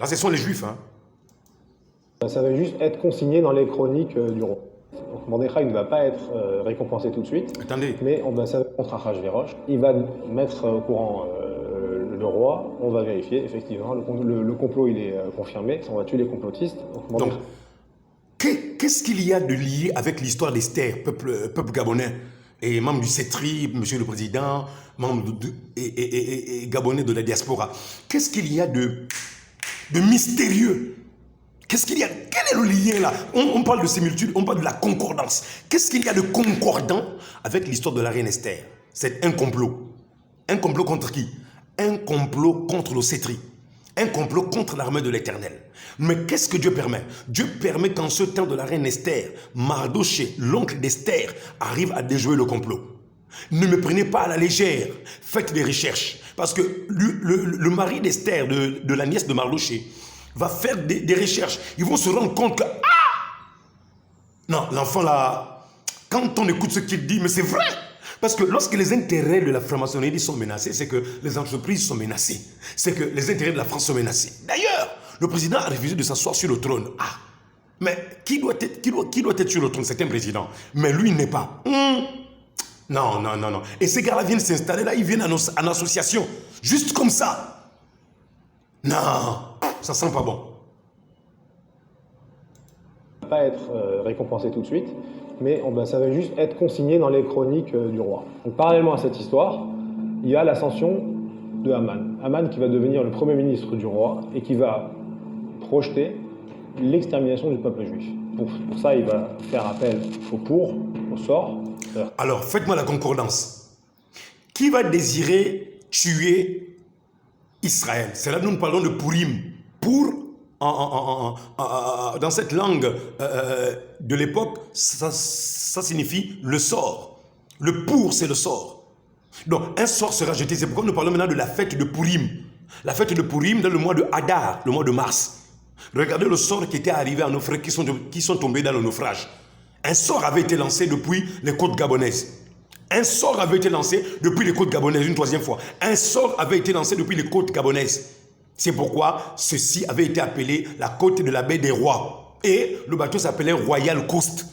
Là, ce sont les Juifs. Ça va juste être consigné dans les chroniques du roi. Donc Mordechai ne va pas être récompensé tout de suite. Attendez. Mais on va s'avérer contre Achashverosh. Il va mettre au courant le roi, on va vérifier, effectivement, le complot il est confirmé, on va tuer les complotistes. Donc, qu'est-ce qu'il y a de lié avec l'histoire d'Esther, peuple gabonais, et membre du CETRI, monsieur le président, membre et gabonais de la diaspora? Qu'est-ce qu'il y a de mystérieux? Qu'est-ce qu'il y a? Quel est le lien là? On parle de similitude, on parle de la concordance. Qu'est-ce qu'il y a de concordant avec l'histoire de la reine Esther? C'est un complot. Un complot contre qui? Un complot contre le CETRI. Un complot contre l'armée de l'Éternel. Mais qu'est-ce que Dieu permet? Dieu permet qu'en ce temps de la reine Esther, Mardoché, l'oncle d'Esther, arrive à déjouer le complot. Ne me prenez pas à la légère. Faites des recherches. Parce Parce que le mari d'Esther, de la nièce de Mardoché, va faire des recherches. Ils vont se rendre compte que, non, l'enfant là, quand on écoute ce qu'il dit, mais c'est vrai. Parce que lorsque les intérêts de la franc-maçonnerie sont menacés, c'est que les entreprises sont menacées. C'est que les intérêts de la France sont menacés. D'ailleurs, le président a refusé de s'asseoir sur le trône. Mais qui doit être sur le trône? C'est un président. Mais lui, il n'est pas. Non. Et ces gars-là viennent s'installer là, ils viennent en association. Juste comme ça. Non, ça sent pas bon. Pas être récompensé tout de suite, mais ça va juste être consigné dans les chroniques du roi. Donc, parallèlement à cette histoire, il y a l'ascension de Haman. Haman qui va devenir le premier ministre du roi et qui va projeter l'extermination du peuple juif. Pour ça, il va faire appel au sort. Alors, faites-moi la concordance. Qui va désirer tuer Israël? C'est là que nous parlons de Purim. Dans cette langue de l'époque, ça signifie le sort. Le pour, c'est le sort. Donc, un sort sera jeté. C'est pourquoi nous parlons maintenant de la fête de Purim. La fête de Purim dans le mois de Hadar, le mois de mars. Regardez le sort qui était arrivé à nos frères qui sont tombés dans le naufrage. Un sort avait été lancé depuis les côtes gabonaises. Un sort avait été lancé depuis les côtes gabonaises une troisième fois. Un sort avait été lancé depuis les côtes gabonaises. C'est pourquoi ceci avait été appelé la côte de la baie des rois. Et le bateau s'appelait Royal Coast.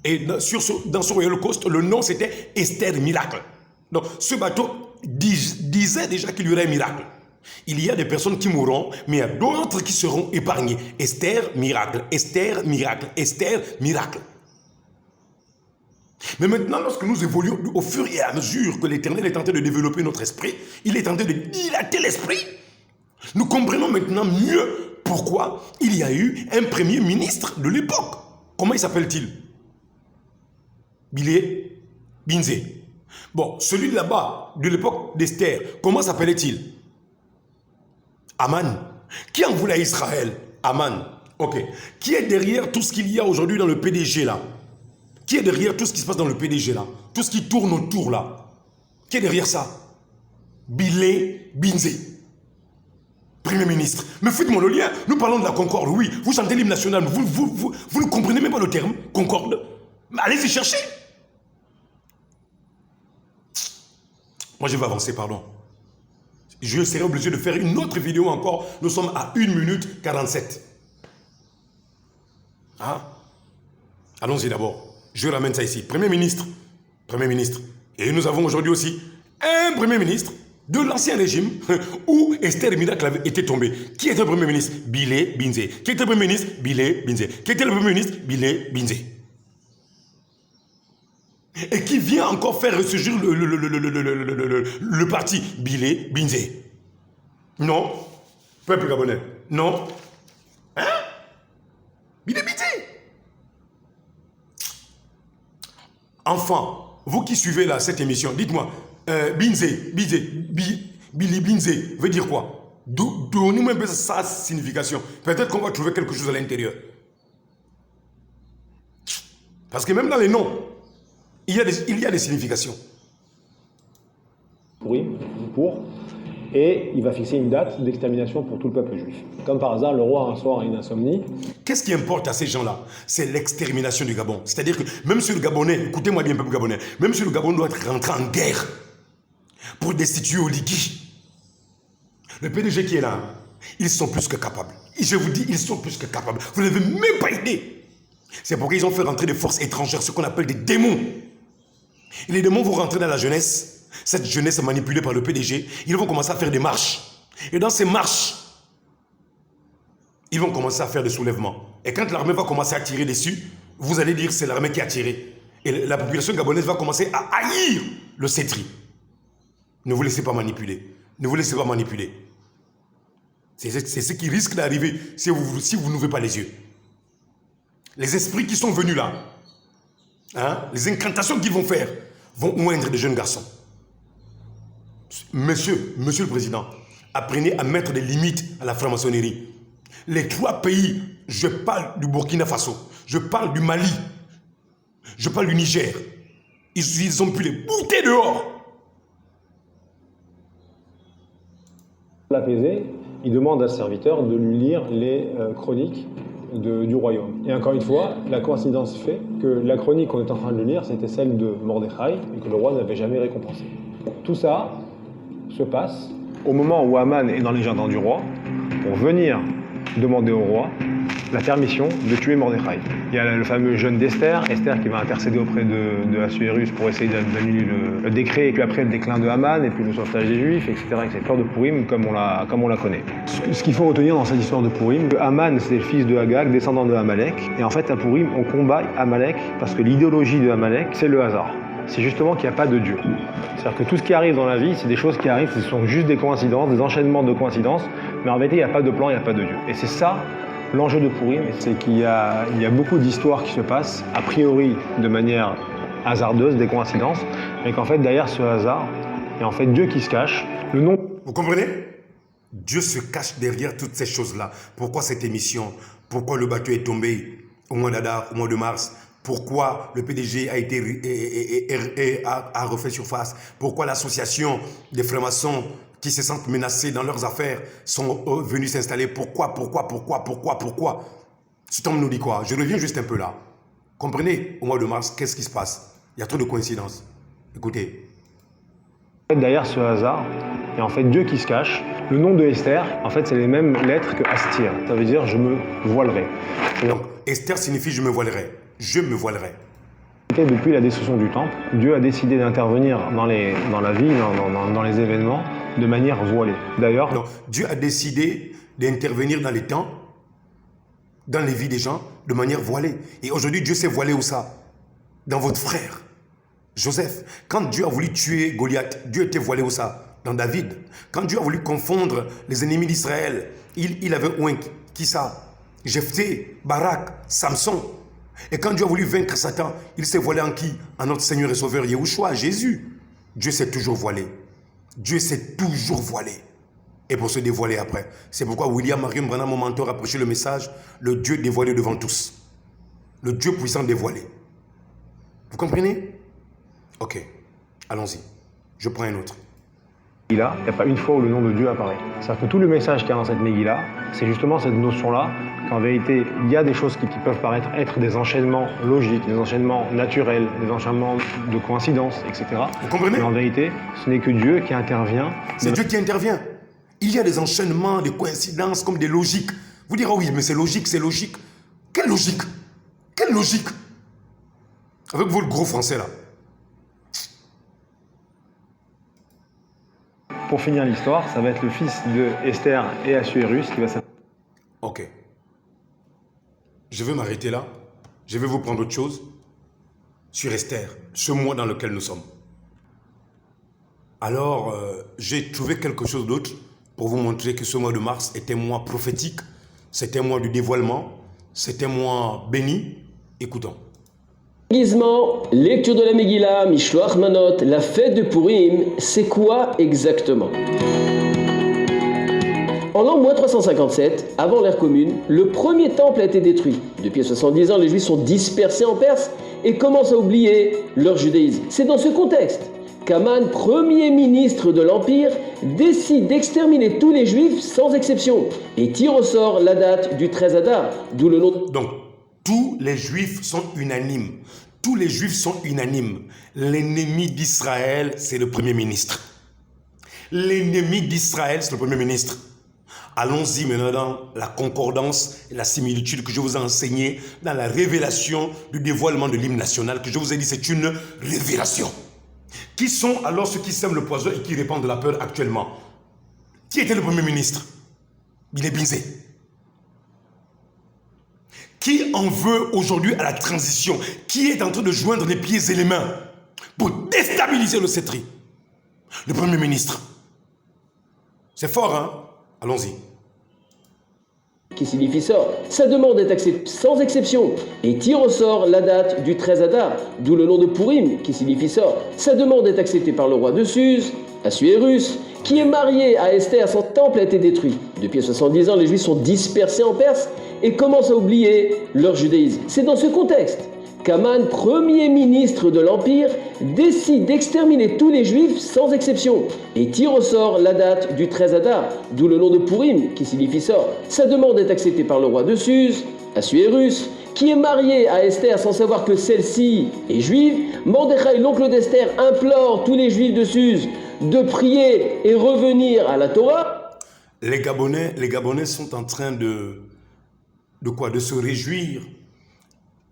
Et dans ce Royal Coast, le nom c'était Esther Miracle. Donc ce bateau disait déjà qu'il y aurait un miracle. Il y a des personnes qui mourront, mais il y a d'autres qui seront épargnées. Esther Miracle, Esther Miracle, Esther Miracle. Mais maintenant, lorsque nous évoluons au fur et à mesure que l'Éternel est en train de développer notre esprit, il est en train de dilater l'esprit. Nous comprenons maintenant mieux pourquoi il y a eu un premier ministre de l'époque. Comment il s'appelle-t-il? Bilé Binzé. Bon, celui de là-bas, de l'époque d'Esther, comment s'appelait-il? Aman. Qui en voulait à Israël? Aman. Ok. Qui est derrière tout ce qu'il y a aujourd'hui dans le PDG là? Qui est derrière tout ce qui se passe dans le PDG là? Tout ce qui tourne autour là? Qui est derrière ça? Bilé Binzé. Premier ministre. Mais faites-moi le lien. Nous parlons de la concorde, oui. Vous chantez l'hymne national, mais vous ne comprenez même pas le terme, concorde. Mais allez-y chercher. Moi, je vais avancer, pardon. Je serai obligé de faire une autre vidéo encore. Nous sommes à 1 minute 47. Allons-y d'abord. Je ramène ça ici. Premier ministre. Premier ministre. Et nous avons aujourd'hui aussi un premier ministre de l'ancien régime où Esther Miracle avait été tombée. Qui était le premier ministre? Bilé Binzé. Qui était le premier ministre? Bilé Binzé. Qui était le premier ministre? Bilé Binzé. Et qui vient encore faire ressurgir le parti Bilé Binzé. Non. Peuple gabonais. Non. Hein? Bilé Binzé. Enfant, vous qui suivez là cette émission, dites-moi, Billy Binzé veut dire quoi? Donnez-moi un peu sa signification. Peut-être qu'on va trouver quelque chose à l'intérieur. Parce que même dans les noms, il y a des significations. Et il va fixer une date d'extermination pour tout le peuple juif. Comme par hasard, le roi un soir a une insomnie. Qu'est-ce qui importe à ces gens-là? C'est l'extermination du Gabon. C'est-à-dire que même si le Gabonais, écoutez-moi bien, peuple gabonais, même si le Gabon doit être rentré en guerre pour destituer Oligui, le PDG qui est là, ils sont plus que capables. Et je vous dis, ils sont plus que capables. Vous n'avez même pas idée. C'est pourquoi ils ont fait rentrer des forces étrangères, ce qu'on appelle des démons. Et les démons vont rentrer dans la jeunesse. Cette jeunesse est manipulée par le PDG. Ils vont commencer à faire des marches. Et dans ces marches, ils vont commencer à faire des soulèvements. Et quand l'armée va commencer à tirer dessus, vous allez dire c'est l'armée qui a tiré. Et la population gabonaise va commencer à haïr le Cetri. Ne vous laissez pas manipuler. Ne vous laissez pas manipuler. C'est ce qui risque d'arriver si vous n'ouvrez pas les yeux. Les esprits qui sont venus là, les incantations qu'ils vont faire, vont oindre des jeunes garçons. Monsieur le Président, apprenez à mettre des limites à la franc-maçonnerie. Les 3 pays, je parle du Burkina Faso, je parle du Mali, je parle du Niger, ils ont pu les bouter dehors. Pour l'apaiser, il demande à ce serviteur de lui lire les chroniques du royaume. Et encore une fois, la coïncidence fait que la chronique qu'on est en train de lire, c'était celle de Mordechai, et que le roi n'avait jamais récompensé. Tout ça se passe au moment où Haman est dans les jardins du roi pour venir demander au roi la permission de tuer Mordechai. Il y a le fameux jeûne d'Esther, Esther qui va intercéder auprès de Assuérus pour essayer d'annuler le décret, et puis après le déclin de Haman, et puis le sauvetage des Juifs, etc. Cette histoire de Pourim comme on la connaît. Ce qu'il faut retenir dans cette histoire de Pourim, Haman c'est le fils de Agag, descendant de Amalek, et en fait à Pourim on combat Amalek parce que l'idéologie de Amalek c'est le hasard. C'est justement qu'il n'y a pas de Dieu. C'est-à-dire que tout ce qui arrive dans la vie, c'est des choses qui arrivent, ce sont juste des coïncidences, des enchaînements de coïncidences, mais en vérité il n'y a pas de plan, il n'y a pas de Dieu. Et c'est ça l'enjeu de Pourim, c'est qu'il y a beaucoup d'histoires qui se passent, a priori de manière hasardeuse, des coïncidences, mais qu'en fait derrière ce hasard, il y a en fait Dieu qui se cache. Le nom... Vous comprenez? Dieu se cache derrière toutes ces choses-là. Pourquoi cette émission? Pourquoi le bateau est tombé au mois d'Adar, au mois de mars? Pourquoi le PDG a refait surface? Pourquoi l'association des francs-maçons qui se sentent menacés dans leurs affaires sont venus s'installer? Pourquoi? Cet homme nous dit quoi? Je reviens juste un peu là. Comprenez, au mois de mars, qu'est-ce qui se passe? Il y a trop de coïncidences. Écoutez. Derrière ce hasard, il y a en fait Dieu qui se cache. Le nom de Esther, en fait, c'est les mêmes lettres que Astir. Ça veut dire « je me voilerai ». Donc, Esther signifie « je me voilerai ». Je me voilerai. Depuis la destruction du temple, Dieu a décidé d'intervenir dans la vie, dans les événements, de manière voilée. D'ailleurs, Dieu a décidé d'intervenir dans les temps, dans les vies des gens, de manière voilée. Et aujourd'hui, Dieu s'est voilé où ça? Dans votre frère, Joseph. Quand Dieu a voulu tuer Goliath, Dieu était voilé où ça? Dans David. Quand Dieu a voulu confondre les ennemis d'Israël, il avait oint qui ça? Jephthé, Barak, Samson. Et quand Dieu a voulu vaincre Satan, il s'est voilé en qui? En notre Seigneur et Sauveur Yahushua, Jésus. Dieu s'est toujours voilé. Dieu s'est toujours voilé. Et pour se dévoiler après. C'est pourquoi William Marion Branham, mon mentor, a prêché le message, le Dieu dévoilé devant tous. Le Dieu puissant dévoilé. Vous comprenez? Ok, allons-y. Je prends un autre. Il n'y a pas une fois où le nom de Dieu apparaît. C'est-à-dire que tout le message qu'il y a dans cette Megillah, c'est justement cette notion-là, qu'en vérité, il y a des choses qui peuvent paraître être des enchaînements logiques, des enchaînements naturels, des enchaînements de coïncidences, etc. Vous comprenez? Mais en vérité, ce n'est que Dieu qui intervient. C'est Dieu qui intervient. Il y a des enchaînements, des coïncidences, comme des logiques. Vous direz, oui, mais c'est logique, c'est logique. Quelle logique? Quelle logique? Avec vous, le gros français, là. Pour finir l'histoire, ça va être le fils de Esther et Assuérus qui va s'appeler. Ok. Je vais m'arrêter là. Je vais vous prendre autre chose sur Esther, ce mois dans lequel nous sommes. Alors, j'ai trouvé quelque chose d'autre pour vous montrer que ce mois de mars était un mois prophétique, c'était un mois du dévoilement, c'était un mois béni. Écoutons. Déguisement, lecture de la Megillah, Mishloach Manot, la fête de Pourim, c'est quoi exactement? En l'an moins 357, avant l'ère commune, le premier temple a été détruit. Depuis 70 ans, les Juifs sont dispersés en Perse et commencent à oublier leur judaïsme. C'est dans ce contexte qu'Aman, premier ministre de l'Empire, décide d'exterminer tous les Juifs sans exception et tire au sort la date du 13 Adar, d'où le nom de... Donc, tous les Juifs sont unanimes. Tous les Juifs sont unanimes. L'ennemi d'Israël, c'est le Premier ministre. L'ennemi d'Israël, c'est le Premier ministre. Allons-y maintenant dans la concordance et la similitude que je vous ai enseignée dans la révélation du dévoilement de l'hymne national que je vous ai dit, c'est une révélation. Qui sont alors ceux qui sèment le poison et qui répandent de la peur actuellement? Qui était le Premier ministre? Il est Binzé. Qui en veut aujourd'hui à la transition? Qui est en train de joindre les pieds et les mains pour déstabiliser le cétri? Le Premier ministre. C'est fort, hein? Allons-y. qui signifie sort. Sa demande est acceptée sans exception et tire au sort la date du 13 Adar, d'où le nom de Pourim qui signifie sort. Sa demande est acceptée par le roi de Suse, Assuérus, qui est marié à Esther. Son temple a été détruit. Depuis 70 ans, les Juifs sont dispersés en Perse et commencent à oublier leur judaïsme. C'est dans ce contexte qu'Aman, premier ministre de l'Empire, décide d'exterminer tous les Juifs sans exception et tire au sort la date du 13 Adar, d'où le nom de Purim qui signifie sort. Sa demande est acceptée par le roi de Suse, Assuérus, qui est marié à Esther sans savoir que celle-ci est juive. Mordechai, l'oncle d'Esther, implore tous les Juifs de Suse de prier et revenir à la Torah. Les Gabonais sont en train de quoi? De se réjouir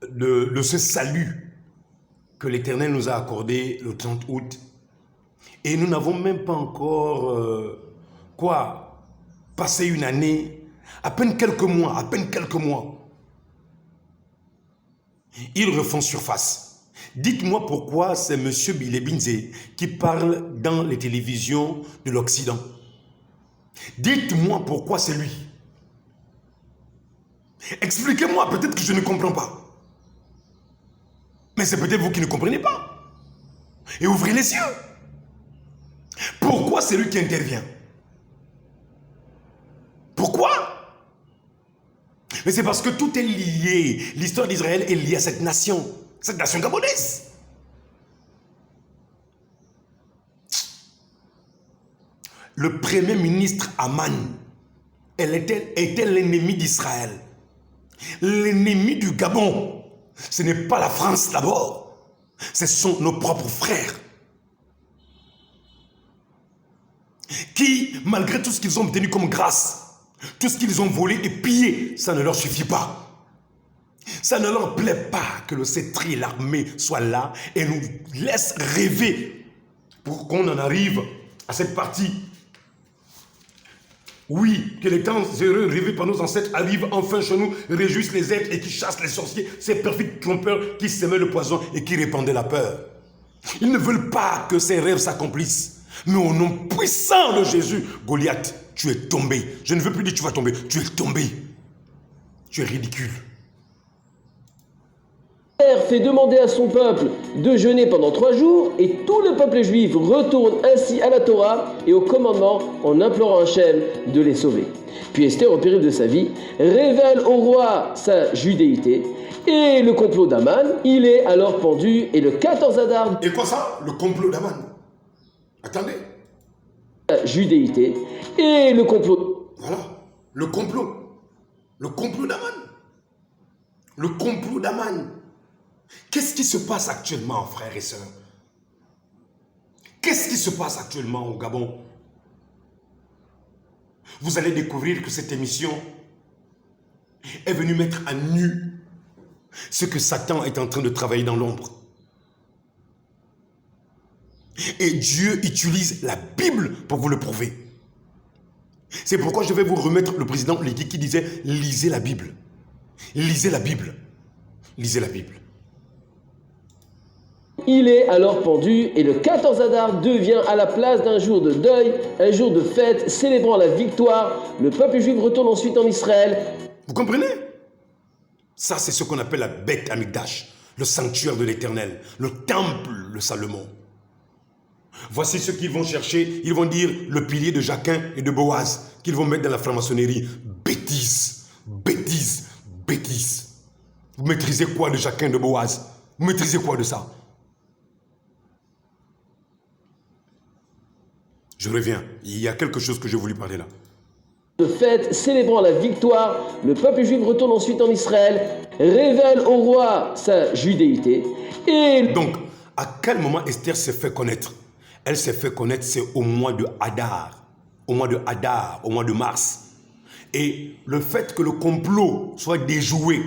de ce salut que l'Éternel nous a accordé le 30 août. Et nous n'avons même pas encore, passé une année, à peine quelques mois. Ils refont surface. Dites-moi pourquoi c'est M. Bilebinze qui parle dans les télévisions de l'Occident. Dites-moi pourquoi c'est lui. Expliquez-moi, peut-être que je ne comprends pas. Mais c'est peut-être vous qui ne comprenez pas. Et ouvrez les yeux. Pourquoi c'est lui qui intervient? Pourquoi? Mais c'est parce que tout est lié. L'histoire d'Israël est liée à cette nation gabonaise. Le premier ministre Aman, était l'ennemi d'Israël. L'ennemi du Gabon. Ce n'est pas la France d'abord. Ce sont nos propres frères. Qui, malgré tout ce qu'ils ont obtenu comme grâce, tout ce qu'ils ont volé et pillé, ça ne leur suffit pas. Ça ne leur plaît pas que le cétrier, l'armée soit là et nous laisse rêver pour qu'on en arrive à cette partie. Oui, que les temps heureux rêvés par nos ancêtres arrivent enfin chez nous, réjouissent les êtres et qui chassent les sorciers, ces perfides trompeurs qui sèmaient le poison et qui répandaient la peur. Ils ne veulent pas que ces rêves s'accomplissent. Mais au nom puissant de Jésus, Goliath, tu es tombé. Je ne veux plus dire tu vas tomber, tu es tombé. Tu es ridicule. Fait demander à son peuple de jeûner pendant 3 jours et tout le peuple juif retourne ainsi à la Torah et au commandement en implorant Hachem de les sauver. Puis Esther, au péril de sa vie, révèle au roi sa judéité et le complot d'Aman. Il est alors pendu et le 14 Adar... Et quoi ça? Le complot d'Aman? Attendez. La judéité et le complot... Voilà, le complot. Le complot d'Aman. Le complot d'Aman. Qu'est-ce qui se passe actuellement, frères et sœurs? Qu'est-ce qui se passe actuellement au Gabon? Vous allez découvrir que cette émission est venue mettre à nu ce que Satan est en train de travailler dans l'ombre. Et Dieu utilise la Bible pour vous le prouver. C'est pourquoi je vais vous remettre le président Leki qui disait « Lisez la Bible. Lisez la Bible. Lisez la Bible. » Il est alors pendu et le 14 Adar devient à la place d'un jour de deuil, un jour de fête célébrant la victoire. Le peuple juif retourne ensuite en Israël. Vous comprenez? Ça, c'est ce qu'on appelle la Beth Amikdash, le sanctuaire de l'Éternel, le temple de Salomon. Voici ce qu'ils vont chercher. Ils vont dire le pilier de Jacquin et de Boaz qu'ils vont mettre dans la franc-maçonnerie. Bêtise, bêtise, bêtise. Vous maîtrisez quoi de Jacquin, de Boaz? Vous maîtrisez quoi de ça? Je reviens. Il y a quelque chose que j'ai voulu parler là. De fête célébrant la victoire, le peuple juif retourne ensuite en Israël, révèle au roi sa judéité et... Donc, à quel moment Esther s'est fait connaître? Elle s'est fait connaître, c'est au mois de Hadar. Au mois de Hadar, au mois de mars. Et le fait que le complot soit déjoué,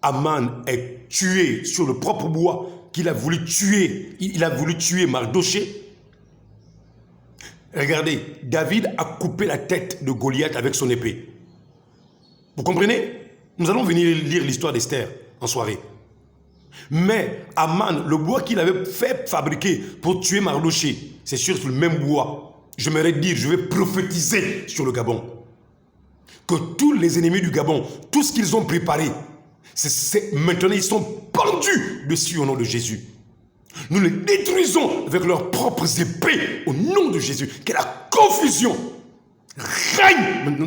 Aman est tué sur le propre bois qu'il a voulu tuer. Il a voulu tuer Mardoché. Regardez, David a coupé la tête de Goliath avec son épée. Vous comprenez? Nous allons venir lire l'histoire d'Esther en soirée. Mais Aman, le bois qu'il avait fait fabriquer pour tuer Mardoché, c'est sûr le même bois. J'aimerais dire, je vais prophétiser sur le Gabon. Que tous les ennemis du Gabon, tout ce qu'ils ont préparé, maintenant ils sont pendus dessus au nom de Jésus. Nous les détruisons avec leurs propres épées au nom de Jésus. Que la confusion règne maintenant dans